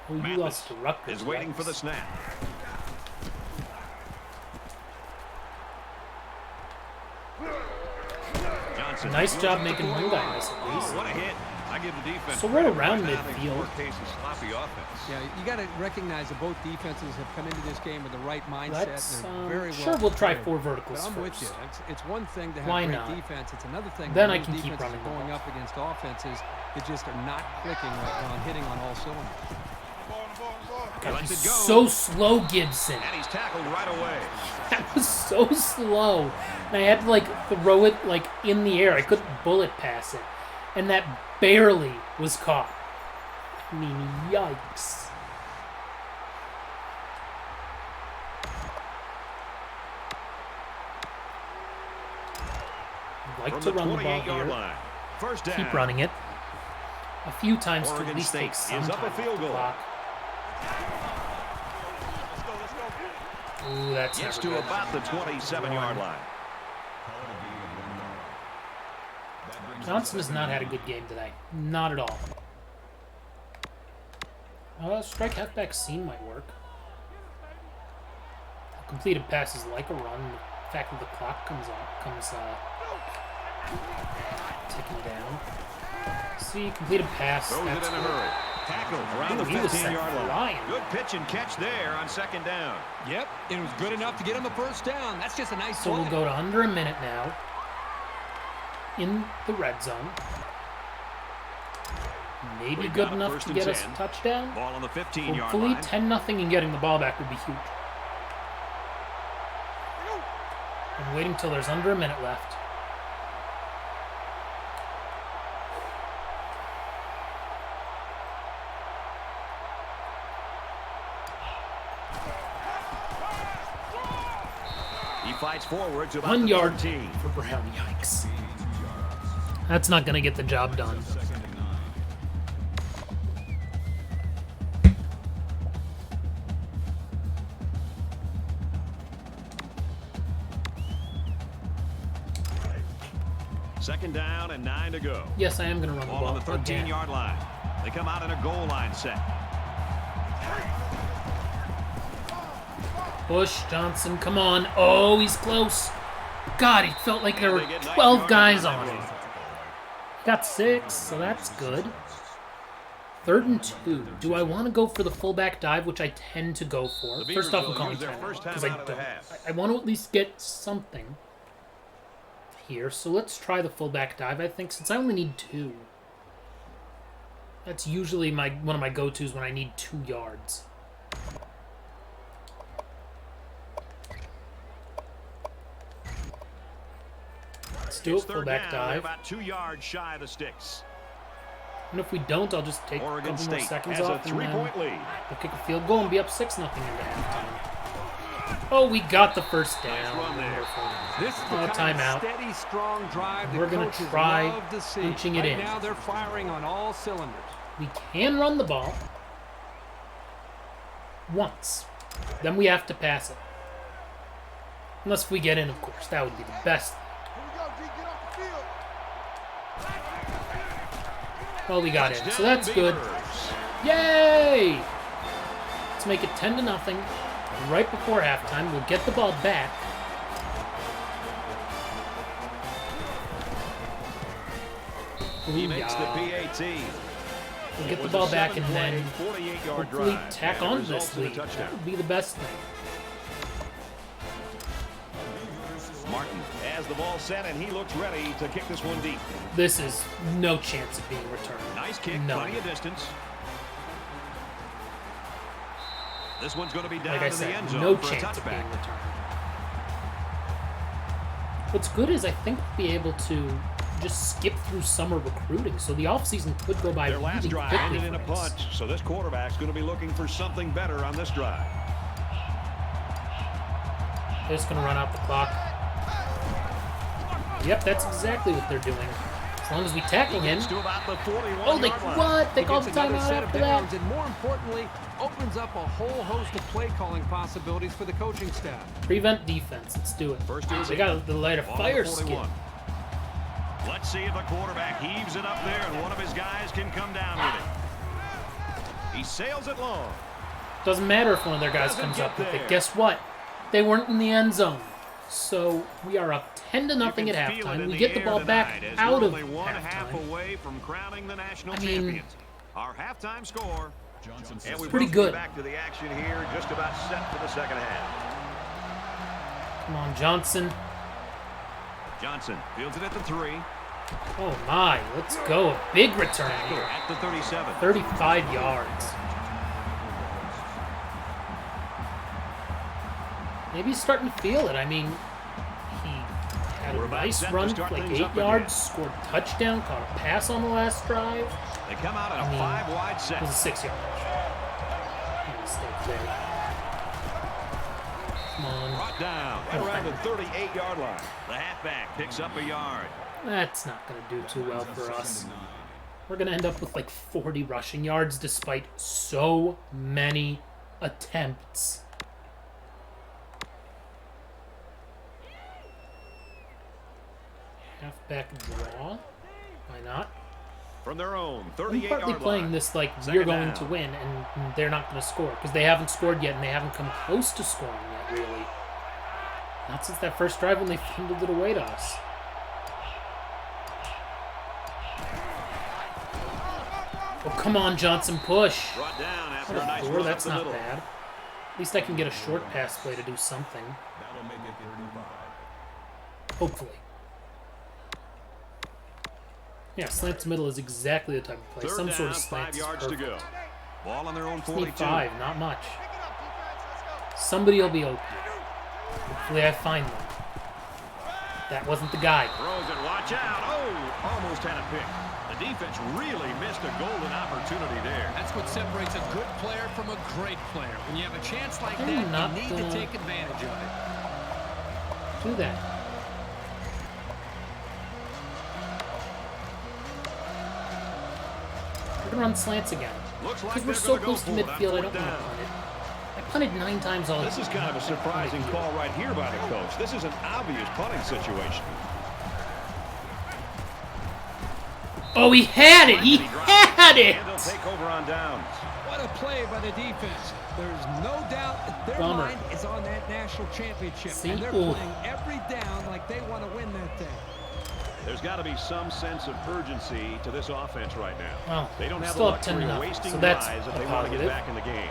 Oh, you lost to Rutgers. Is waiting for the Rex. snap. Johnson. Nice job making one guy miss at least. What a hit. I give the defense So we're credit. around Right now, they midfield. work case of sloppy offense. Yeah, you got to recognize that both defenses have come into this game with the right mindset. Let's, and they're very well sure, we'll try prepared. 4 verticals But I'm with you. first. It's one thing to have Why great not? defense. It's another thing Then when I can those keep defenses running are the going ball. up against offenses that just are not clicking on hitting on all cylinders. God, Lets he's it go. so slow, Gibson. And he's tackled right away. That was so slow. And I had to, like, throw it, like, in the air. I couldn't bullet pass it. And that barely was caught. I mean, yikes. I'd like From to the run the ball 28-yard here. line. First down. Keep running it. A few times to Oregon at least State take some is up a time off field the goal. clock. Ooh, that's Gets never to good. about the 27-yard line. Johnson has not had a good game today. Not at all. Strike halfback seam might work. Completed passes like a run. The fact that the clock comes ticking down. See, completed pass. Throws it in a hurry. Tackle around the 15-yard line. Good pitch and catch there on second down. Yep, it was good enough to get him the first down. That's just a nice So play. we'll go to under a minute now in the red zone. Maybe good enough to get us a touchdown. Ball on the 15-yard Hopefully line. 10-0 and getting the ball back would be huge. I'm waiting till there's under a minute left. He fights forward to about 1 the yard 13. for Brown. Yikes. That's not going to get the job done. Second down and 9 to go. Yes, I am going to run the Ball ball on the again. 13-yard line. They come out in a goal line set. Bush, Johnson, come on. Oh, he's close. God, he felt like there were 12 guys on him. Got 6, so that's good. 3rd and 2. Do I want to go for the fullback dive, which I tend to go for? First off, I'm calling timeout, because I don't. I want to at least get something here, so let's try the fullback dive, I think, since I only need 2. That's usually one of my go-tos when I need 2 yards. Let's do a fullback dive. About 2 yards shy of the sticks. And if we don't, I'll just take Oregon a couple more State seconds has a off and then 3-point lead. we'll kick a field goal and be up 6-0 into halftime. Oh, we got the first down. run there. Wonderful. This is the kind timeout. of steady, strong drive that We're gonna coaches try love to see. punching it Right in. now, they're firing on all cylinders. We can run the ball once. Then we have to pass it. Unless we get in, of course. That would be the best. Well, we got in, so that's good. Yay! Let's make it 10-0. Right before halftime, we'll get the ball back. He makes the PAT. We'll get the ball back and then 48-yard hopefully drive. tack And on results this in a lead. That touchdown. would be the best thing. Martin has the ball set, and he looks ready to kick this one deep. This is no chance of being returned. Nice kick, No. plenty of distance. This one's going to be down Like I to the end said, zone no for a chance of being touchback. returned. What's good is I think we'll be able to just skip through summer recruiting, so the offseason could go by Their really last drive quickly ended in a for us. punt, so this quarterback's going to be looking for something better on this drive. They're just going to run out the clock. Yep, that's exactly what they're doing. As long as we tackle him. Gets to about the 41-yard Oh, they line. what? They He called gets the another timeout set of after downs, that? and more importantly, opens up a whole host of play calling possibilities for the coaching staff. Prevent defense. Let's do it. First and They 10. got the light of Ball on fire the skin. 41. Let's see if the quarterback heaves it up there and one of his guys can come down with it. He sails it long. Doesn't matter if one of their guys Doesn't comes get up with there. it. Guess what? They weren't in the end zone. So we are up 10-0 You at can feel it halftime. in We the get the air ball back tonight as out we're of only one half halftime. away from crowning the national I mean, champions. Our halftime score. And we pretty will good. get back to the action here, just about set for the second half. Come on, Johnson. Johnson fields it at the 3. Oh my, let's go. A big return Tackle here. at the 37. 35 yards. Maybe he's starting to feel it. I mean, he had We're a about nice set to run, start like things 8 up yards, scored a touchdown, caught a pass on the last drive. They come out in a I mean, 5-wide set. It was a 6-yard rush. Mistake there. Come on. Brought down right around the 38-yard line. The halfback picks up a yard. That's not going to do too well for us. We're going to end up with like 40 rushing yards despite so many attempts. Halfback draw. Why not? From their own I'm 38-yard partly line. playing this like Second you're going down. to win, and they're not going to score because they haven't scored yet, and they haven't come close to scoring yet, really. Not since that first drive when they fumbled it away to us. Oh, come on, Johnson, push. Brought down after What a a nice door, run up that's the not middle. bad. At least I can get a short pass play to do something. That'll make it 35. Hopefully. Yeah, slant to middle is exactly the type of play. Third Some down, sort of 5 slant is yards to perfect. go. Ball on their own Just 42. need 5, not much. Somebody will be open. Hopefully I find them. That wasn't the guy. Throws it, watch out. Oh, almost had a pick. The defense really missed a golden opportunity there. That's what separates a good player from a great player. When you have a chance like I'm that, not you need gonna to take advantage of it. Do that. We're going to run slants again. Looks like Because we're they're so gonna close go to for it on midfield, I don't fourth want to down. punt it. I punted 9 times all This is kind of a surprising call right here by the coach. This is an obvious punting situation. Oh, he had it! He had it! And they'll take over on downs. What a play by the defense. There's no doubt that their Bummer. mind is on that national championship. See? And they're Ooh. playing every down like they want to win that thing. There's got to be some sense of urgency to this offense right now. Well, They don't have the still up luxury of 10-0, wasting so that's drives if a they want to get positive. back in the game.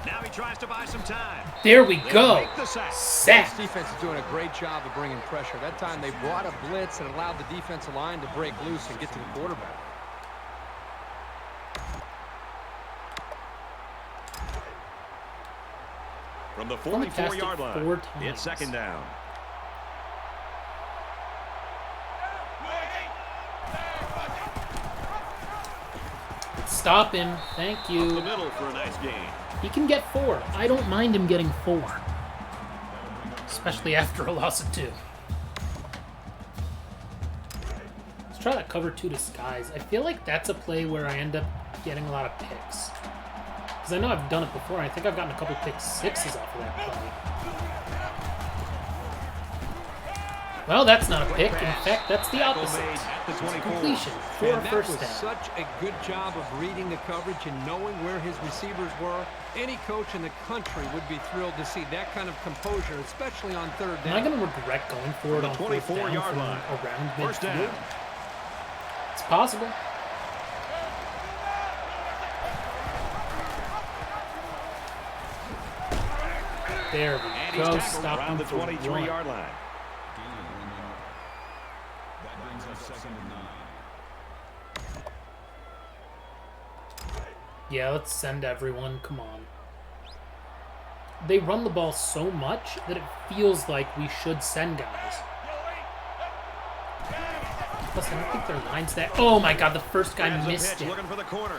Now he tries to buy some time. There we They'll go. make the sack. Sack. This defense is doing a great job of bringing pressure. That time they brought a blitz and allowed the defensive line to break loose and get to the quarterback. From the Only passed it 44-yard line, 4 times. it's second down. Stop him. Thank Up the you. middle for a nice gain. He can get 4. I don't mind him getting 4. Especially after a loss of 2. Let's try that cover 2 disguise. I feel like that's a play where I end up getting a lot of picks. Because I know I've done it before. I think I've gotten a couple pick 6s off of that play. Well, that's not a pick. In fact, that's the Tackle opposite. made at the 24. Completion for a And that first was down. such a good job of reading the coverage and knowing where his receivers were. Any coach in the country would be thrilled to see that kind of composure, especially on third Am I down. going to regret going for it The on fourth down 24-yard from line. around First midfield? down. It's possible. There we And he's go. tackled Stop around him the for 23-yard 1. line. Gain of 1 yard. That brings up second and 9. Yeah, let's send everyone. Come on. They run the ball so much that it feels like we should send guys. Plus, I don't think their line's that. Oh my god, the first guy Grabs a missed pitch, it. looking for the corner.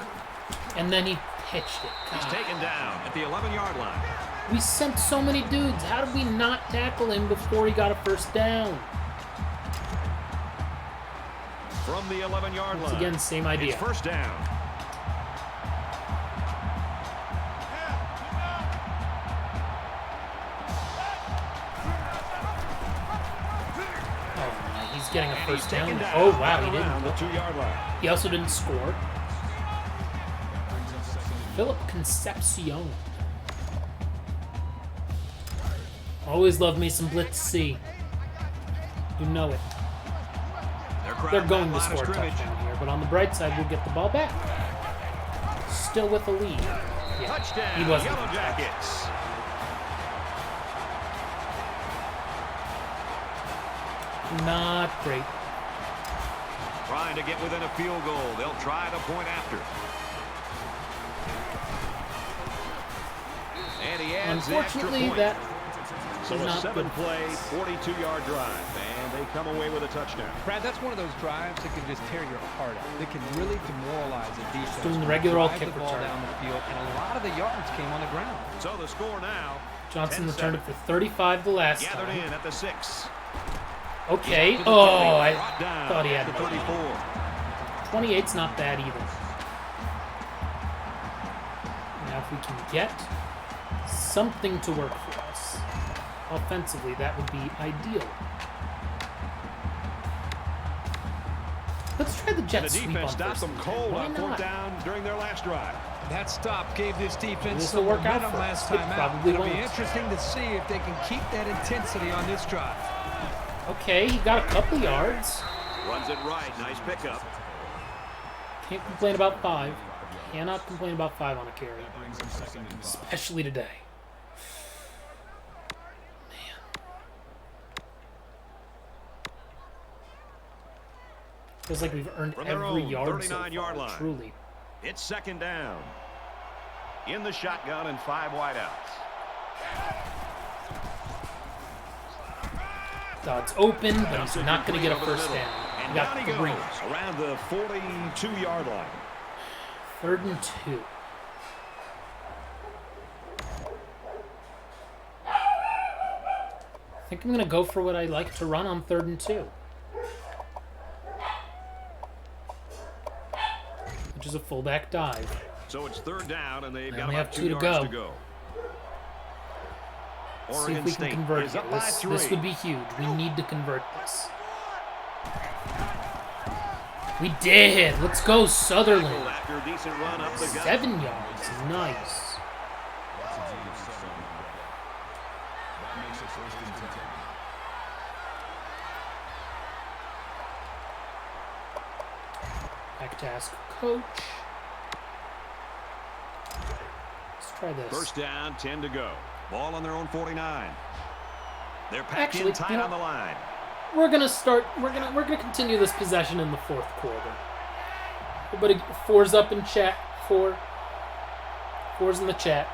And then he pitched it. He's God. taken down at the 11-yard line. We sent so many dudes. How did we not tackle him before he got a first down? From the 11-yard line. Once again, same idea. It's first down. Oh my, he's getting a And first he's down. taken down Oh wow, he around didn't. the 2-yard line. He also didn't score. Philip Concepcion. Always love me some blitz C. You know it. They're going to score a touchdown here, but on the bright side, we'll get the ball back. Still with a lead. Yeah, Touchdown, he wasn't. Yellow Jackets. Not great. Trying to get within a field goal. They'll try the point after. And he adds the extra Unfortunately, point. that So is a not good. 7-play, 42-yard drive, and they come away with a touchdown. Brad, that's one of those drives that can just tear your heart out. That can really demoralize a defense. doing the when regular you old drive kick the ball return. down the field, and a lot of the yards came on the ground. So the score now. Johnson 10-7. returned it for 35 the last Gathered time. in at the 6. Okay. To the Oh, 30, I brought down thought he at had the more. 34. 28's not bad either. Now if we can get something to work for us. offensively, that would be ideal. Let's try the jet And the sweep defense on stopped first. them cold Why on fourth not? down during their last drive. That stop gave this defense This some will work out momentum for last us. It time out. probably It'll be won't. interesting to see if they can keep that intensity on this drive. Okay, he got a couple yards. Runs it right. Nice pickup. Can't complain about 5. Cannot complain about 5 on a carry. Especially today. Feels like we've earned From their every own yard so 39-yard far, line. truly. It's second down. In the shotgun and 5 wideouts. It's open, but he's not going to get a Over the first middle. down. And He down got he 3. goes around the 42-yard line. 3rd and 2. I think I'm going to go for what I like to run on 3rd and 2. Which is a fullback dive. So it's 3rd down, and they've They got only about have 2 2 to yards go. to go. See if Oregon we can State convert is here. up by This 3. would be huge. We need to convert this. We did. Let's go, Sutherland. After a decent run up the gut. 7 yards. Nice. Back to ask coach. Let's try this. First down, 10 to go. Ball on their own 49. They're packed Actually, in tight you know, on the line. We're gonna continue this possession in the 4th quarter. Everybody, 4's up in chat. 4's in the chat.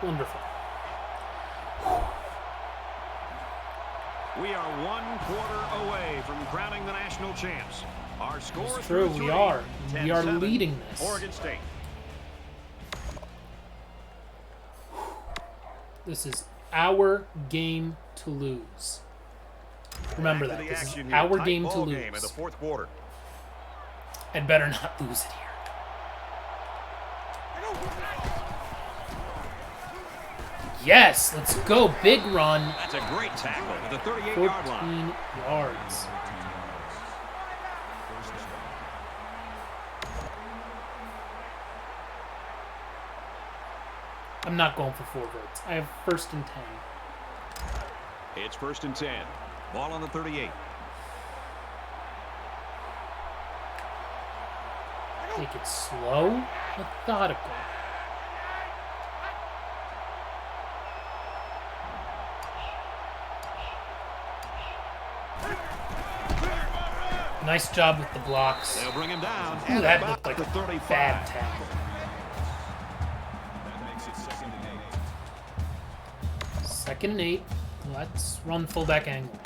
Wonderful. We are 1 quarter away from crowning the national champs. Our score It's is true, through we 3, are. We are 10-7, leading this. Oregon State. This is our game to lose. Remember Back that. to the This is action here. our Tight game to ball game in the lose. 4th quarter. And better not lose it here. Yes, let's go. Big run. That's a great tackle at the 38-yard line. 14 yards. I'm not going for 4 votes. I have 1st and 10. It's 1st and 10. Ball on the 38. Take it slow, methodical. Nice job with the blocks. They'll bring him down. Ooh, at that about looked like the a 35. bad tackle. That makes it 2nd and 8. 2nd and 8. Let's run fullback angle.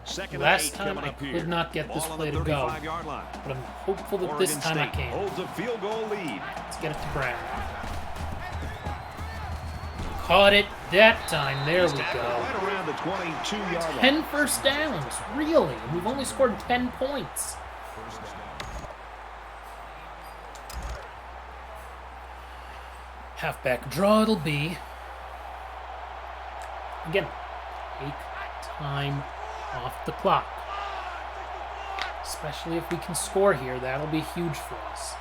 Second Last and 8 time coming I up here. could not get this Ball on play the to go. 35-yard line. But I'm hopeful that Oregon this time I State can. holds a field goal lead. Let's get it to Brown. Caught it that time. There we Tackled go. right around the 22-yard line. 10 first downs. Really? And we've only scored 10 points. Halfback draw it'll be. Again, take time off the clock. Especially if we can score here, that'll be huge for us.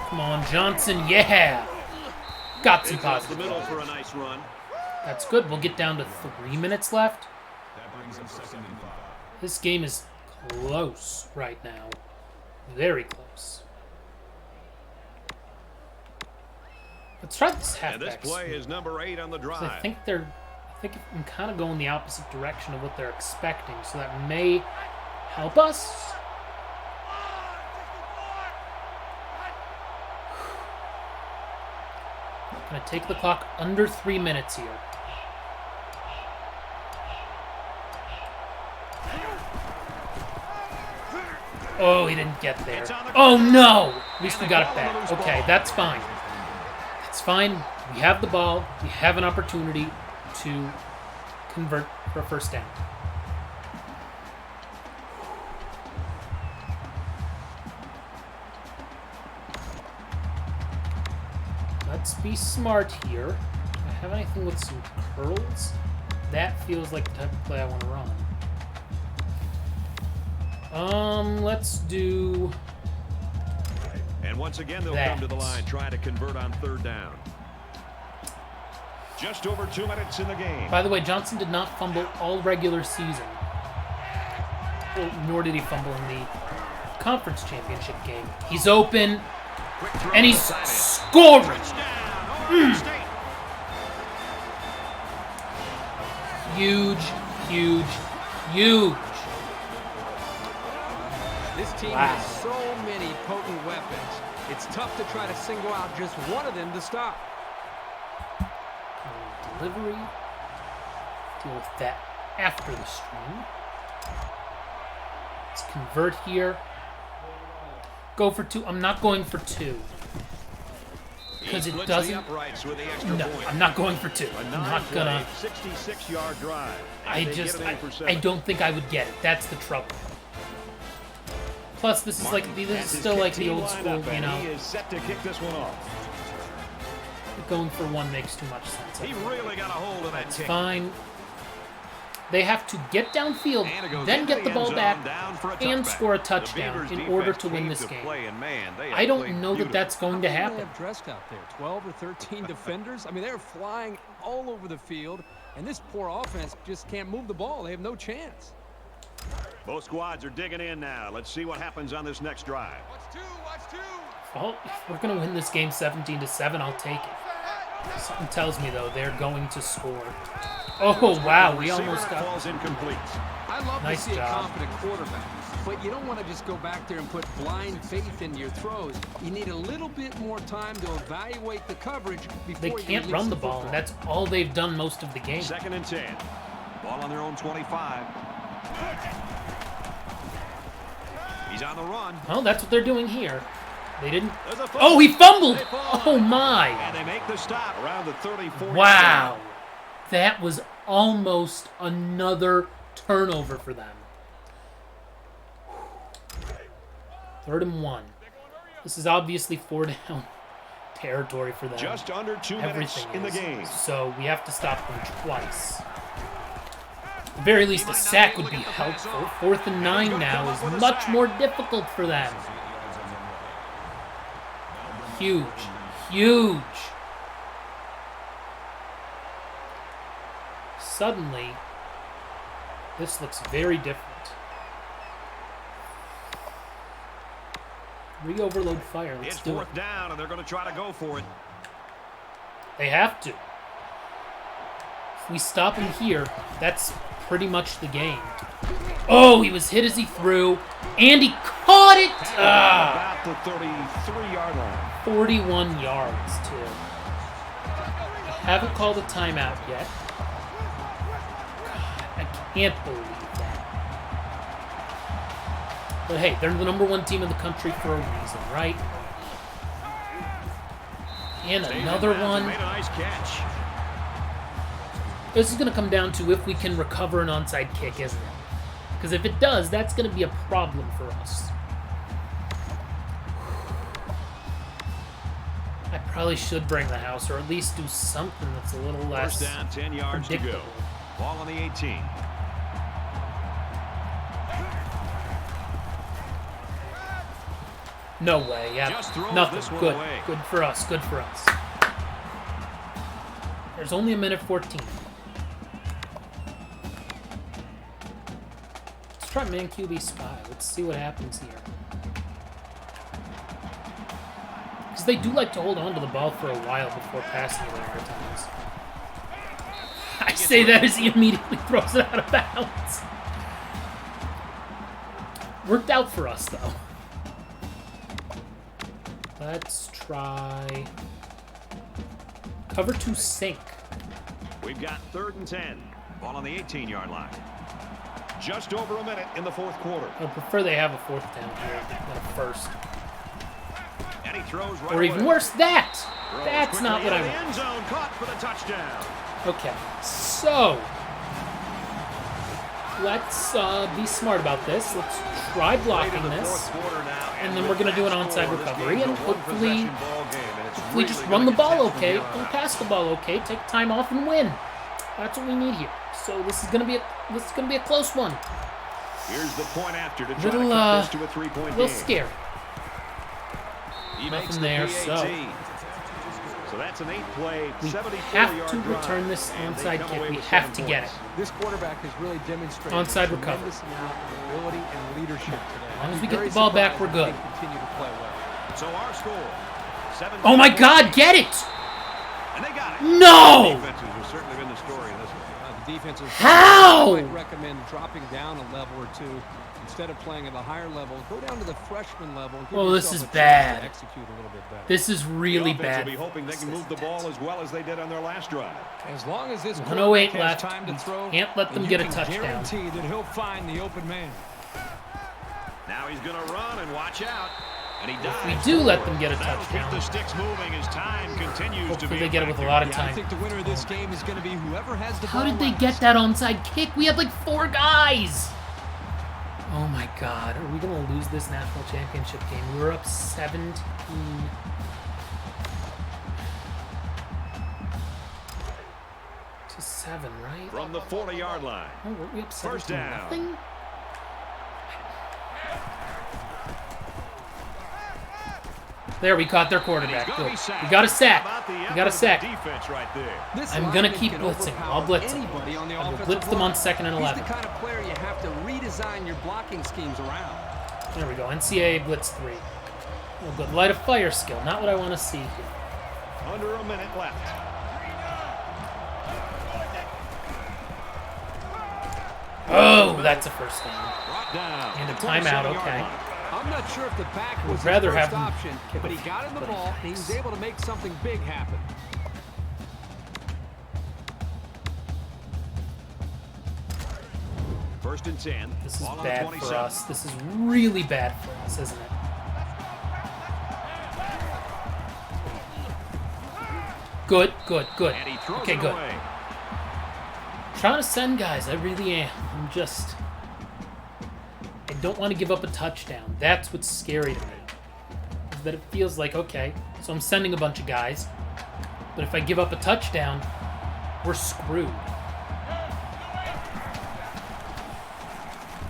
Come on, Johnson, yeah! Got some Takes off the positive. middle for a nice run. That's good. We'll get down to 3 minutes left. That brings them 2nd and 5. This game is close right now. Very close. Let's try this And this halfback play sweep. is number 8 on the 'Cause drive. I think I'm kind of going the opposite direction of what they're expecting, so that may help us. Gonna take the clock under 3 minutes here. Oh, he didn't get there. Oh no! At least we got it back. Okay, that's fine. It's fine. We have the ball. We have an opportunity to convert for a first down. Let's be smart here. Do I have anything with some curls? That feels like the type of play I want to run. Let's do... And once again, they'll come to the line, trying to convert on third down. Just over 2 minutes in the game. By the way, Johnson did not fumble all regular season. Well, nor did he fumble in the conference championship game. He's open, and he's scoring. Huge, huge, huge. This team has so many potent weapons. It's tough to try to single out just one of them to stop. Delivery. Deal with that after the string. Let's convert here. Go for 2. I'm not going for 2. Because it doesn't... No, I'm not going for 2. I'm not gonna... 66-yard drive. I don't think I would get it. That's the trouble. Plus, this is still like the old school, you know. He is set to kick this one off. Going for 1 makes too much sense. He really got a hold of that That's kick. fine. They have to get downfield, then get the ball back, and score a touchdown in order to win this game. I don't know that that's going to happen. They have dressed out there, 12 or 13 defenders. I mean, they're flying all over the field, and this poor offense just can't move the ball. They have no chance. Both squads are digging in now. Let's see what happens on this next drive. Well, if we're going to win this game 17-7, I'll take it. Something tells me, though, they're going to score. Oh, wow, we almost got... Falls incomplete. I love Nice to see job. a confident quarterback, but you don't want to just go back there and put blind faith into your throws. You need a little bit more time to evaluate the coverage before They you can't release run the football. ball, and that's all they've done most of the game. 2nd and 10. Ball on their own 25. He's on the run. Well, that's what they're doing here. They didn't... Oh, he fumbled! Oh, my! And they make the stop around the 34. Wow! That was almost another turnover for them. 3rd and 1. This is obviously 4 down territory for them. Just under 2 minutes in the game. So we have to stop them twice. At the very least, a sack would be helpful. 4th and 9 now is much more difficult for them. Huge. Huge. Suddenly, this looks very different. Re-overload fire. Let's It's do 4th it. down, and they're going to try to go for it. They have to. If we stop him here, that's pretty much the game. Oh, he was hit as he threw, and he caught it! About the 33-yard line. 41 yards, too. I haven't called a timeout yet. God, I can't believe that. But hey, they're the #1 team in the country for a reason, right? And another one. Made a nice catch. This is going to come down to if we can recover an onside kick, isn't it? Because if it does, that's going to be a problem for us. I probably should bring the house, or at least do something that's a little less First down, 10 yards to go. Ball on the 18. No way, yeah. Just throws Nothing. this one Good. away. Good for us. Good for us. There's only a minute 14. Let's try man QB spy. Let's see what happens here. Because they do like to hold on to the ball for a while before passing it at times. I say that as he immediately throws it out of bounds. Worked out for us, though. Let's try cover 2 sink. We've got 3rd and 10. Ball on the 18-yard line. Just over a minute in the 4th quarter. I prefer they have a 4th down here than a 1st. And he throws right Or even away. worse, that! That's not what I want. End zone, caught for the touchdown. Okay, so let's be smart about this. Let's try blocking this, and then we're going to do an onside recovery, and hopefully just run the ball okay, and pass the ball okay, take time off and win. That's what we need here. So this is going to be a close one. Here's the point after to try to cut this to a 3-point game. Little scary. He makes Nothing the there, PAT. So that's an 8-play, We 74-yard have to drive. return this And they onside come kick. away We with have 7 to get it. points. This quarterback has really demonstrated Onside a recovery. tremendous amount of ability and leadership today. As long as we I'm get very the ball back, surprised we're that good. they continue to play well. So our score, 17. Oh my God, get it! And they got it. No! Defenses have certainly been the story in this one. The defense is How? I might recommend dropping down a level or two instead of playing at a higher level. Go down to the freshman level. And give Oh, this yourself is a chance bad. to execute a little bit better. This is really The offense bad. will be hoping they can move the ball as well as they did on their last drive. As long as this 108 quarterback has left. time to throw, Can't let them then get a you can touchdown. guarantee that he'll find the open man. Now he's going to run and watch out. And he We dives. do let them get a That'll keep the touchdown. sticks moving as time continues to Hopefully be they get it with a factor. lot of Yeah, I time. think the winner of this game is going to be whoever has the How ball did they last. get that onside kick? We had like 4 guys. Oh my God, are we gonna lose this national championship game? We were up 17 to 7, right? From the 40-yard line. Oh, were we up 17 First down. nothing? There, we caught their quarterback. Good. We got a sack. We got a sack. Defense right there. This I'm gonna lineman keep can blitzing. overpower I'll blitz him. anybody on the I will offensive blitz them on line. 2nd and 11. He's the kind of player you have to redesign your blocking schemes around. There we go. NCAA blitz 3. Oh, good. Light of fire skill. Not what I want to see here. Under a minute left. Oh, that's a first down. Brought down. And a at the timeout, 27-yard okay. line. I'm not sure if the back was Would rather his first have him option, kick but a he got in the field ball and he was able to make something big happen. First and 10. This is Ball on bad 27. for us. This is really bad for us, isn't it? Good, good, good. And he throws Okay, it good. away. Trying to send guys. I really am. I don't want to give up a touchdown. That's what's scary to me. Is that it feels like, okay, so I'm sending a bunch of guys, but if I give up a touchdown, we're screwed.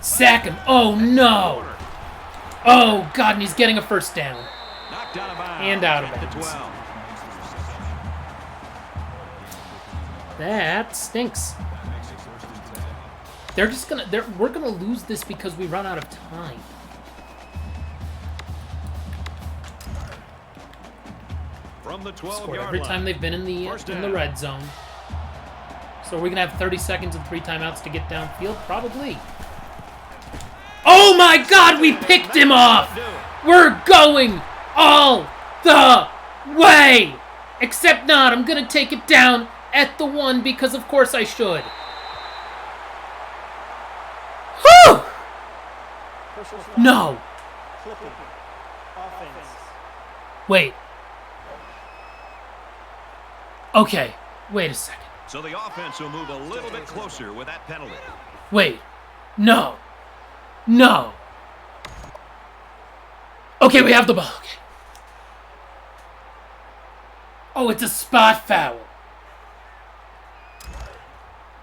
Sack him. Oh, no. Oh, God, and he's getting a first down. Knocked out of bounds. And out of At the bounds. 12. That stinks. They're just gonna. We're gonna lose this because we run out of time. From the Scored 12-yard every line. time they've been in the First in the down. red zone. So we're gonna have 30 seconds and 3 timeouts to get downfield, probably. Oh my God! We picked him off. We're going all the way. Except not. I'm gonna take it down at the 1 because of course I should. Whew! No. Flipping. Offense. Wait. Okay. Wait a second. So the offense will move a little bit closer with that penalty. Wait. No. No. Okay, we have the ball. Okay. Oh, it's a spot foul.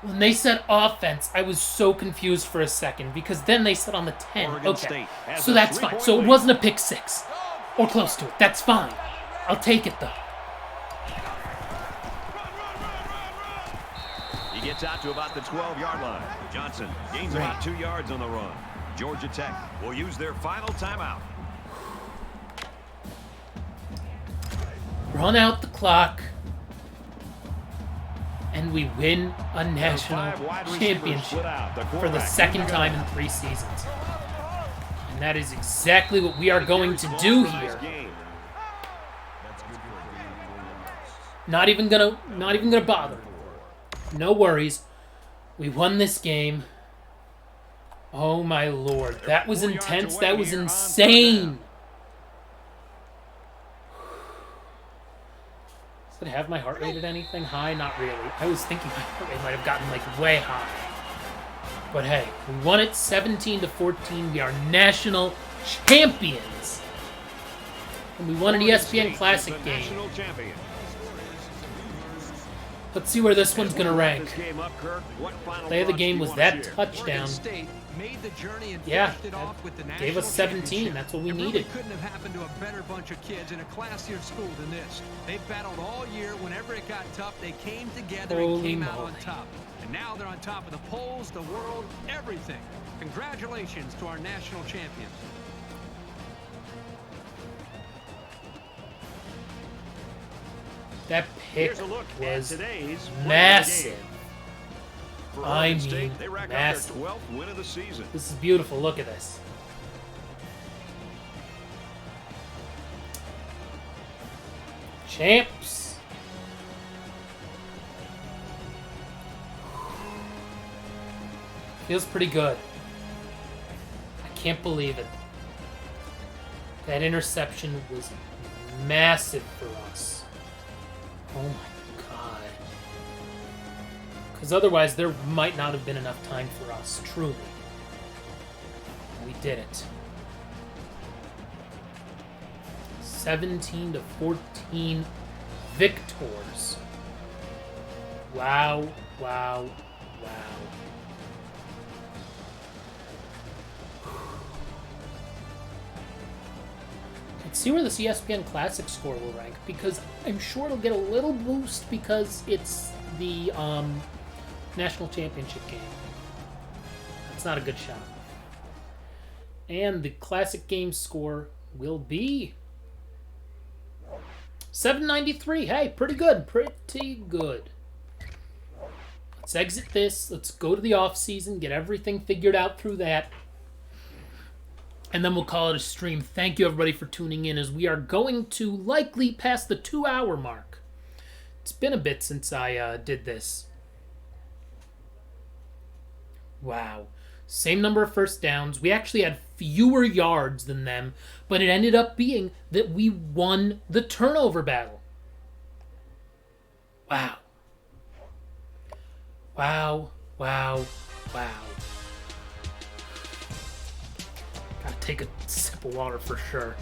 When they said offense, I was so confused for a second because then they said on the 10. Oregon Okay, State has so a that's fine. 3-point So it lead. wasn't a pick 6 or close to it. That's fine. I'll take it though. He gets out to about the 12-yard line. Johnson gains about 2 yards on the run. Georgia Tech will use their final timeout. Run out the clock. And we win a national Five wide receivers championship split out. The for the quarterback second in the time gun. in 3 seasons. And that is exactly what we are going to do here. Game. Not even gonna bother. No worries. We won this game. Oh my Lord. That was 4 yards intense. away That was here on insane. Did I have my heart rate at anything high? Not really. I was thinking my heart rate might have gotten like way high. But hey, we won it 17-14. We are national champions. And we won an ESPN Classic game. Let's see where this one's going to rank. Play of the game was that touchdown. Yeah, gave us 17. That's what we needed. Couldn't have happened to a better bunch of kids in a classier school than this. They battled all year. Whenever it got tough, they came together and came out on top. And now they're on top of the polls, the world, everything. Congratulations to our national champions. That pick was massive. I mean, massive. This is beautiful. Look at this. Champs. Feels pretty good. I can't believe it. That interception was massive for us. Oh my god. Because otherwise there might not have been enough time for us, truly. We did it. 17-14 victors. Wow, wow, wow. Let's see where this ESPN Classic score will rank, because I'm sure it'll get a little boost because it's the national championship game. That's not a good shot. And the Classic game score will be 793. Hey, pretty good. Pretty good. Let's exit this. Let's go to the off season, get everything figured out through that. And then we'll call it a stream. Thank you, everybody, for tuning in, as we are going to likely pass the 2-hour mark. It's been a bit since I did this. Wow. Same number of first downs. We actually had fewer yards than them, but it ended up being that we won the turnover battle. Wow. Wow. Wow. Wow. Gotta take a sip of water for sure.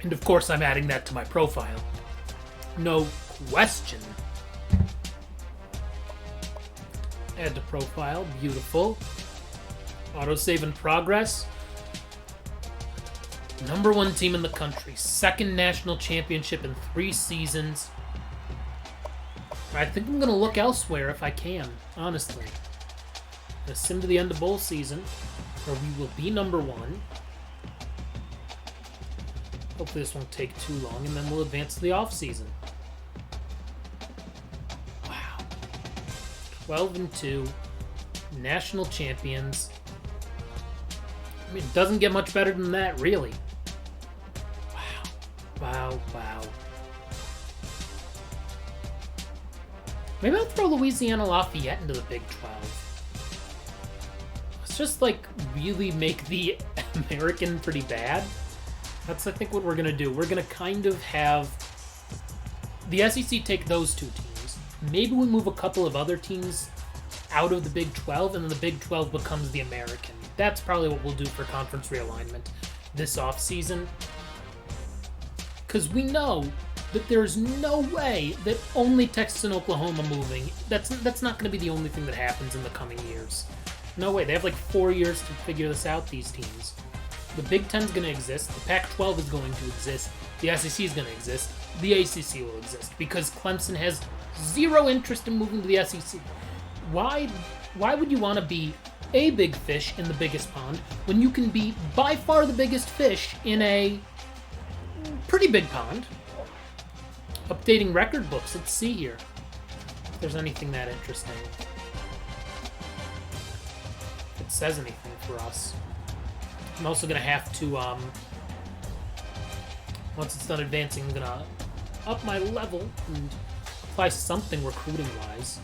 And of course I'm adding that to my profile. No question. Add to profile. Beautiful. Autosave in progress. #1 team in the country. 2nd national championship in 3 seasons. I think I'm going to look elsewhere if I can, honestly. Sim to the end of bowl season, where we will be #1. Hopefully this won't take too long, and then we'll advance to the off season. Wow. 12-2, national champions. I mean, it doesn't get much better than that, really. Wow. Wow, wow. Maybe I'll throw Louisiana Lafayette into the Big 12. Just like really make the American pretty bad. That's I think what we're gonna do. We're gonna kind of have the SEC take those 2 teams. Maybe we move a couple of other teams out of the Big 12, and then the Big 12 becomes the American. That's probably what we'll do for conference realignment this offseason. Because we know that there's no way that only Texas and Oklahoma moving. That's not going to be the only thing that happens in the coming years. No way. They have like 4 years to figure this out, these teams. The Big Ten's going to exist. The Pac-12 is going to exist. The SEC is going to exist. The ACC will exist. Because Clemson has zero interest in moving to the SEC. Why would you want to be a big fish in the biggest pond when you can be by far the biggest fish in a pretty big pond? Updating record books. Let's see here if there's anything that interesting. It says anything for us. I'm also going to have to, once it's done advancing, I'm going to up my level and apply something recruiting-wise.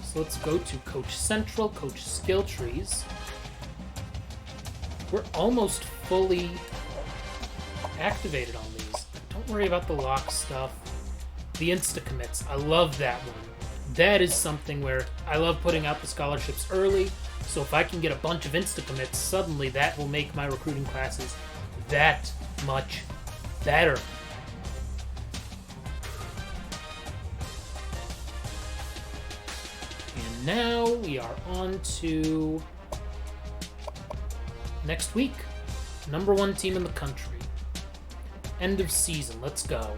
So let's go to Coach Central, Coach Skill Trees. We're almost fully activated on these. Don't worry about the lock stuff. The insta-commits. I love that one. That is something where I love putting out the scholarships early, so if I can get a bunch of insta-commits, suddenly that will make my recruiting classes that much better. And now we are on to next week. Number 1 team in the country. End of season. Let's go.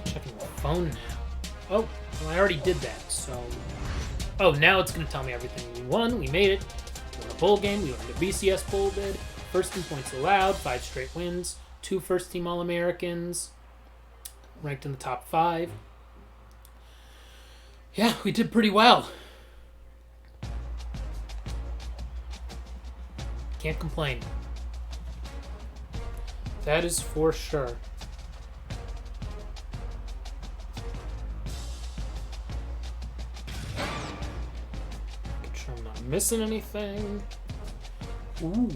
Checking my phone now. Oh, well, I already did that, so... Oh, now it's going to tell me everything. We won, we made it. We won a bowl game, we earned a BCS bowl bid. First in points allowed, 5 straight wins. 2 first-team All-Americans. Ranked in the top 5. Yeah, we did pretty well. Can't complain. That is for sure. Make sure I'm not missing anything. Ooh,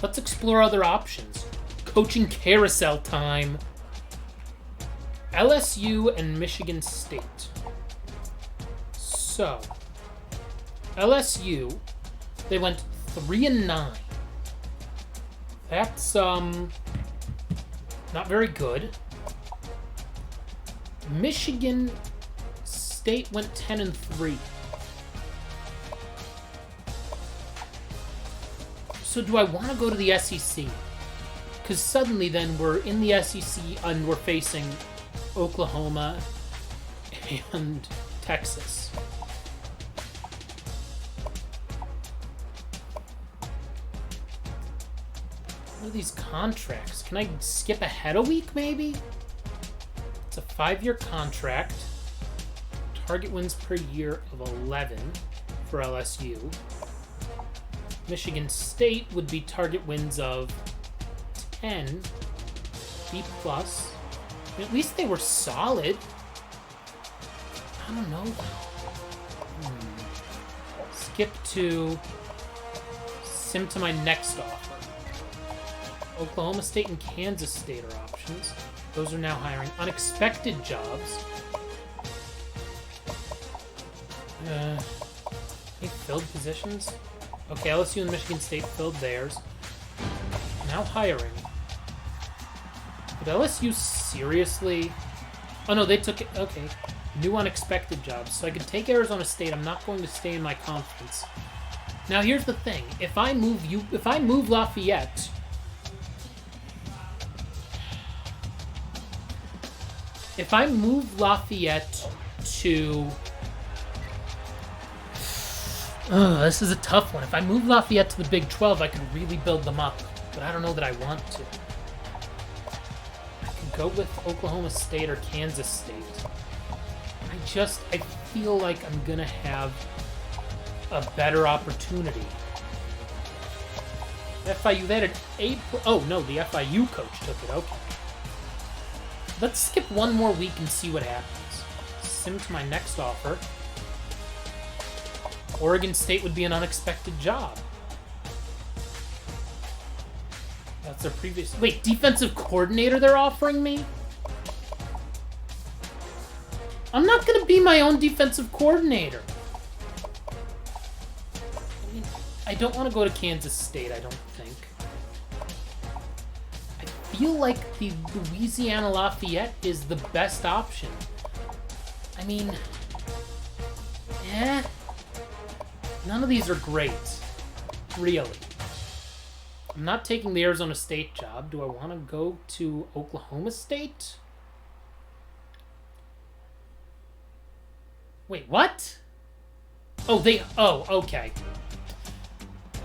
let's explore other options. Coaching carousel time. LSU and Michigan State. So, LSU, they went 3-9. That's not very good. Michigan State went 10-3. So do I want to go to the SEC? Because suddenly then we're in the SEC and we're facing Oklahoma and Texas. What are these contracts? Can I skip ahead a week, maybe? It's a 5-year contract. Target wins per year of 11 for LSU. Michigan State would be target wins of 10. B+. At least they were solid. I don't know. Skip to... Sim to my next offer. Oklahoma State and Kansas State are options. Those are now hiring unexpected jobs. They filled positions? Okay, LSU and Michigan State filled theirs. Now hiring. Did LSU seriously... Oh no, they took it... Okay. New unexpected jobs. So I could take Arizona State. I'm not going to stay in my conference. Now here's the thing. If I move Lafayette... If I move Lafayette to... this is a tough one. If I move Lafayette to the Big 12, I could really build them up. But I don't know that I want to. I could go with Oklahoma State or Kansas State. I feel like I'm going to have a better opportunity. FIU, they had an April... Oh, no, the FIU coach took it. Okay. Let's skip one more week and see what happens. Sim to my next offer. Oregon State would be an unexpected job. That's their previous... Wait, defensive coordinator they're offering me? I'm not going to be my own defensive coordinator. I don't want to go to Kansas State, I don't think. I feel like the Louisiana Lafayette is the best option. I mean... None of these are great. Really. I'm not taking the Arizona State job. Do I want to go to Oklahoma State? Wait, what? Oh, okay.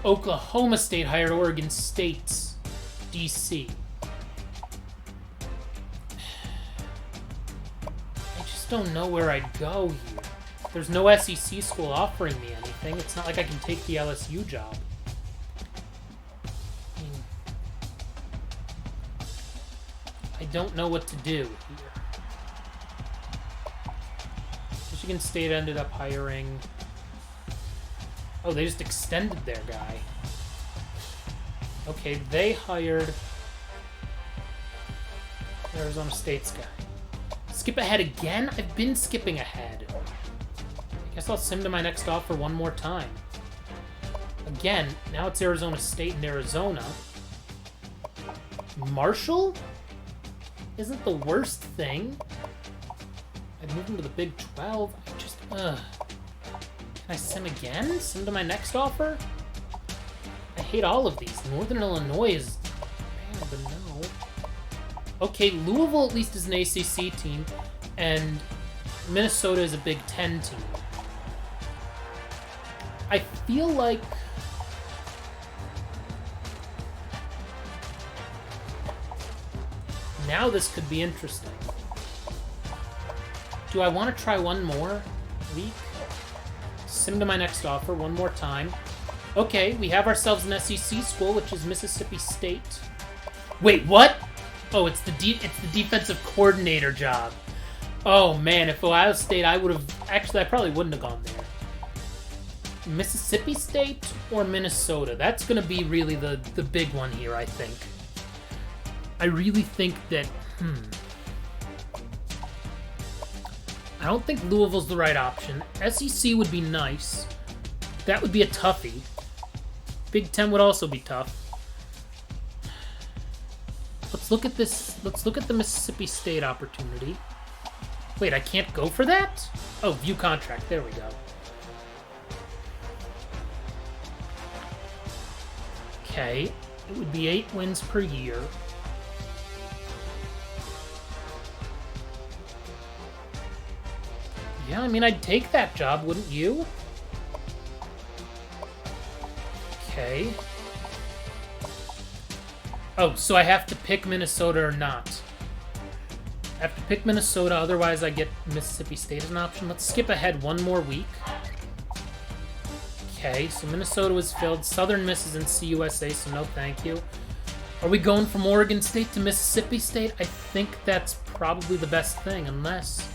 Oklahoma State hired Oregon State's DC. I just don't know where I'd go here. There's no SEC school offering me anything. It's not like I can take the LSU job. I don't know what to do here. Michigan State ended up hiring Oh, they just extended their guy. Okay, they hired Arizona State's guy. Skip ahead again? I've been skipping ahead. I guess I'll sim to my next offer one more time. Again, now it's Arizona State and Arizona. Marshall isn't the worst thing. I'd move him to the Big 12. I just, Can I sim again? Sim to my next offer? I hate all of these. Northern Illinois is bad, but no. Okay, Louisville at least is an ACC team, and Minnesota is a Big 10 team. I feel like now this could be interesting. Do I want to try one more week? Sim to my next offer one more time. Okay, we have ourselves an SEC school, which is Mississippi State. Wait, what? Oh, it's the defensive coordinator job. Oh man, if Ohio State, I would have actually. I probably wouldn't have gone there. Mississippi State or Minnesota? That's going to be really the big one here, I think. I really think that. I don't think Louisville's the right option. SEC would be nice. That would be a toughie. Big Ten would also be tough. Let's look at this. Let's look at the Mississippi State opportunity. Wait, I can't go for that? Oh, view contract. There we go. Okay. It would be 8 wins per year. Yeah, I mean, I'd take that job, wouldn't you? Okay. Oh, so I have to pick Minnesota or not. I have to pick Minnesota, otherwise I get Mississippi State as an option. Let's skip ahead one more week. Okay, so Minnesota was filled. Southern Miss is in CUSA, so no thank you. Are we going from Oregon State to Mississippi State? I think that's probably the best thing, unless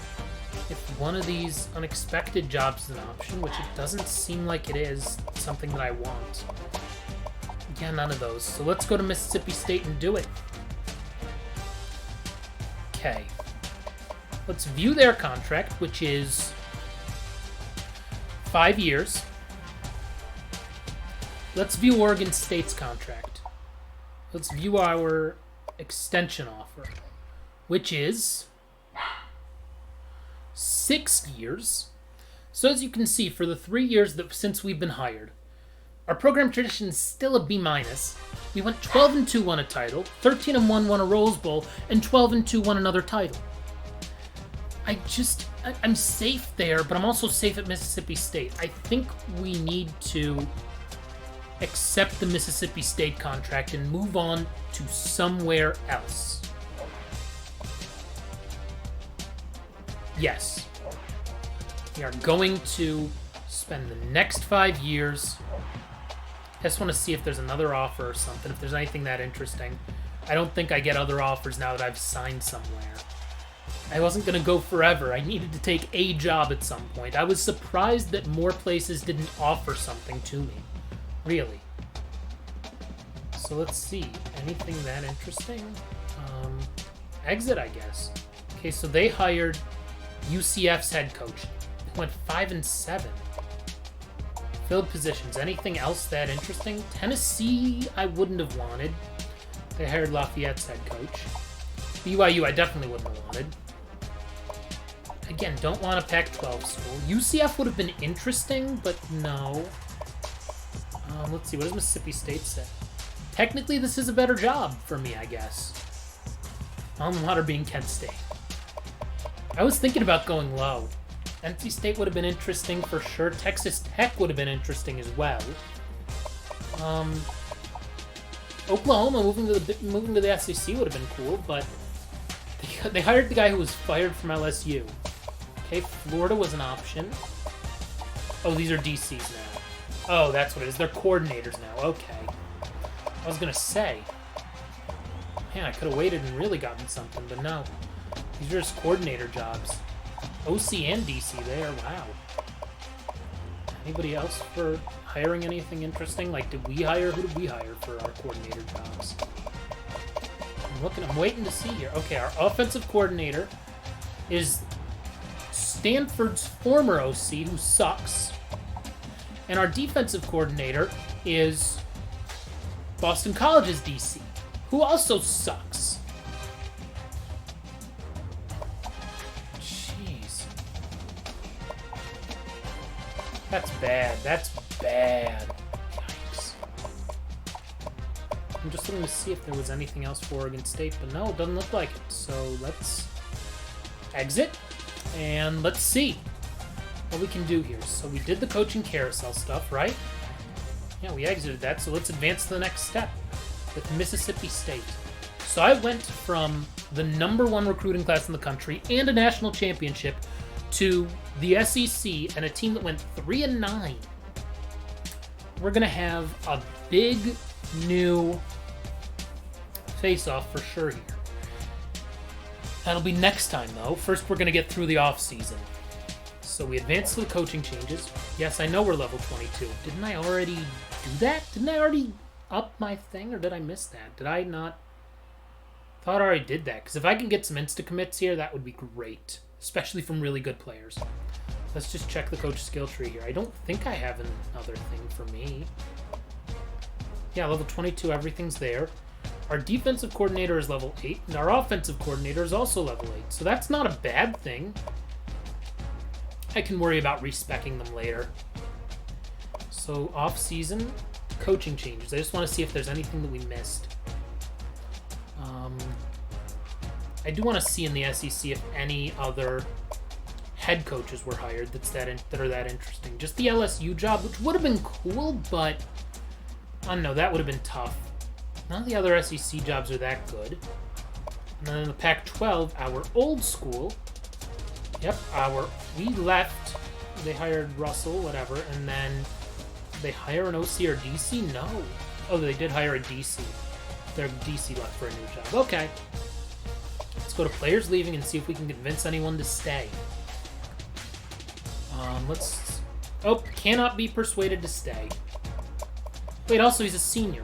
if one of these unexpected jobs is an option, which it doesn't seem like it is something that I want. Yeah, none of those. So let's go to Mississippi State and do it. Okay. Let's view their contract, which is 5 years. Let's view Oregon State's contract. Let's view our extension offer, which is 6 years. So as you can see, for the 3 years that since we've been hired, our program tradition is still a B-. We went 12-2 won a title, 13-1 won a Rose Bowl, and 12-2 won another title. I'm safe there, but I'm also safe at Mississippi State. I think we need to accept the Mississippi State contract and move on to somewhere else. Yes. We are going to spend the next 5 years. I just want to see if there's another offer or something, if there's anything that interesting. I don't think I get other offers now that I've signed somewhere. I wasn't going to go forever. I needed to take a job at some point. I was surprised that more places didn't offer something to me. Really. So let's see. Anything that interesting? Exit, I guess. Okay, so they hired UCF's head coach. They went 5-7. Filled positions. Anything else that interesting? Tennessee, I wouldn't have wanted. They hired Lafayette's head coach. BYU, I definitely wouldn't have wanted. Again, don't want a Pac-12 school. UCF would have been interesting, but no. Let's see, what does Mississippi State say? Technically, this is a better job for me, I guess. Alma mater being Kent State. I was thinking about going low. NC State would have been interesting for sure. Texas Tech would have been interesting as well. Oklahoma moving to the SEC would have been cool, but they hired the guy who was fired from LSU. Okay, Florida was an option. Oh, these are DCs now. Oh, that's what it is. They're coordinators now. Okay. I was gonna say, man, I could have waited and really gotten something, but no. These are just coordinator jobs. OC and DC there. Wow. Anybody else for hiring anything interesting? Like, who did we hire for our coordinator jobs? I'm waiting to see here. Okay, our offensive coordinator is Stanford's former OC, who sucks. And our defensive coordinator is Boston College's DC, who also sucks. Jeez. That's bad. That's bad. Yikes. I'm just looking to see if there was anything else for Oregon State, but no, it doesn't look like it. So let's exit, and let's see what we can do here. So we did the coaching carousel stuff, right? Yeah, we exited that, so let's advance to the next step with Mississippi State. So I went from the #1 recruiting class in the country and a national championship to the SEC and a team that went 3-9. We're going to have a big new face-off for sure here. That'll be next time, though. First, we're going to get through the off-season. So we advance to the coaching changes. Yes, I know we're level 22. Didn't I already do that? Didn't I already up my thing, or did I miss that? Did I not? Thought I already did that, because if I can get some insta-commits here, that would be great, especially from really good players. Let's just check the coach skill tree here. I don't think I have another thing for me. Yeah, level 22, everything's there. Our defensive coordinator is level 8, and our offensive coordinator is also level 8, so that's not a bad thing. I can worry about respecking them later. So, off-season coaching changes. I just want to see if there's anything that we missed. I do want to see in the SEC if any other head coaches were hired that are that interesting. Just the LSU job, which would have been cool, but I don't know, that would have been tough. None of the other SEC jobs are that good. And then in the Pac-12, our old school, we left, they hired Russell, whatever, and then they hire an OC or DC? No. Oh, they did hire a DC. Their DC left for a new job. Okay. Let's go to players leaving and see if we can convince anyone to stay. Cannot be persuaded to stay. Wait, also he's a senior.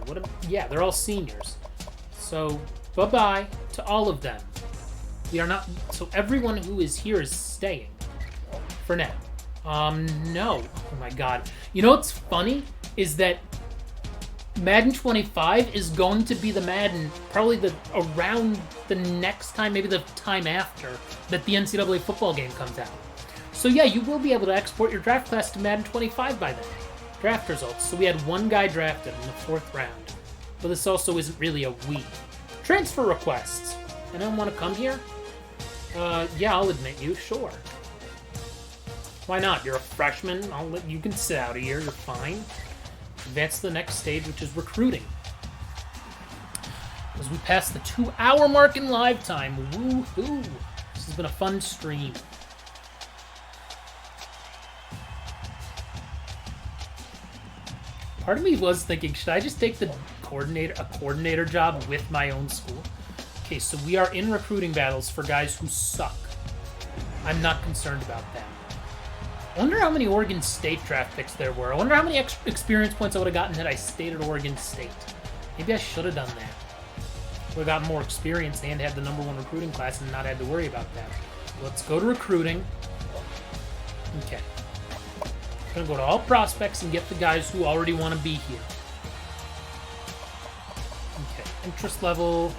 Yeah, they're all seniors. So, bye-bye to all of them. We are not... So everyone who is here is staying. For now. No. Oh my god. You know what's funny? Is that Madden 25 is going to be the Madden probably around the next time, maybe the time after, that the NCAA football game comes out. So yeah, you will be able to export your draft class to Madden 25 by then. Draft results. So we had one guy drafted in the 4th round. But this also isn't really a we. Transfer requests. Anyone want to come here? Yeah, I'll admit you, sure. Why not? You're a freshman. You can sit out of here. You're fine. Advance to the next stage, which is recruiting. As we pass the 2-hour mark in live time. Woohoo! This has been a fun stream. Part of me was thinking, should I just take a coordinator job with my own school? Okay, so we are in recruiting battles for guys who suck. I'm not concerned about that. I wonder how many Oregon State draft picks there were. I wonder how many experience points I would have gotten had I stayed at Oregon State. Maybe I should have done that. Would have gotten more experience and had the #1 recruiting class and not had to worry about that. Let's go to recruiting. Okay. I'm going to go to all prospects and get the guys who already want to be here. Okay, interest level.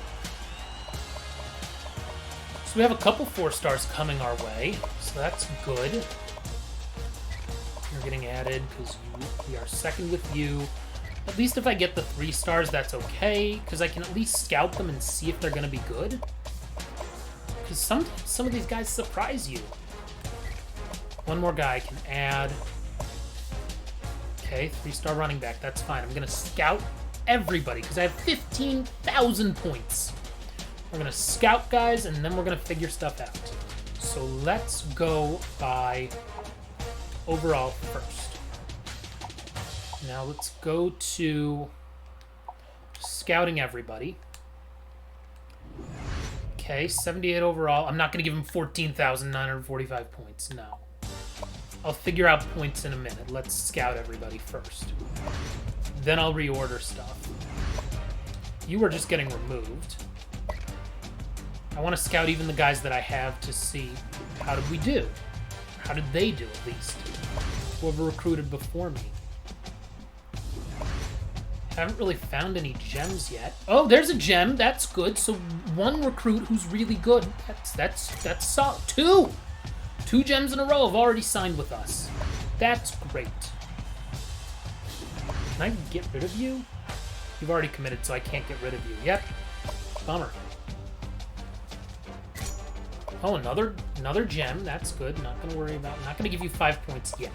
So we have a couple 4-stars coming our way, so that's good. You're getting added because we are second with you. At least if I get the 3 stars, that's okay, because I can at least scout them and see if they're going to be good. Because sometimes some of these guys surprise you. One more guy I can add. Okay, 3-star running back, that's fine. I'm going to scout everybody because I have 15,000 points. We're going to scout guys, and then we're going to figure stuff out. So let's go by overall first. Now let's go to scouting everybody. Okay, 78 overall. I'm not going to give him 14,945 points, no. I'll figure out points in a minute. Let's scout everybody first. Then I'll reorder stuff. You are just getting removed. I want to scout even the guys that I have to see how did we do. How did they do, at least? Whoever recruited before me. Haven't really found any gems yet. Oh, there's a gem. That's good. So one recruit who's really good. That's solid. Two gems in a row have already signed with us. That's great. Can I get rid of you? You've already committed, so I can't get rid of you. Yep. Bummer. Oh, another gem. That's good. Not gonna worry about. Not gonna give you 5 points yet.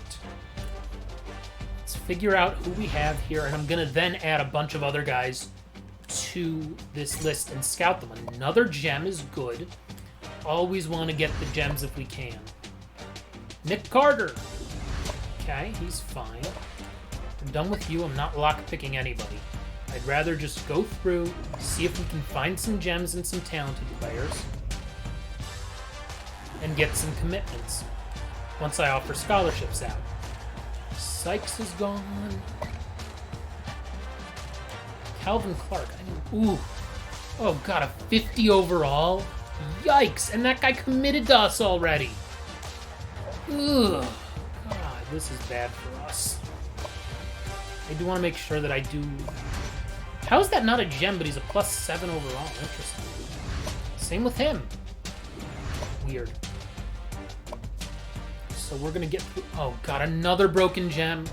Let's figure out who we have here, and I'm gonna then add a bunch of other guys to this list and scout them. Another gem is good. Always want to get the gems if we can. Nick Carter. Okay, he's fine. I'm done with you. I'm not lockpicking anybody. I'd rather just go through, see if we can find some gems and some talented players, and get some commitments once I offer scholarships out. Sykes is gone. Calvin Clark. Ooh. Oh, God, a 50 overall? Yikes. And that guy committed to us already. Ugh. God, this is bad for us. I do want to make sure that I do... How is that not a gem, but he's a +7 overall? Interesting. Same with him. Weird. So we're going to get through... Oh, God, another broken gem.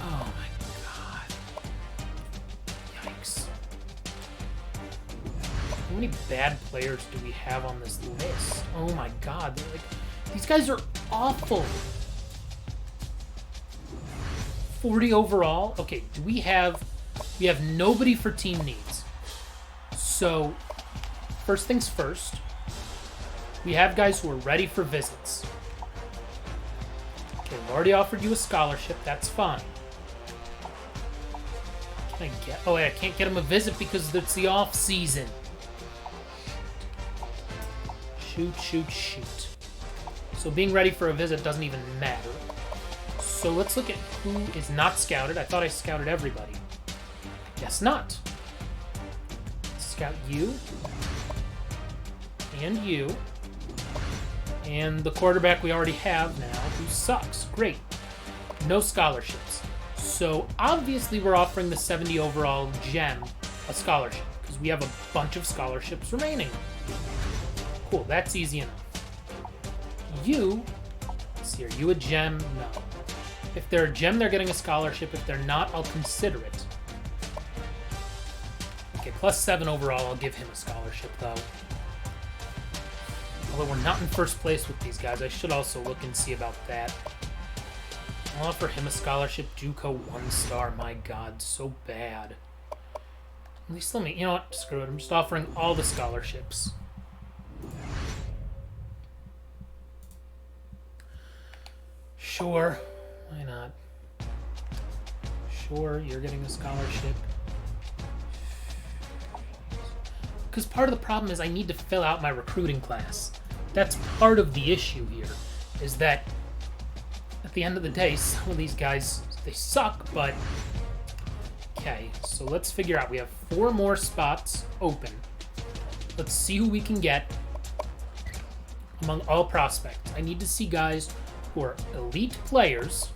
Oh, my God. Yikes. How many bad players do we have on this list? Oh, my God. They're like... These guys are awful. 40 overall. Okay, do we have... We have nobody for team needs. So, first things first. We have guys who are ready for visits. Okay, I've already offered you a scholarship. That's fine. Can I get... Oh, wait, I can't get him a visit because it's the off season. Shoot. So being ready for a visit doesn't even matter. So let's look at who is not scouted. I thought I scouted everybody. Guess not. Scout you. And you. And the quarterback we already have now, who sucks. Great. No scholarships. So obviously we're offering the 70 overall gem a scholarship, because we have a bunch of scholarships remaining. Cool, that's easy enough. You, let's see, are you a gem? No. If they're a gem, they're getting a scholarship. If they're not, I'll consider it. Okay, +7 overall, I'll give him a scholarship, though. Although we're not in first place with these guys, I should also look and see about that. I'll offer him a scholarship. JUCO 1-star, my God, so bad. At least let me, you know what, screw it. I'm just offering all the scholarships. Sure, why not? Sure, you're getting a scholarship. Because part of the problem is I need to fill out my recruiting class. That's part of the issue here, is that at the end of the day, some of these guys, they suck, but... Okay, so let's figure out. We have 4 more spots open. Let's see who we can get among all prospects. I need to see guys who are elite players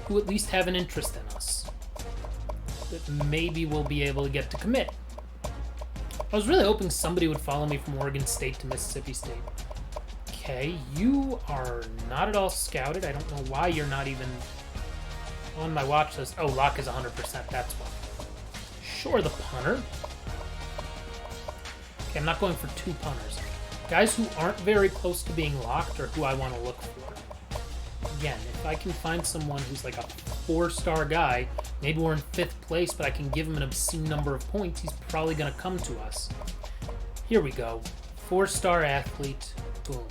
who at least have an interest in us, that maybe we'll be able to get to commit. I was really hoping somebody would follow me from Oregon State to Mississippi State. Okay, you are not at all scouted. I don't know why you're not even on my watch list. Oh, lock is 100%, that's why. Sure, the punter. Okay, I'm not going for 2 punters. Guys who aren't very close to being locked are who I want to look for. Again, if I can find someone who's like a 4-star guy, maybe we're in 5th place, but I can give him an obscene number of points, he's probably going to come to us. Here we go. 4-star athlete. Boom.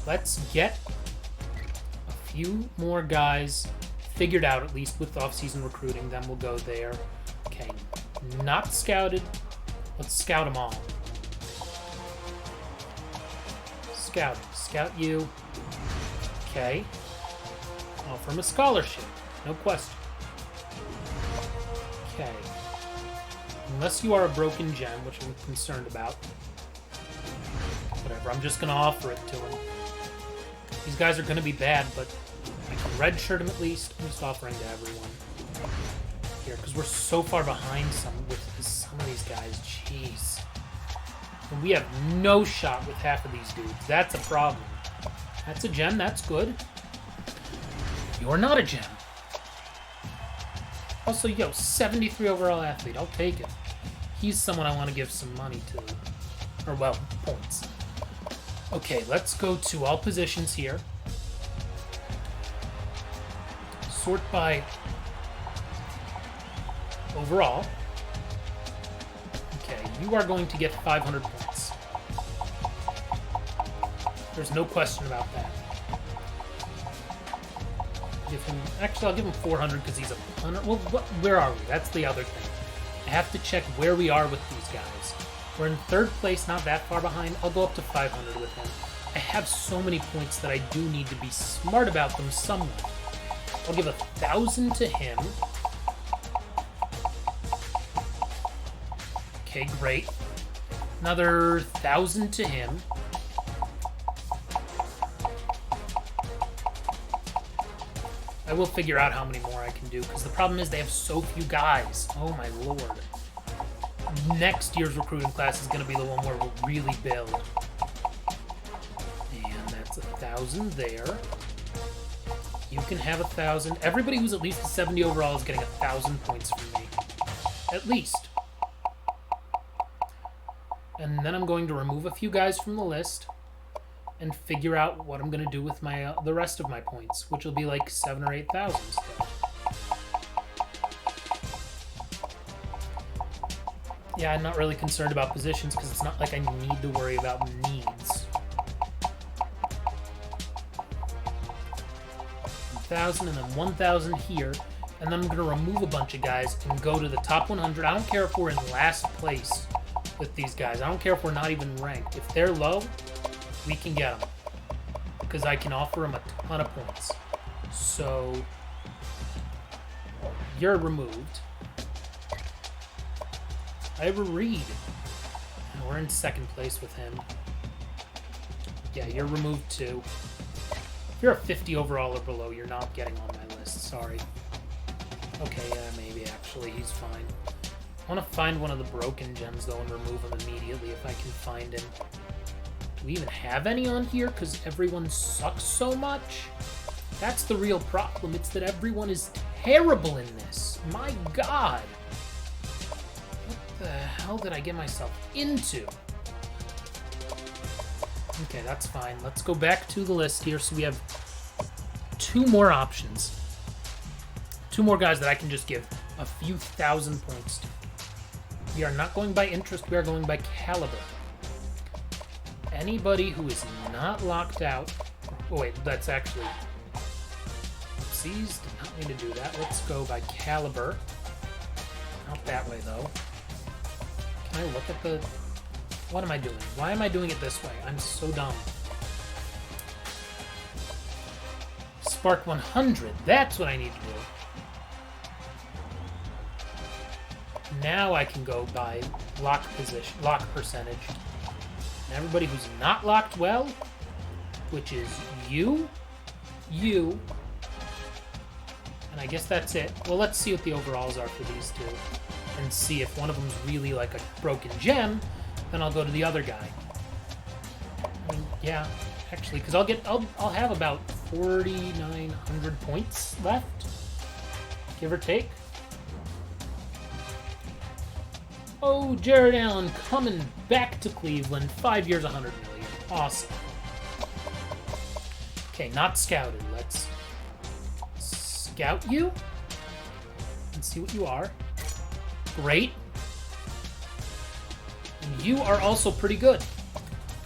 Let's get a few more guys figured out, at least with off-season recruiting. Then we'll go there. Okay. Not scouted. Let's scout them all. scouting. Scout you. Okay. Offer him a scholarship. No question. Okay. Unless you are a broken gem, which I'm concerned about. Whatever, I'm just going to offer it to him. These guys are going to be bad, but I can redshirt him at least. I'm just offering to everyone. Here, because we're so far behind some of these guys. Jeez. And we have no shot with half of these dudes. That's a problem. That's a gem. That's good. You're not a gem. Also, 73 overall athlete. I'll take it. He's someone I want to give some money to. Or, well, points. Okay, let's go to all positions here. Sort by overall. Okay, you are going to get 500 points. There's no question about that. Actually, I'll give him 400 because he's a punter. Well, where are we? That's the other thing. I have to check where we are with these guys. We're in third place, not that far behind. I'll go up to 500 with him. I have so many points that I do need to be smart about them somewhat. I'll give 1,000 to him. Okay, great. Another 1,000 to him. I will figure out how many more I can do, because the problem is they have so few guys. Oh my lord. Next year's recruiting class is going to be the one where we'll really build. And that's 1,000 there. You can have 1,000. Everybody who's at least a 70 overall is getting 1,000 points from me. At least. And then I'm going to remove a few guys from the list and figure out what I'm going to do with my the rest of my points, which will be like 7,000 or 8,000 still. Yeah, I'm not really concerned about positions because it's not like I need to worry about needs. 1,000 and then 1,000 here, and then I'm going to remove a bunch of guys and go to the top 100. I don't care if we're in last place with these guys. I don't care if we're not even ranked. If they're low, we can get them because I can offer them a ton of points. So you're removed. I have a Reed. And we're in second place with him. Yeah, you're removed too. If you're a 50 overall or below, you're not getting on my list. Sorry. Okay, yeah, maybe actually. He's fine. I want to find one of the broken gems, though, and remove him immediately if I can find him. Do we even have any on here? Because everyone sucks so much? That's the real problem. It's that everyone is terrible in this. My God. What the hell did I get myself into? Okay, that's fine. Let's go back to the list here. So we have 2 more options. 2 more guys that I can just give a few thousand points to. We are not going by interest. We are going by caliber. Anybody who is not locked out... Oh, wait, that's actually... Oopsies, did not mean to do that. Let's go by caliber. Not that way, though. Can I look at the... What am I doing? Why am I doing it this way? I'm so dumb. Spark 100. That's what I need to do. Now I can go by lock position, lock percentage. And everybody who's not locked well, which is you, and I guess that's it. Well, let's see what the overalls are for these two, and see if one of them's really like a broken gem. Then I'll go to the other guy. I mean, yeah, actually, because I'll have about 4,900 points left, give or take. Oh, Jared Allen coming back to Cleveland. 5 years, 100 million. Awesome. Okay, not scouted. Let's scout you and see what you are. Great. And you are also pretty good.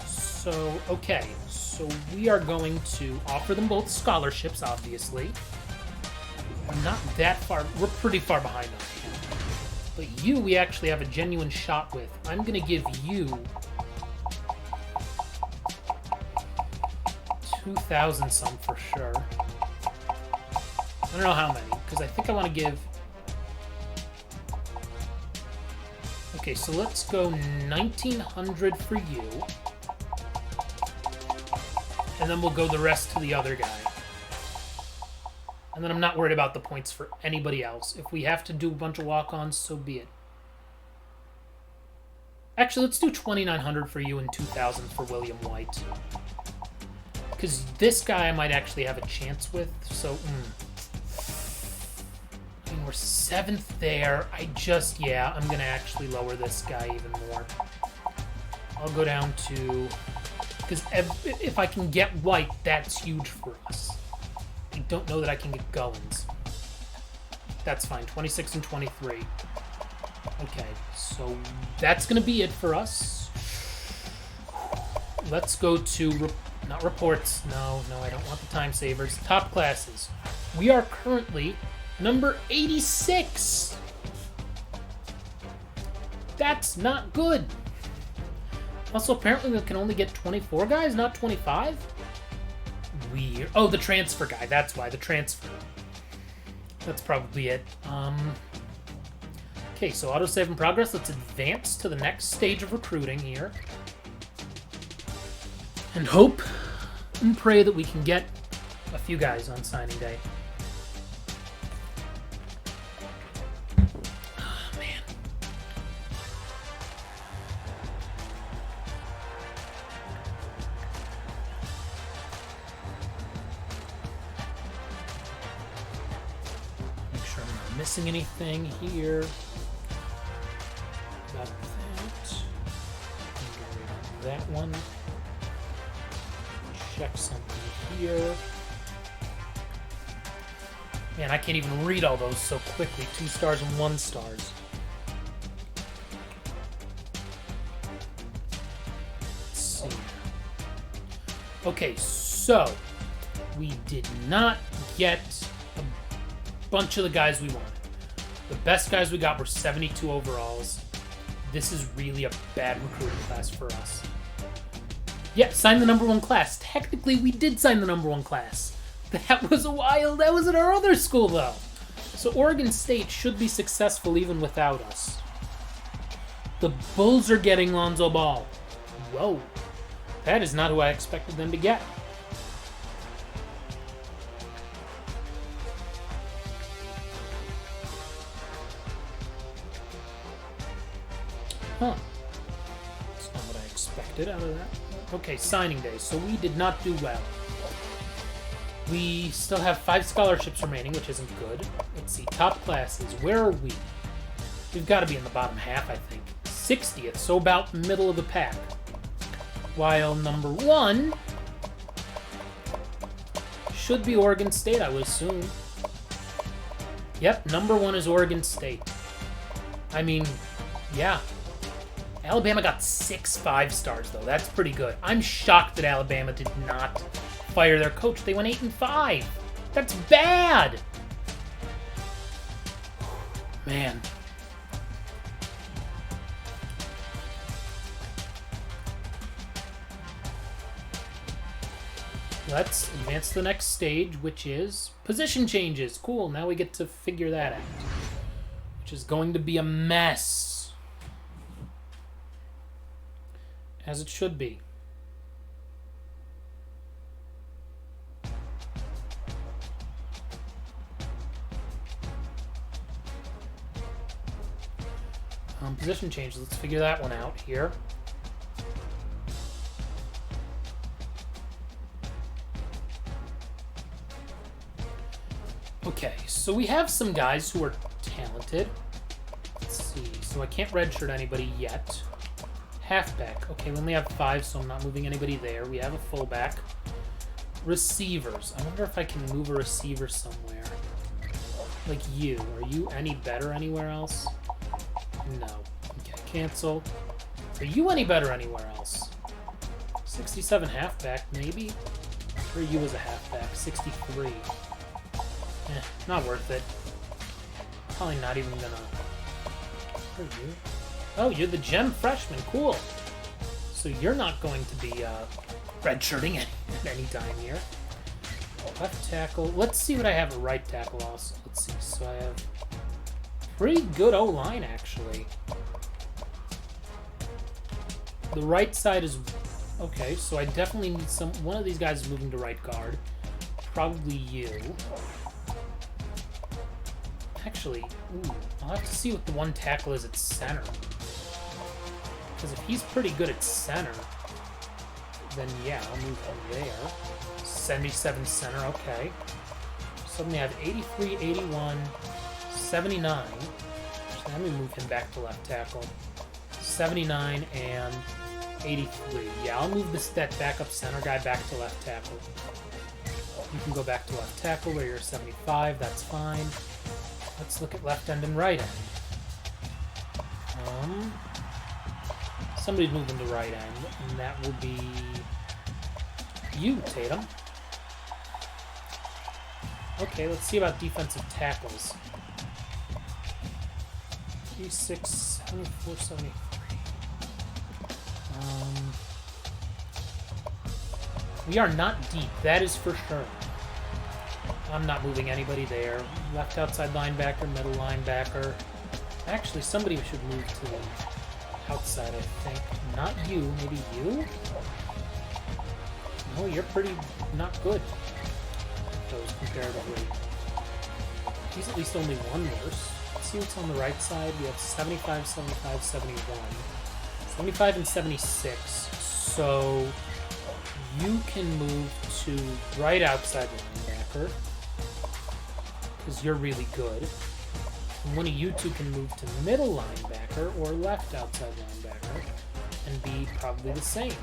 So, okay. So we are going to offer them both scholarships, obviously. I'm not that far. We're pretty far behind on you. But you, we actually have a genuine shot with. I'm going to give you 2,000 some for sure. I don't know how many, because I think I want to give... Okay, so let's go 1,900 for you. And then we'll go the rest to the other guy. And then I'm not worried about the points for anybody else. If we have to do a bunch of walk-ons, so be it. Actually, let's do 2,900 for you and 2,000 for William White. Because this guy I might actually have a chance with, so... I mean, we're 7th there. Yeah, I'm going to actually lower this guy even more. I'll go down to... Because if I can get White, that's huge for us. I don't know that I can get Goins. That's fine. 26 and 23. Okay, so that's going to be it for us. Let's go to... not reports. No, I don't want the time savers. Top classes. We are currently number 86. That's not good. Also, apparently we can only get 24 guys, not 25? Weird. Oh, the transfer guy. That's why. The transfer. That's probably it. Okay, so autosave in progress. Let's advance to the next stage of recruiting here. And hope and pray that we can get a few guys on signing day. Oh, man. Make sure I'm not missing anything here. Got that. That one. Check something here. Man, I can't even read all those so quickly. 2 stars and 1 stars. Let's see. Okay, so we did not get a bunch of the guys we wanted. The best guys we got were 72 overalls. This is really a bad recruiting class for us. Yeah, sign the number 1 class. Technically, we did sign the number 1 class. That was a while. That was at our other school, though. So Oregon State should be successful even without us. The Bulls are getting Lonzo Ball. Whoa. That is not who I expected them to get. Huh. That's not what I expected out of that. Okay, signing day. So we did not do well. We still have 5 scholarships remaining, which isn't good. Let's see, top classes. Where are we? We've got to be in the bottom half, I think. 60th, so about middle of the pack. While number 1 should be Oregon State, I would assume. Yep, number 1 is Oregon State. I mean, yeah. Alabama got 6 5-stars, though. That's pretty good. I'm shocked that Alabama did not fire their coach. They went 8-5. That's bad. Man. Let's advance to the next stage, which is position changes. Cool, now we get to figure that out. Which is going to be a mess. As it should be. Position changes. Let's figure that one out here. Okay, so we have some guys who are talented. Let's see. So I can't redshirt anybody yet. Halfback. Okay, we only have 5, so I'm not moving anybody there. We have a fullback. Receivers. I wonder if I can move a receiver somewhere. Like you. Are you any better anywhere else? No. Okay, cancel. Are you any better anywhere else? 67 halfback, maybe? Or you as a halfback? 63. Not worth it. Probably not even gonna... Who are you? Oh, you're the gem freshman. Cool. So you're not going to be redshirting at any time here. Left tackle. Let's see what I have at right tackle also. Let's see. So I have pretty good O-line, actually. The right side is... Okay, so I definitely need some... One of these guys is moving to right guard. Probably you. Actually, ooh, I'll have to see what the one tackle is at center. Because if he's pretty good at center, then yeah, I'll move him there. 77 center, okay. Suddenly I have 83, 81, 79. So let me move him back to left tackle. 79 and 83. Yeah, I'll move that backup center guy back to left tackle. You can go back to left tackle where you're 75, that's fine. Let's look at left end and right end. Somebody's moving to right end, and that will be you, Tatum. Okay, let's see about defensive tackles. 36, 74, 73. We are not deep, that is for sure. I'm not moving anybody there. Left outside linebacker, middle linebacker. Actually, somebody should move to the outside, I think. Not you, maybe you? No, you're pretty not good. Those comparatively. He's at least only one worse. Let's see what's on the right side. We have 75, 75, 71. 75 and 76. So you can move to right outside linebacker because you're really good. And one of you two can move to middle linebacker or left outside linebacker and be probably the same.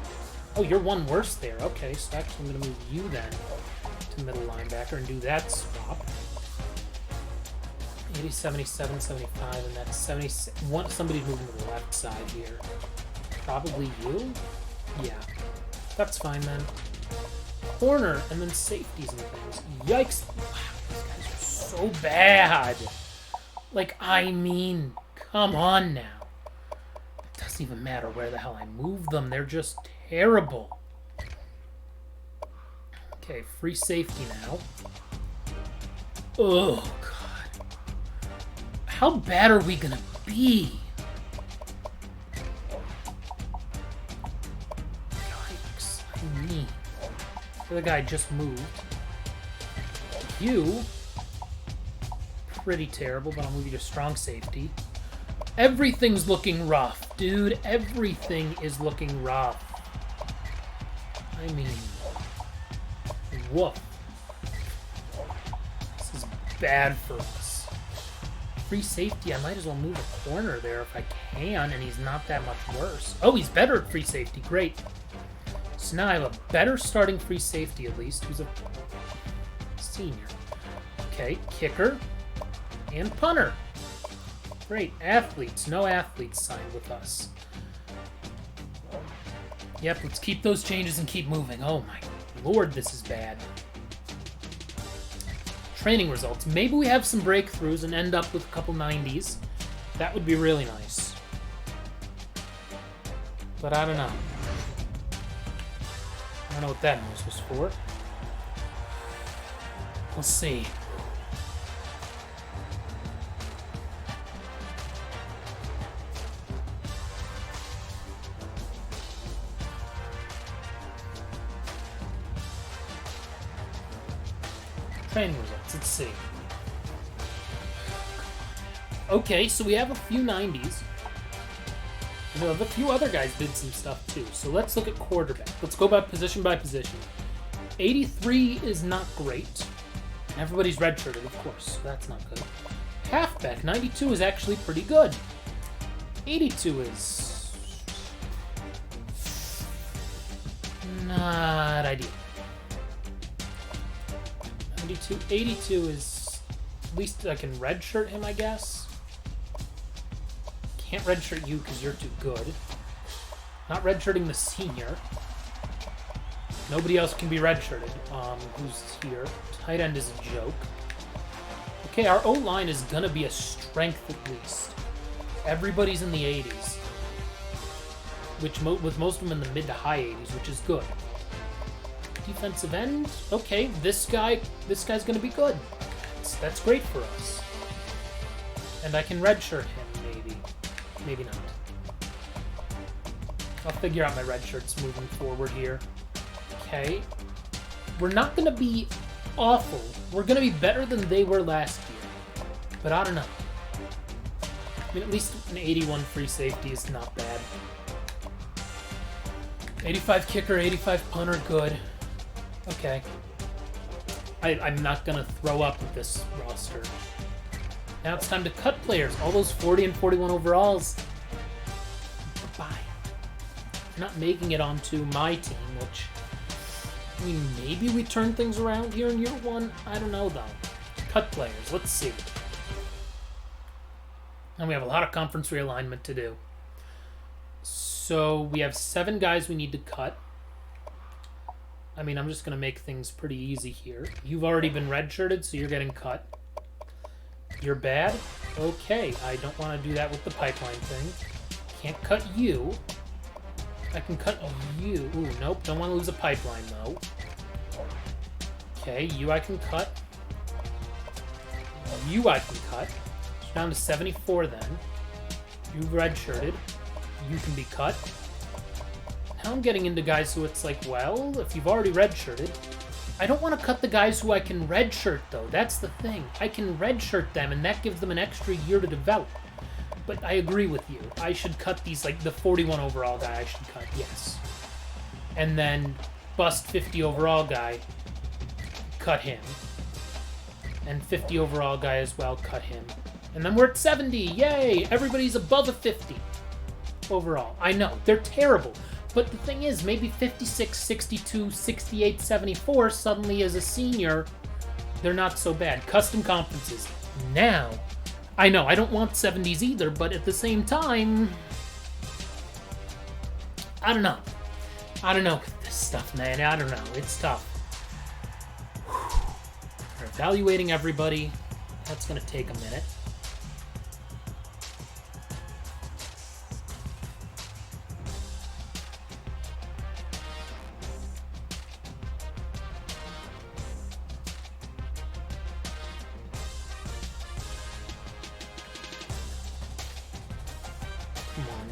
Oh, you're one worse there. Okay, so actually I'm going to move you then to middle linebacker and do that swap. 80, 77, 75, and that's 76. Somebody's moving to the left side here. Probably you? Yeah. That's fine then. Corner, and then safeties and things. Yikes. Wow, these guys are so bad. Like, I mean, come on now. It doesn't even matter where the hell I move them. They're just terrible. Okay, free safety now. Oh, God. How bad are we gonna be? Yikes. I mean, the other guy just moved. You, pretty terrible, but I'll move you to strong safety. Everything's looking rough, dude. Everything is looking rough. I mean, woof. This is bad for us. Free safety, I might as well move a corner there if I can, and he's not that much worse. Oh, he's better at free safety. Great. So now I have a better starting free safety, at least, who's a senior. Okay, kicker and punter. Great. Athletes. No athletes signed with us. Yep, let's keep those changes and keep moving. Oh my lord, this is bad. Training results. Maybe we have some breakthroughs and end up with a couple 90s. That would be really nice. But I don't know. I don't know what that noise was for. We'll see. Training results, let's see. Okay, so we have a few 90s. You know, a few other guys did some stuff too. So let's look at quarterback. Let's go by position. 83 is not great. Everybody's redshirted, of course, so that's not good. Halfback, 92 is actually pretty good. 82 is not ideal. 82 is, at least I can redshirt him, I guess. Can't redshirt you because you're too good. Not redshirting the senior. Nobody else can be redshirted. Who's here? Tight end is a joke. Okay, our O-line is gonna be a strength at least. Everybody's in the 80s. With most of them in the mid to high 80s, which is good. Defensive end. Okay, this guy's going to be good. That's great for us. And I can redshirt him, maybe. Maybe not. I'll figure out my red shirts moving forward here. Okay. We're not going to be awful. We're going to be better than they were last year. But I don't know. I mean, at least an 81 free safety is not bad. 85 kicker, 85 punter, good. Okay. I'm not going to throw up with this roster. Now it's time to cut players. All those 40 and 41 overalls. Bye. You're not making it onto my team, which... I mean, maybe we turn things around here in year one. I don't know, though. Cut players. Let's see. And we have a lot of conference realignment to do. So we have 7 guys we need to cut. I mean, I'm just going to make things pretty easy here. You've already been redshirted, so you're getting cut. You're bad? Okay, I don't want to do that with the pipeline thing. Can't cut you. I can cut you. Ooh, nope, don't want to lose a pipeline, though. Okay, you I can cut. You I can cut. So down to 74 then. You've redshirted. You can be cut. Now I'm getting into guys who it's like, well, if you've already redshirted, I don't want to cut the guys who I can redshirt, though. That's the thing. I can redshirt them, and that gives them an extra year to develop. But I agree with you. I should cut these, like, the 41 overall guy I should cut, yes. And then bust 50 overall guy, cut him. And 50 overall guy as well, cut him. And then we're at 70, yay! Everybody's above a 50 overall. I know, they're terrible. But the thing is, maybe 56, 62, 68, 74, suddenly as a senior, they're not so bad. Custom conferences. Now, I know, I don't want 70s either, but at the same time, I don't know. I don't know with this stuff, man. I don't know. It's tough. We're evaluating everybody. That's going to take a minute.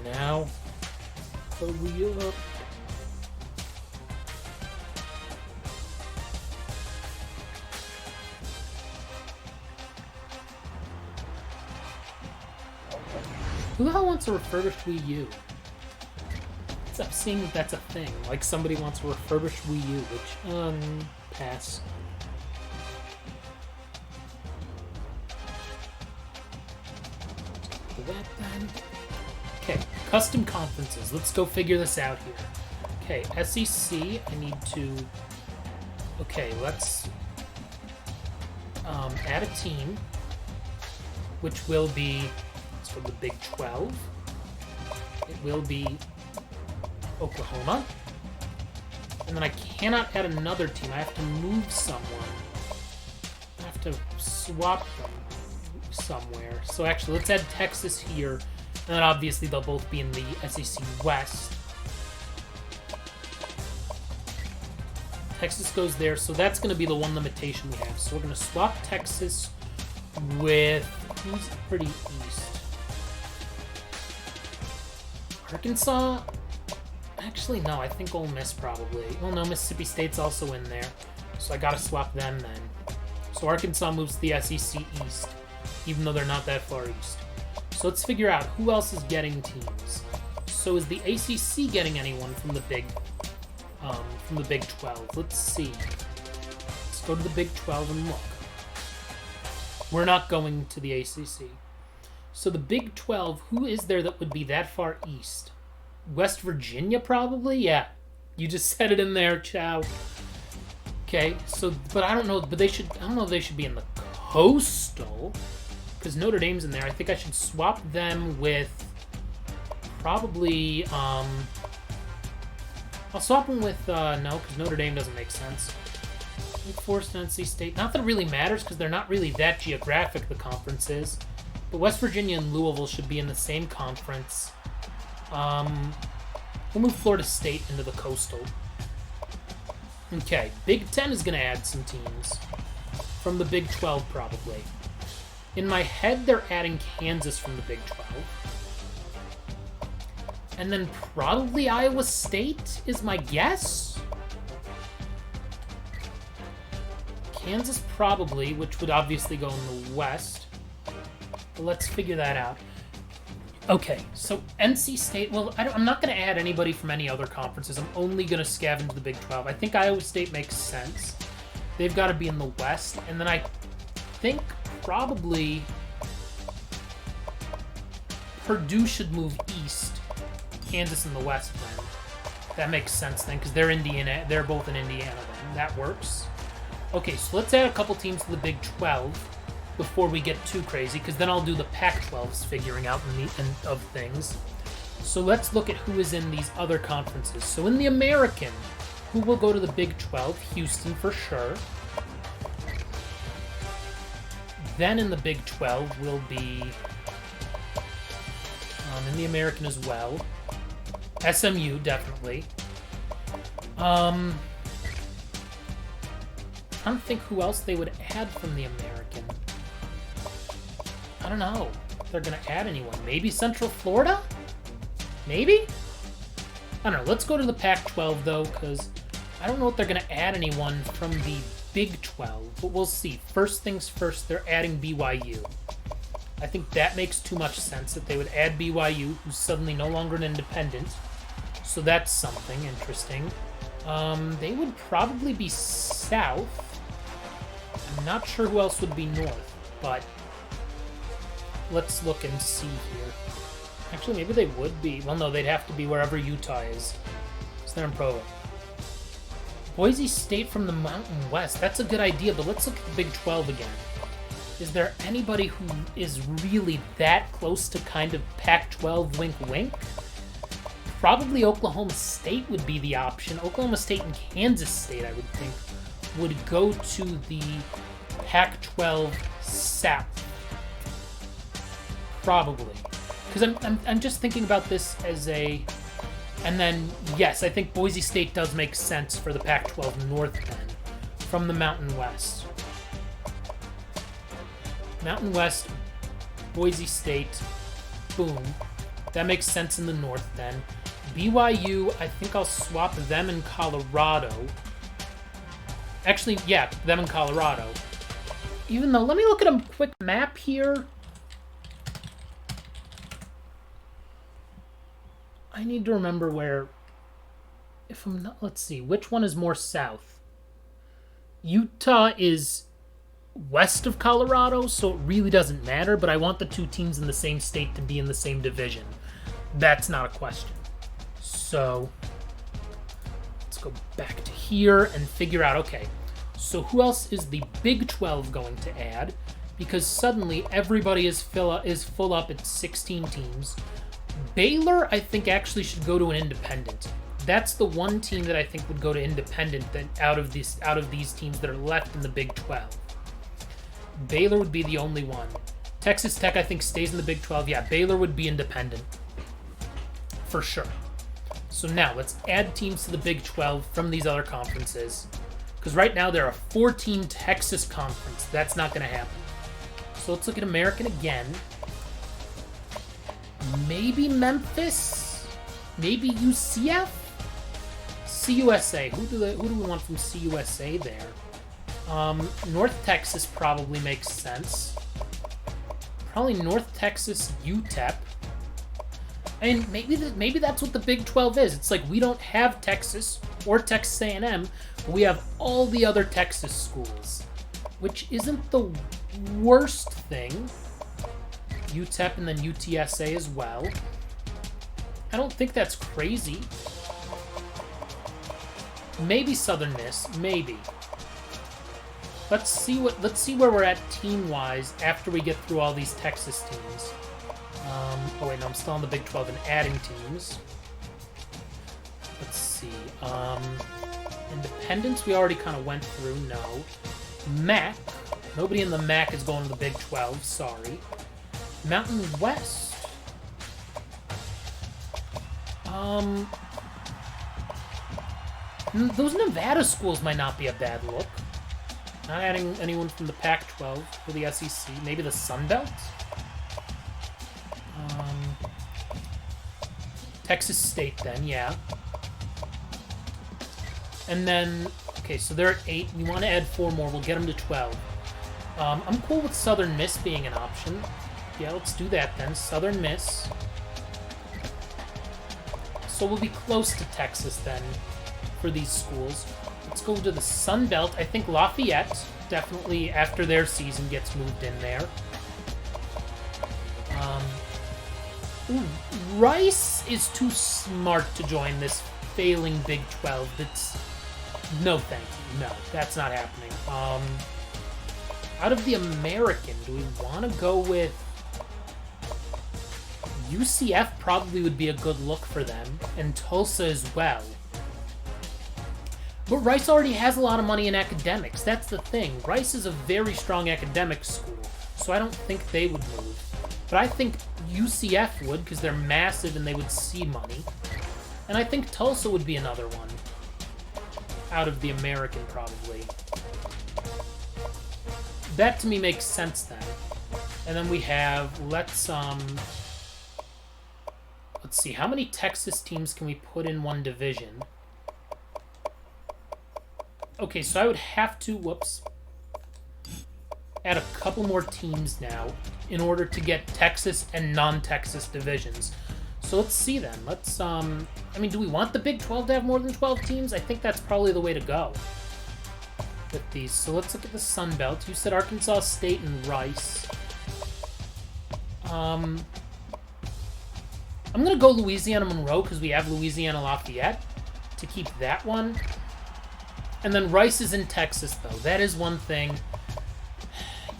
Now, hurry up. Who the hell wants a refurbished Wii U? I'm seeing that that's a thing. Like somebody wants a refurbished Wii U, which, pass. Do that then. Okay, custom conferences. Let's go figure this out here. Okay, SEC, I need to... Okay, let's add a team, which will be, let's go to the Big 12. It will be Oklahoma. And then I cannot add another team. I have to move someone. I have to swap them somewhere. So actually, let's add Texas here. And then obviously they'll both be in the SEC West. Texas goes there, so that's going to be the one limitation we have. So we're going to swap Texas with... Who's pretty east? Arkansas? Actually, no, I think Ole Miss probably. Well, no, Mississippi State's also in there. So I got to swap them then. So Arkansas moves to the SEC East, even though they're not that far east. So let's figure out who else is getting teams. So is the ACC getting anyone from the Big 12? Let's see. Let's go to the Big 12 and look. We're not going to the ACC. So the Big 12, who is there that would be that far east? West Virginia, probably? Yeah. You just said it in there, chow. Okay, so, but I don't know, but they should, I don't know if they should be in the Coastal. Because Notre Dame's in there. I think I should swap them with probably, I'll swap them with, no, because Notre Dame doesn't make sense. Wake Forest and NC State. Not that it really matters, because they're not really that geographic, the conference is. But West Virginia and Louisville should be in the same conference. We'll move Florida State into the Coastal. Okay, Big Ten is going to add some teams. From the Big 12, probably. In my head, they're adding Kansas from the Big 12. And then probably Iowa State is my guess. Kansas probably, which would obviously go in the West. But let's figure that out. Okay, so NC State, well, I'm not going to add anybody from any other conferences. I'm only going to scavenge the Big 12. I think Iowa State makes sense. They've got to be in the West. And then I think probably Purdue should move east. Kansas in the West then. That makes sense then, because they're both in Indiana then. That works. Okay, so let's add a couple teams to the Big 12 before we get too crazy, because then I'll do the Pac-12's figuring out of things. So let's look at who is in these other conferences. So in the American, who will go to the Big 12? Houston for sure. Then in the Big 12 will be in the American as well. SMU, definitely. I'm trying to think who else they would add from the American. I don't know if they're going to add anyone. Maybe Central Florida? Maybe? I don't know. Let's go to the Pac-12, though, because I don't know if they're going to add anyone from the Big 12, but we'll see. First things first, they're adding BYU. I think that makes too much sense that they would add BYU, who's suddenly no longer an independent. So that's something interesting. They would probably be south. I'm not sure who else would be north, but let's look and see here. Actually, maybe they would be. Well, no, they'd have to be wherever Utah is. So they're in Provo. Boise State from the Mountain West. That's a good idea, but let's look at the Big 12 again. Is there anybody who is really that close to kind of Pac-12 wink-wink? Probably Oklahoma State would be the option. Oklahoma State and Kansas State, I would think, would go to the Pac-12 South. Probably. Because I'm just thinking about this as a... And then, yes, I think Boise State does make sense for the Pac-12 North then, from the Mountain West. Mountain West, Boise State, boom. That makes sense in the North then. BYU, I think I'll swap them in Colorado. Actually, yeah, them in Colorado. Even though, let me look at a quick map here. I need to remember where, if I'm not, let's see, which one is more south? Utah is west of Colorado, so it really doesn't matter, but I want the two teams in the same state to be in the same division. That's not a question. So, let's go back to here and figure out, okay, so who else is the Big 12 going to add? Because suddenly everybody is full up at 16 teams. Baylor, I think, actually should go to an independent. That's the one team that I think would go to independent out of these teams that are left in the Big 12. Baylor would be the only one. Texas Tech, I think, stays in the Big 12. Yeah, Baylor would be independent. For sure. So now, let's add teams to the Big 12 from these other conferences. Because right now, they're a 4-team Texas conference. That's not going to happen. So let's look at American again. Maybe Memphis? Maybe UCF? CUSA. Who do we want from CUSA there? North Texas probably makes sense. Probably North Texas UTEP. I mean, maybe that's what the Big 12 is. It's like we don't have Texas or Texas A&M, but we have all the other Texas schools, which isn't the worst thing. UTEP and then UTSA as well. I don't think that's crazy. Maybe Southern Miss, maybe. Let's see where we're at team-wise after we get through all these Texas teams. Oh wait, no, I'm still on the Big 12 and adding teams. Let's see. Independence, we already kind of went through. No. MAC. Nobody in the MAC is going to the Big 12. Sorry. Mountain West. Those Nevada schools might not be a bad look. Not adding anyone from the Pac-12 for the SEC. Maybe the Sun Belt? Texas State then, yeah. And then, okay, so they're at 8. We want to add 4 more. We'll get them to 12. I'm cool with Southern Miss being an option. Yeah, let's do that then. Southern Miss. So we'll be close to Texas then for these schools. Let's go to the Sun Belt. I think Lafayette, definitely after their season, gets moved in there. Rice is too smart to join this failing Big 12. That's... No, thank you. No, that's not happening. Out of the American, do we want to go with... UCF probably would be a good look for them, and Tulsa as well. But Rice already has a lot of money in academics. That's the thing. Rice is a very strong academic school, so I don't think they would move. But I think UCF would, because they're massive and they would see money. And I think Tulsa would be another one. Out of the American, probably. That, to me, makes sense, then. And then we have, let's see, how many Texas teams can we put in one division? Okay, so I would have to, add a couple more teams now in order to get Texas and non-Texas divisions. So let's see then. Let's, I mean, do we want the Big 12 to have more than 12 teams? I think that's probably the way to go with these. So let's look at the Sun Belt. You said Arkansas State and Rice. I'm going to go Louisiana Monroe because we have Louisiana Lafayette to keep that one. And then Rice is in Texas, though. That is one thing.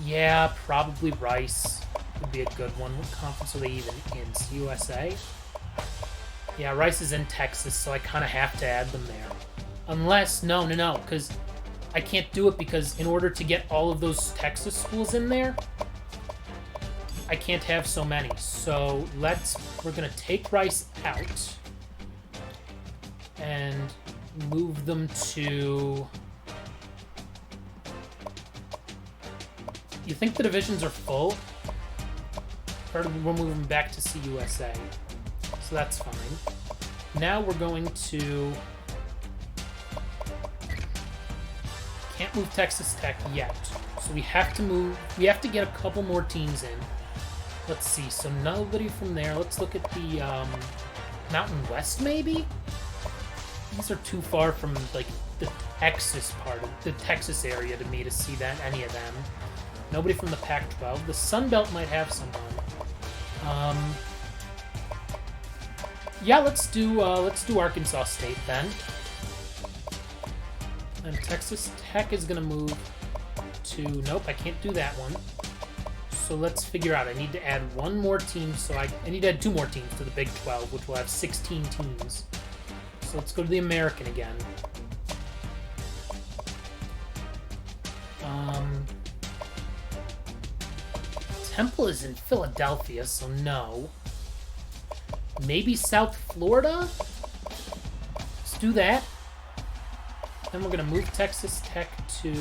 Yeah, probably Rice would be a good one. What conference are they even in? CUSA? Yeah, Rice is in Texas, so I kind of have to add them there. Unless, no, because I can't do it because in order to get all of those Texas schools in there, I can't have so many. So we're going to take Rice out and move them to... You think the divisions are full? Or we'll move them back to CUSA. So that's fine. Now we're going to... Can't move Texas Tech yet. So we have to get a couple more teams in. Let's see, so nobody from there. Let's look at the Mountain West, maybe? These are too far from, like, the Texas part of the Texas area to me to see any of them. Nobody from the Pac-12. The Sun Belt might have someone. Yeah, let's do Arkansas State then. And Texas Tech is gonna move to... Nope, I can't do that one. So let's figure out. I need to add one more team, so I need to add 2 more teams to the Big 12, which will have 16 teams. So let's go to the American again. Temple is in Philadelphia, so no. Maybe South Florida? Let's do that. Then we're going to move Texas Tech to...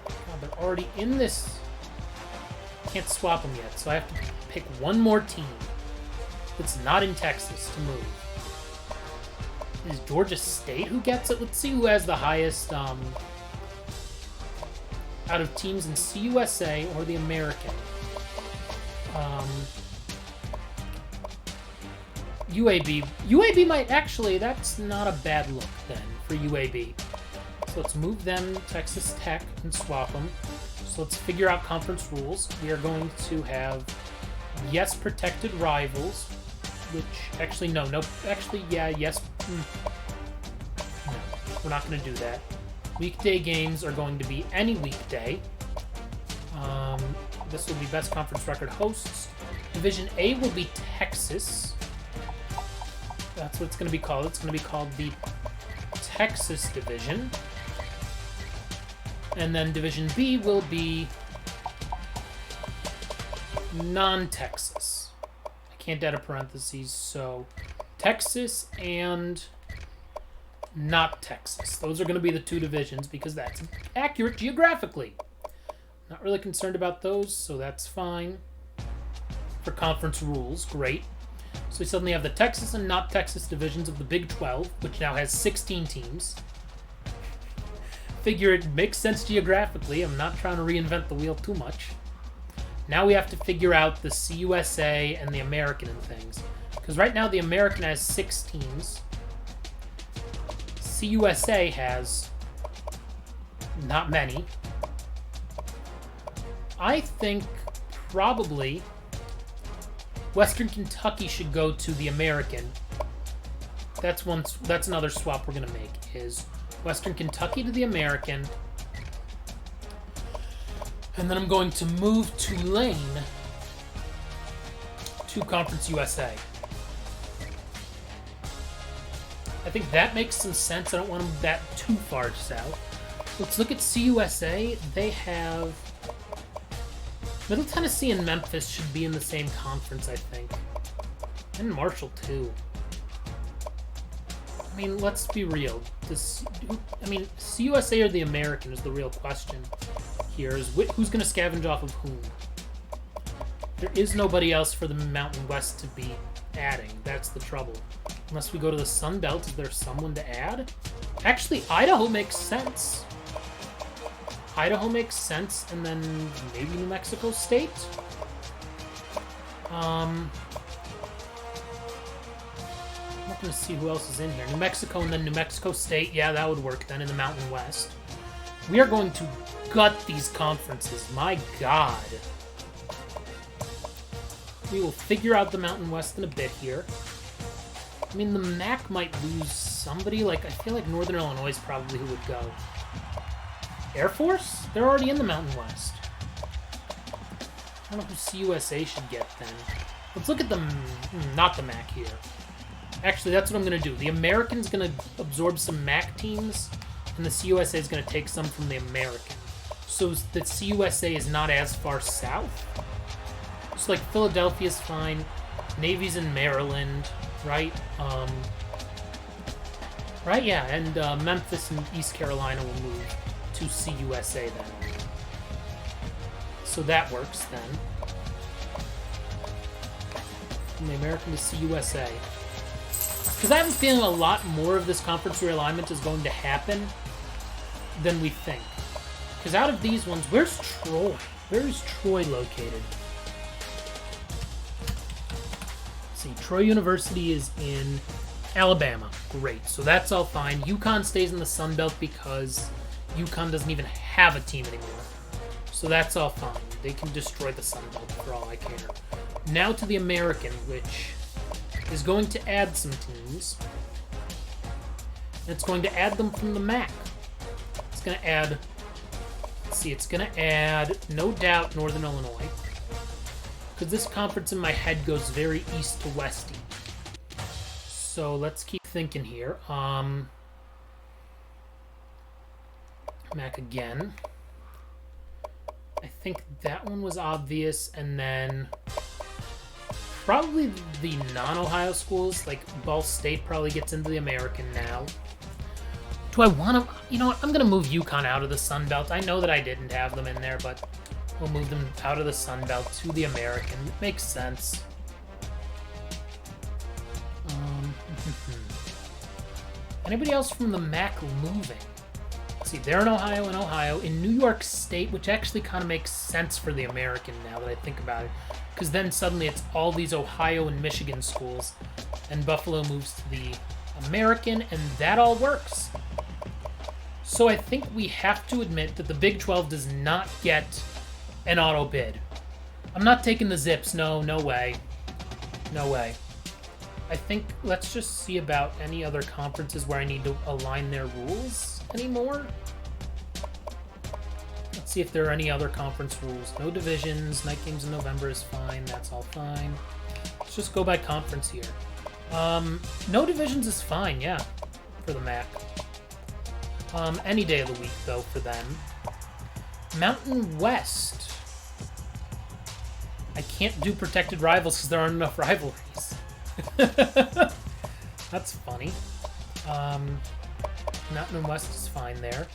Oh, they're already in this... Can't swap them yet, so I have to pick one more team that's not in Texas to move. Is Georgia State who gets it? Let's see who has the highest... out of teams in CUSA or the American. UAB. UAB might actually, that's not a bad look then for UAB. So let's move them, Texas Tech, and swap them. So let's figure out conference rules. We are going to have, yes, protected rivals, which, actually, no, actually, yeah, yes. No, we're not going to do that. Weekday games are going to be any weekday. This will be best conference record hosts. Division A will be Texas. That's what it's going to be called. It's going to be called the Texas Division. And then Division B will be non-Texas. I can't add a parentheses, so Texas and not Texas. Those are going to be the two divisions because that's accurate geographically. Not really concerned about those, so that's fine. For conference rules, great. So we suddenly have the Texas and not Texas divisions of the Big 12, which now has 16 teams. Figure it makes sense geographically. I'm not trying to reinvent the wheel too much. Now we have to figure out the CUSA and the American and things. Because right now the American has 6 teams. CUSA has not many. I think probably Western Kentucky should go to the American. That's another swap we're going to make, is Western Kentucky to the American. And then I'm going to move Tulane to Conference USA. I think that makes some sense. I don't want them that too far south. Let's look at CUSA. They have... Middle Tennessee and Memphis should be in the same conference, I think. And Marshall, too. I mean, let's be real. CUSA or the American is the real question here. Is who's going to scavenge off of whom? There is nobody else for the Mountain West to be adding. That's the trouble. Unless we go to the Sun Belt, is there someone to add? Actually, Idaho makes sense. Idaho makes sense, and then maybe New Mexico State? I'm not going to see who else is in here. New Mexico and then New Mexico State. Yeah, that would work then in the Mountain West. We are going to gut these conferences. My God. We will figure out the Mountain West in a bit here. I mean, the MAC might lose somebody. Like, I feel like Northern Illinois is probably who would go. Air Force? They're already in the Mountain West. I don't know who CUSA should get then. Let's look at the... not the MAC here. Actually, that's what I'm going to do. The American's going to absorb some MAC teams, and the CUSA is going to take some from the American. So that CUSA is not as far south. So, like, Philadelphia's fine. Navy's in Maryland, right? Right, yeah, and Memphis and East Carolina will move to CUSA then. So that works then. From the American to CUSA. Because I have a feeling a lot more of this conference realignment is going to happen than we think. Because out of these ones, where's Troy? Where is Troy located? Let's see, Troy University is in Alabama. Great, so that's all fine. UConn stays in the Sun Belt because UConn doesn't even have a team anymore. So that's all fine. They can destroy the Sun Belt for all I care. Now to the American, which is going to add some teams. And it's going to add them from the MAC. It's going to add... Let's see, it's going to add, no doubt, Northern Illinois. Because this conference in my head goes very east to westy. So let's keep thinking here. MAC again. I think that one was obvious, and then probably the non-Ohio schools, like Ball State probably gets into the American now. Do I want to... You know what? I'm going to move UConn out of the Sun Belt. I know that I didn't have them in there, but we'll move them out of the Sun Belt to the American. It makes sense. Anybody else from the MAC moving? Let's see, they're in Ohio and Ohio. In New York State, which actually kind of makes sense for the American now that I think about it. Because then suddenly it's all these Ohio and Michigan schools. And Buffalo moves to the American, and that all works. So I think we have to admit that the Big 12 does not get an auto bid. I'm not taking the Zips. No, no way. No way. I think let's just see about any other conferences where I need to align their rules anymore. Let's see if there are any other conference rules. No divisions. Night games in November is fine. That's all fine. Let's just go by conference here. No divisions is fine, yeah, for the MAC. Any day of the week, though, for them. Mountain West. I can't do protected rivals because there aren't enough rivalries. That's funny. Mountain West is fine there.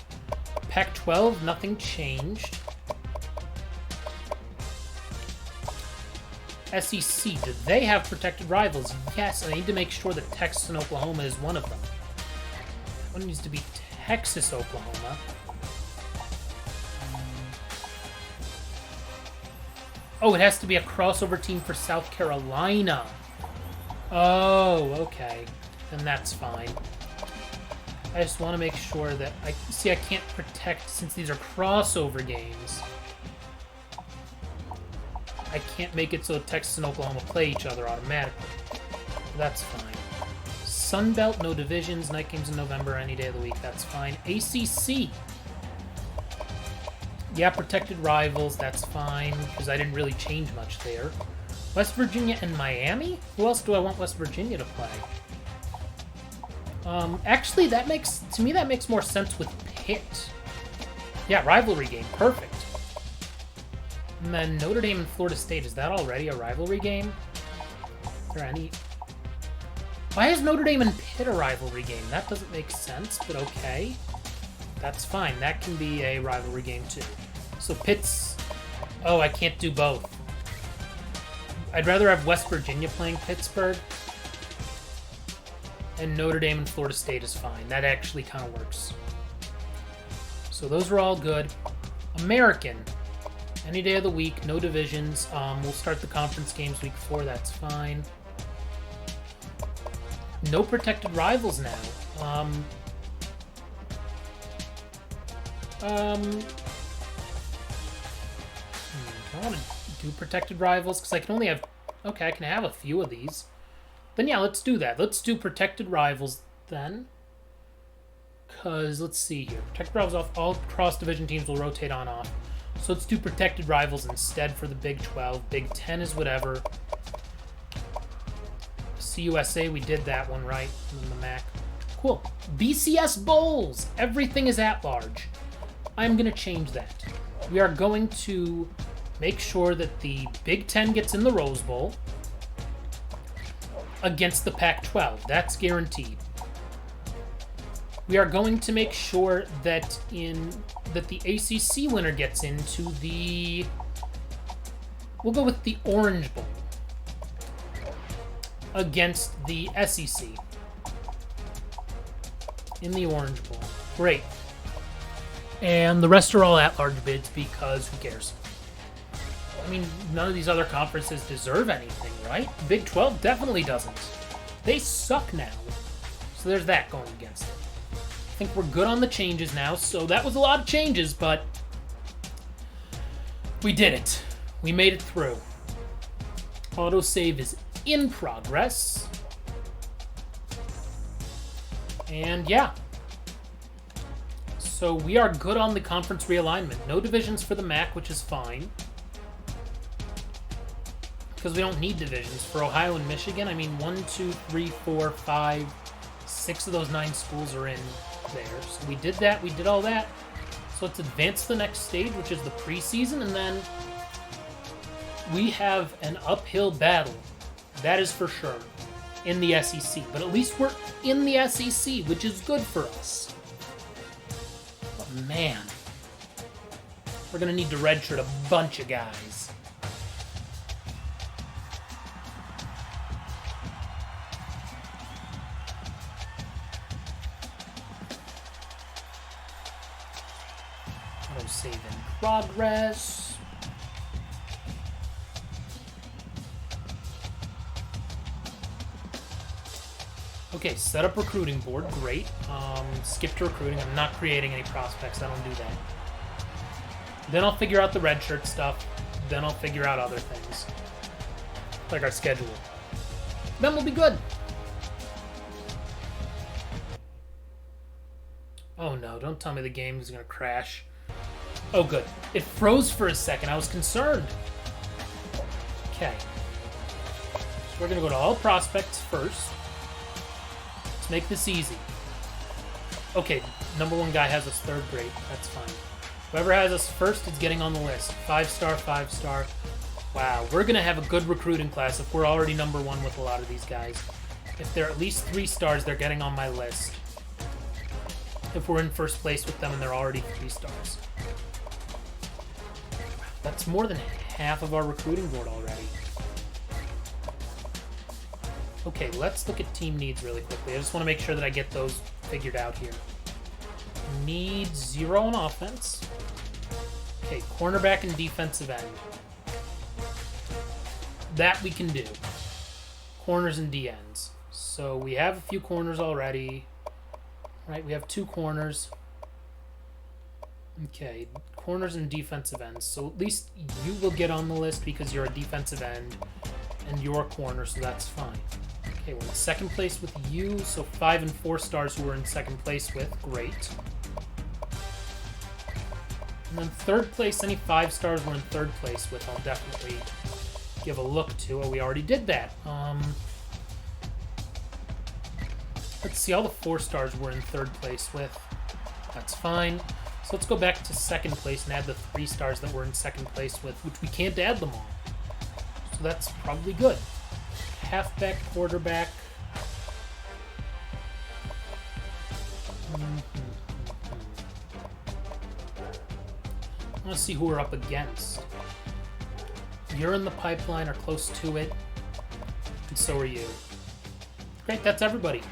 Pac-12, nothing changed. SEC, do they have protected rivals? Yes, I need to make sure that Texas and Oklahoma is one of them. One needs to be Texas, Oklahoma. Oh, it has to be a crossover team for South Carolina. Oh, okay. Then that's fine. I just want to make sure that I can't protect since these are crossover games. I can't make it so Texas and Oklahoma play each other automatically. That's fine. Sun Belt, no divisions, night games in November, any day of the week, that's fine. ACC. Yeah, protected rivals, that's fine, because I didn't really change much there. West Virginia and Miami? Who else do I want West Virginia to play? Actually, that makes more sense with Pitt. Yeah, rivalry game, perfect. And then Notre Dame and Florida State, is that already a rivalry game? Is there any... Why is Notre Dame and Pitt a rivalry game? That doesn't make sense, but okay. That's fine, that can be a rivalry game too. So Pitt's... Oh, I can't do both. I'd rather have West Virginia playing Pittsburgh. And Notre Dame and Florida State is fine. That actually kind of works. So those are all good. American. Any day of the week, no divisions. We'll start the conference games week 4. That's fine. No protected rivals now. I want to do protected rivals because I can only have... Okay, I can have a few of these. Then yeah, let's do that. Let's do protected rivals then. Because, let's see here. Protected rivals off. All cross-division teams will rotate on off. So let's do protected rivals instead for the Big 12. Big 10 is whatever. CUSA, we did that one, right? And then the MAC. Cool. BCS Bowls. Everything is at large. I'm going to change that. We are going to make sure that the Big 10 gets in the Rose Bowl against the Pac-12. That's guaranteed. We are going to make sure that the ACC winner gets into the... We'll go with the Orange Bowl against the SEC in the Orange Bowl. Great. And the rest are all at-large bids because who cares? I mean, none of these other conferences deserve anything, right? Big 12 definitely doesn't. They suck now. So there's that going against it. I think we're good on the changes now. So that was a lot of changes, but we did it. We made it through. Autosave is in progress. And yeah. So we are good on the conference realignment. No divisions for the MAC, which is fine. Because we don't need divisions. For Ohio and Michigan, I mean, 1, 2, 3, 4, 5, 6 of those 9 schools are in there. So we did that. We did all that. So let's advance to the next stage, which is the preseason, and then we have an uphill battle. That is for sure in the SEC. But at least we're in the SEC, which is good for us. But man, we're going to need to redshirt a bunch of guys. Save in progress. Okay, set up recruiting board. Great. Skip to recruiting. I'm not creating any prospects. I don't do that. Then I'll figure out the redshirt stuff. Then I'll figure out other things. Like our schedule. Then we'll be good. Oh no, don't tell me the game is going to crash. Oh, good. It froze for a second. I was concerned. Okay. So we're going to go to all prospects first. Let's make this easy. Okay, number 1 guy has us 3rd grade. That's fine. Whoever has us first is getting on the list. 5-star, 5-star. Wow, we're going to have a good recruiting class if we're already number 1 with a lot of these guys. If they're at least 3 stars, they're getting on my list. If we're in first place with them and they're already 3 stars. That's more than half of our recruiting board already. Okay, let's look at team needs really quickly. I just want to make sure that I get those figured out here. Need 0 on offense. Okay, cornerback and defensive end. That we can do. Corners and DNs. So we have a few corners already. Right, we have 2 corners. Okay, corners and defensive ends. So at least you will get on the list because you're a defensive end and you're a corner, so that's fine. Okay, we're in second place with you, so 5 and 4 stars who we're in second place with. Great. And then third place, any 5 stars we're in third place with, I'll definitely give a look to. Oh, we already did that. Let's see, all the 4 stars we're in third place with. That's fine. So let's go back to second place and add the 3 stars that we're in second place with, which we can't add them all. So that's probably good. Halfback, quarterback. Let's see who we're up against. You're in the pipeline or close to it, and so are you. Great, that's everybody.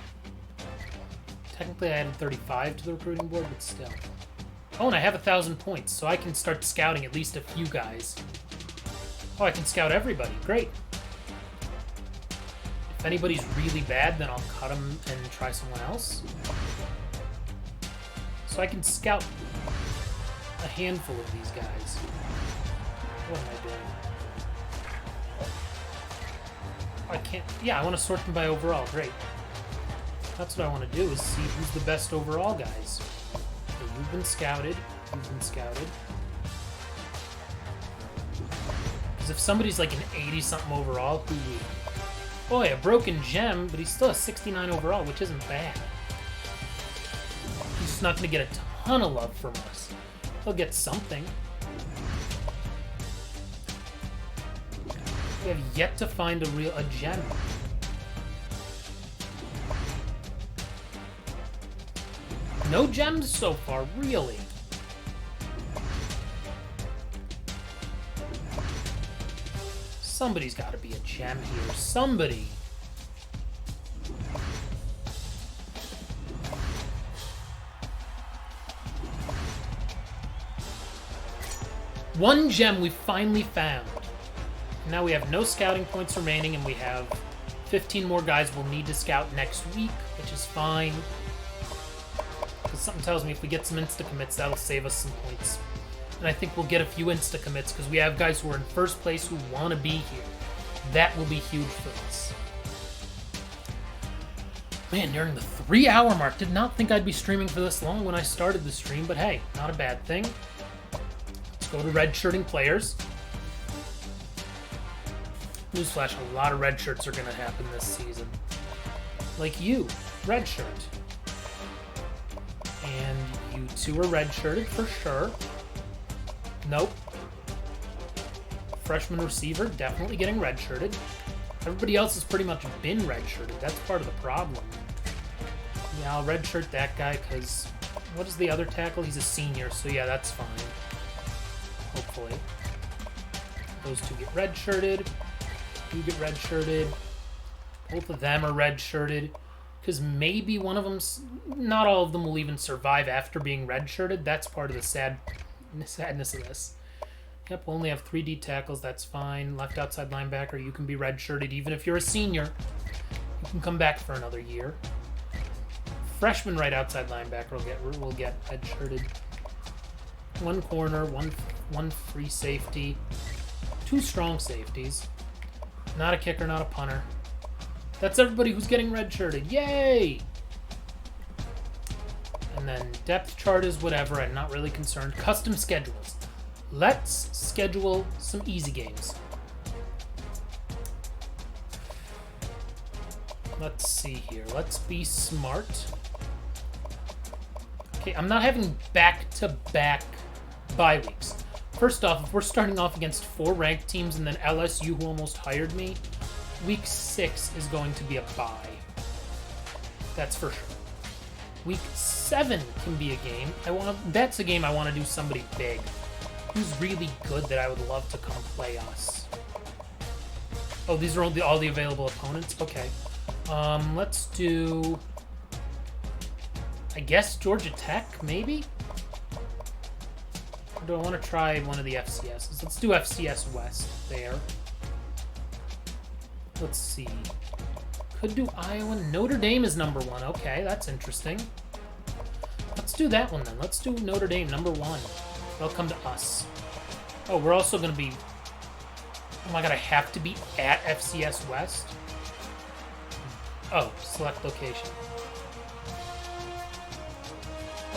Technically, I added 35 to the recruiting board, but still. Oh, and I have 1,000 points, so I can start scouting at least a few guys. Oh, I can scout everybody. Great. If anybody's really bad, then I'll cut them and try someone else. So I can scout a handful of these guys. What am I doing? I can't... Yeah, I want to sort them by overall. Great. That's what I want to do, is see who's the best overall guys. Okay, you've been scouted. You've been scouted. Because if somebody's like an 80-something overall, who would... Boy, a broken gem, but he's still a 69 overall, which isn't bad. He's just not going to get a ton of love from us. He'll get something. We have yet to find a gem. No gems so far, really. Somebody's got to be a gem here. Somebody. One gem we finally found. Now we have no scouting points remaining, and we have 15 more guys we'll need to scout next week, which is fine. Because something tells me if we get some insta-commits, that'll save us some points. And I think we'll get a few insta-commits because we have guys who are in first place who want to be here. That will be huge for us. Man, nearing the 3-hour mark. Did not think I'd be streaming for this long when I started the stream, but hey, not a bad thing. Let's go to redshirting players. Newsflash, a lot of red shirts are going to happen this season. Like you, red shirt. And you two are red-shirted for sure. Nope. Freshman receiver, definitely getting red-shirted. Everybody else has pretty much been red-shirted. That's part of the problem. Yeah, I'll red-shirt that guy because... What is the other tackle? He's a senior, so yeah, that's fine. Hopefully. Those two get red-shirted. You get red-shirted. Both of them are red-shirted. Because maybe one of them's... Not all of them will even survive after being redshirted. That's part of the sadness of this. Yep, we'll only have 3D tackles. That's fine. Left outside linebacker, you can be redshirted even if you're a senior. You can come back for another year. Freshman right outside linebacker will get redshirted. 1 corner, one free safety. 2 strong safeties. Not a kicker, not a punter. That's everybody who's getting redshirted. Yay! And then depth chart is whatever. I'm not really concerned. Custom schedules. Let's schedule some easy games. Let's see here. Let's be smart. Okay, I'm not having back-to-back bye weeks. First off, if we're starting off against 4 ranked teams and then LSU, who almost hired me, week 6 is going to be a bye. That's for sure. Week 7 can be a game. That's a game I want to do somebody big. Who's really good that I would love to come play us? Oh, these are all the available opponents? Okay. Let's do... I guess Georgia Tech, maybe? Or do I want to try one of the FCSs? Let's do FCS West there. Let's see. Could do Iowa. Notre Dame is number 1. Okay, that's interesting. Let's do that one then. Let's do Notre Dame, number 1. They'll come to us. Oh, we're also going to be... Oh my god, I have to be at FCS West? Oh, select location.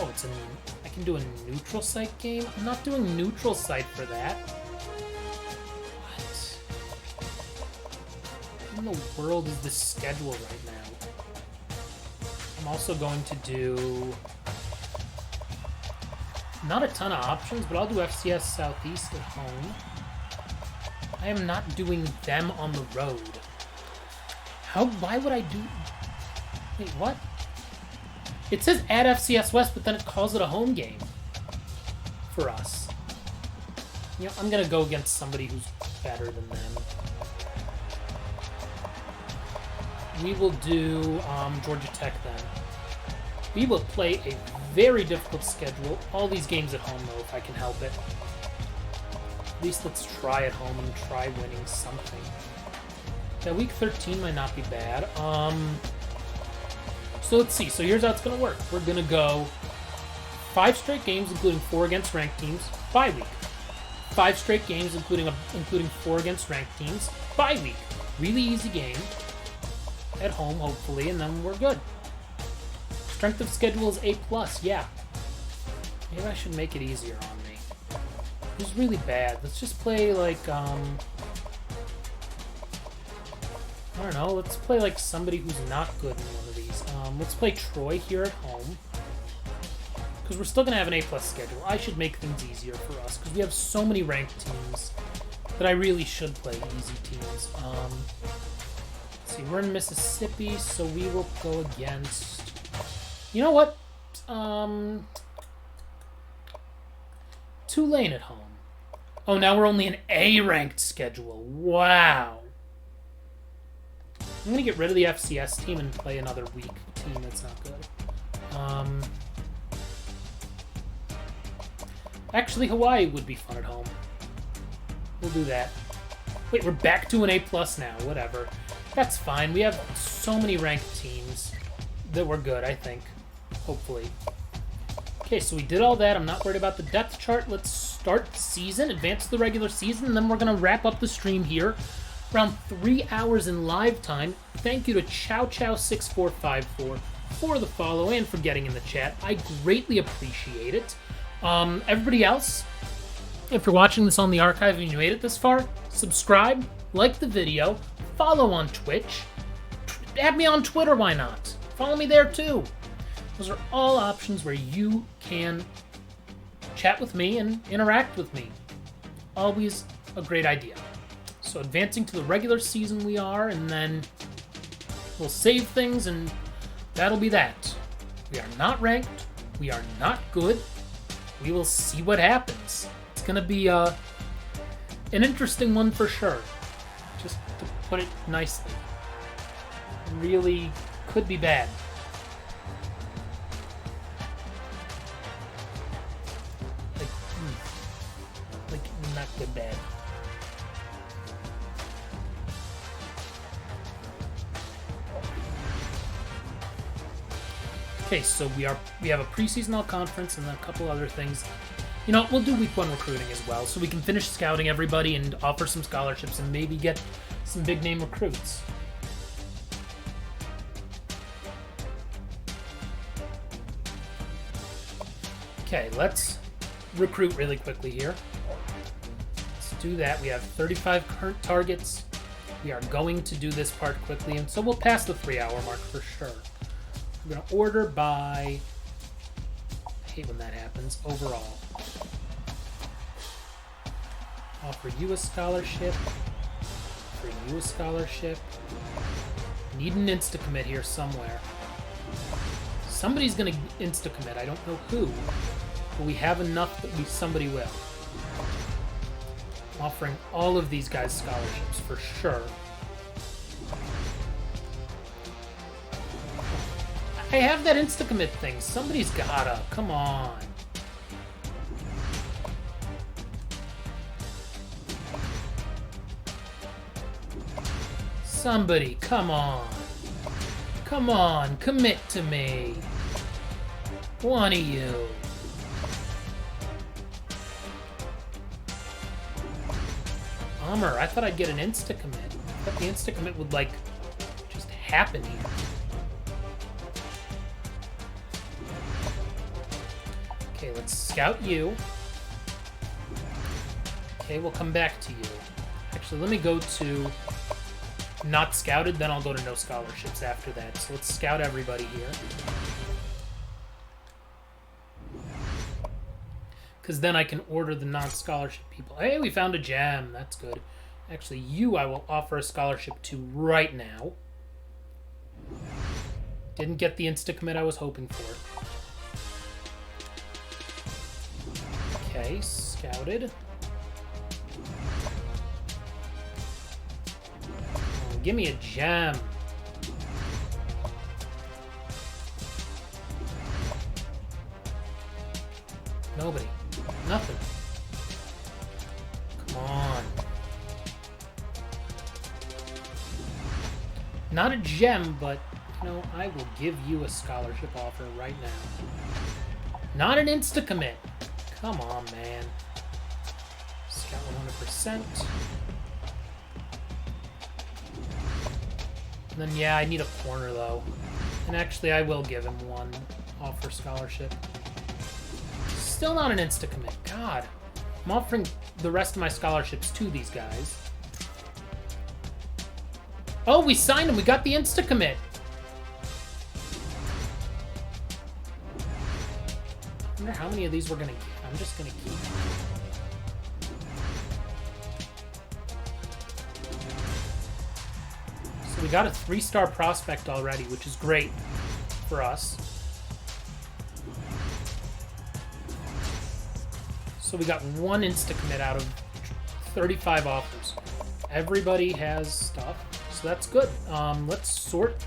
Oh, it's I can do a neutral site game? I'm not doing neutral site for that. What? What in the world is this schedule right now? I'm also going to do... Not a ton of options, but I'll do FCS Southeast at home. I am not doing them on the road. Why would I do... Wait, what? It says at FCS West, but then it calls it a home game for us. You know, I'm going to go against somebody who's better than them. We will do Georgia Tech then. We will play a very difficult schedule. All these games at home, though, if I can help it. At least let's try at home and try winning something. Yeah, week 13 might not be bad. So let's see. So here's how it's going to work. We're going to go 5 straight games, including 4 against ranked teams, bye week. 5 straight games, including 4 against ranked teams, bye week. Really easy game. At home, hopefully, and then we're good. Strength of schedule is A+, yeah. Maybe I should make it easier on me. Who's really bad? Let's just play, like, I don't know, let's play, like, somebody who's not good in one of these. Let's play Troy here at home. Because we're still going to have an A+ schedule. I should make things easier for us, because we have so many ranked teams that I really should play easy teams. Let's see, we're in Mississippi, so we will go against... You know what? Tulane at home. Oh, now we're only an A-ranked schedule. Wow. I'm going to get rid of the FCS team and play another weak team that's not good. Actually, Hawaii would be fun at home. We'll do that. Wait, we're back to an A+ now. Whatever. That's fine. We have so many ranked teams that we're good, I think. Hopefully. Okay, so we did all that. I'm not worried about the depth chart. Let's start the season, advance to the regular season, and then we're going to wrap up the stream here. Around 3 hours in live time. Thank you to ChowChow6454 for the follow and for getting in the chat. I greatly appreciate it. Everybody else, if you're watching this on the archive and you made it this far, subscribe, like the video, follow on Twitch, add me on Twitter, why not? Follow me there too. Those are all options where you can chat with me and interact with me. Always a great idea. So advancing to the regular season we are, and then we'll save things, and that'll be that. We are not ranked. We are not good. We will see what happens. It's going to be an interesting one for sure. Just to put it nicely. Really could be bad. Like not good bad. Okay, so we have a preseason all-conference and then a couple other things. You know, we'll do week 1 recruiting as well, so we can finish scouting everybody and offer some scholarships and maybe get some big-name recruits. Okay, let's recruit really quickly here. Let's do that. We have 35 current targets. We are going to do this part quickly, and so we'll pass the 3-hour mark for sure. We're going to order by, I hate when that happens, overall. Offer you a scholarship. Offer you a scholarship. Need an insta-commit here somewhere. Somebody's going to insta-commit. I don't know who. But we have enough that somebody will. I'm offering all of these guys scholarships for sure. I have that insta-commit thing. Somebody's gotta. Come on. Somebody, come on. Come on, commit to me. One of you. Bummer, I thought I'd get an insta-commit. I thought the insta-commit would, like, just happen here. Okay, let's scout you. Okay, we'll come back to you. Actually, let me go to not scouted, then I'll go to no scholarships after that. So let's scout everybody here. Because then I can order the non-scholarship people. Hey, we found a gem. That's good. Actually, you I will offer a scholarship to right now. Didn't get the insta-commit I was hoping for. Okay, scouted. Oh, give me a gem. Nobody. Nothing. Come on. Not a gem, but, you know, I will give you a scholarship offer right now. Not an insta-commit. Come on, man. Scout 100%. And then, yeah, I need a corner, though. And actually, I will give him one offer scholarship. Still not an insta-commit. God. I'm offering the rest of my scholarships to these guys. Oh, we signed him. We got the insta-commit. I wonder how many of these we're going to get. I'm just going to keep. So we got a 3-star prospect already, which is great for us. So we got one insta-commit out of 35 offers. Everybody has stuff, so that's good. Let's sort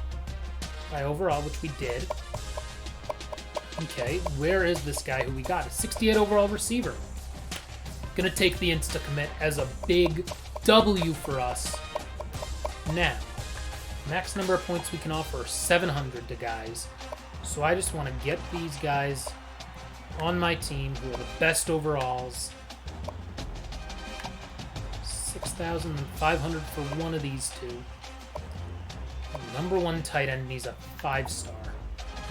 by overall, which we did. Okay, where is this guy who we got? A 68 overall receiver. Gonna take the insta-commit as a big W for us. Now, max number of points we can offer 700 to guys. So I just want to get these guys on my team who are the best overalls. 6,500 for one of these two. Number 1 tight end needs a 5-star.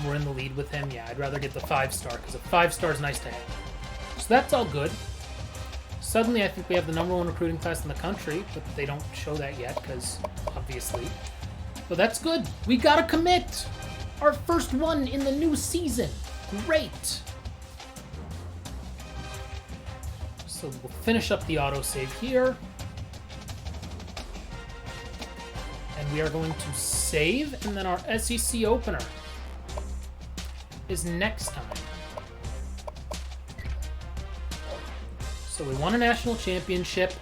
We're in the lead with him. Yeah, I'd rather get the 5-star because a 5-star is nice to have. So that's all good. Suddenly, I think we have the number 1 recruiting class in the country, but they don't show that yet because, obviously. But that's good. We got a commit. Our first one in the new season. Great. So we'll finish up the autosave here. And we are going to save, and then our SEC opener is next time. So we won a national championship.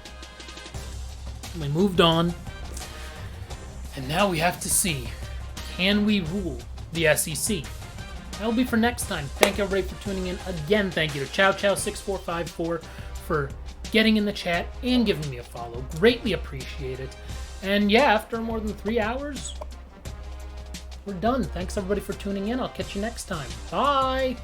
And we moved on. And now we have to see, can we rule the SEC? That'll be for next time. Thank you everybody for tuning in. Again, thank you to ChowChow6454 for getting in the chat and giving me a follow. Greatly appreciate it. And yeah, after more than 3 hours, we're done. Thanks everybody for tuning in. I'll catch you next time. Bye!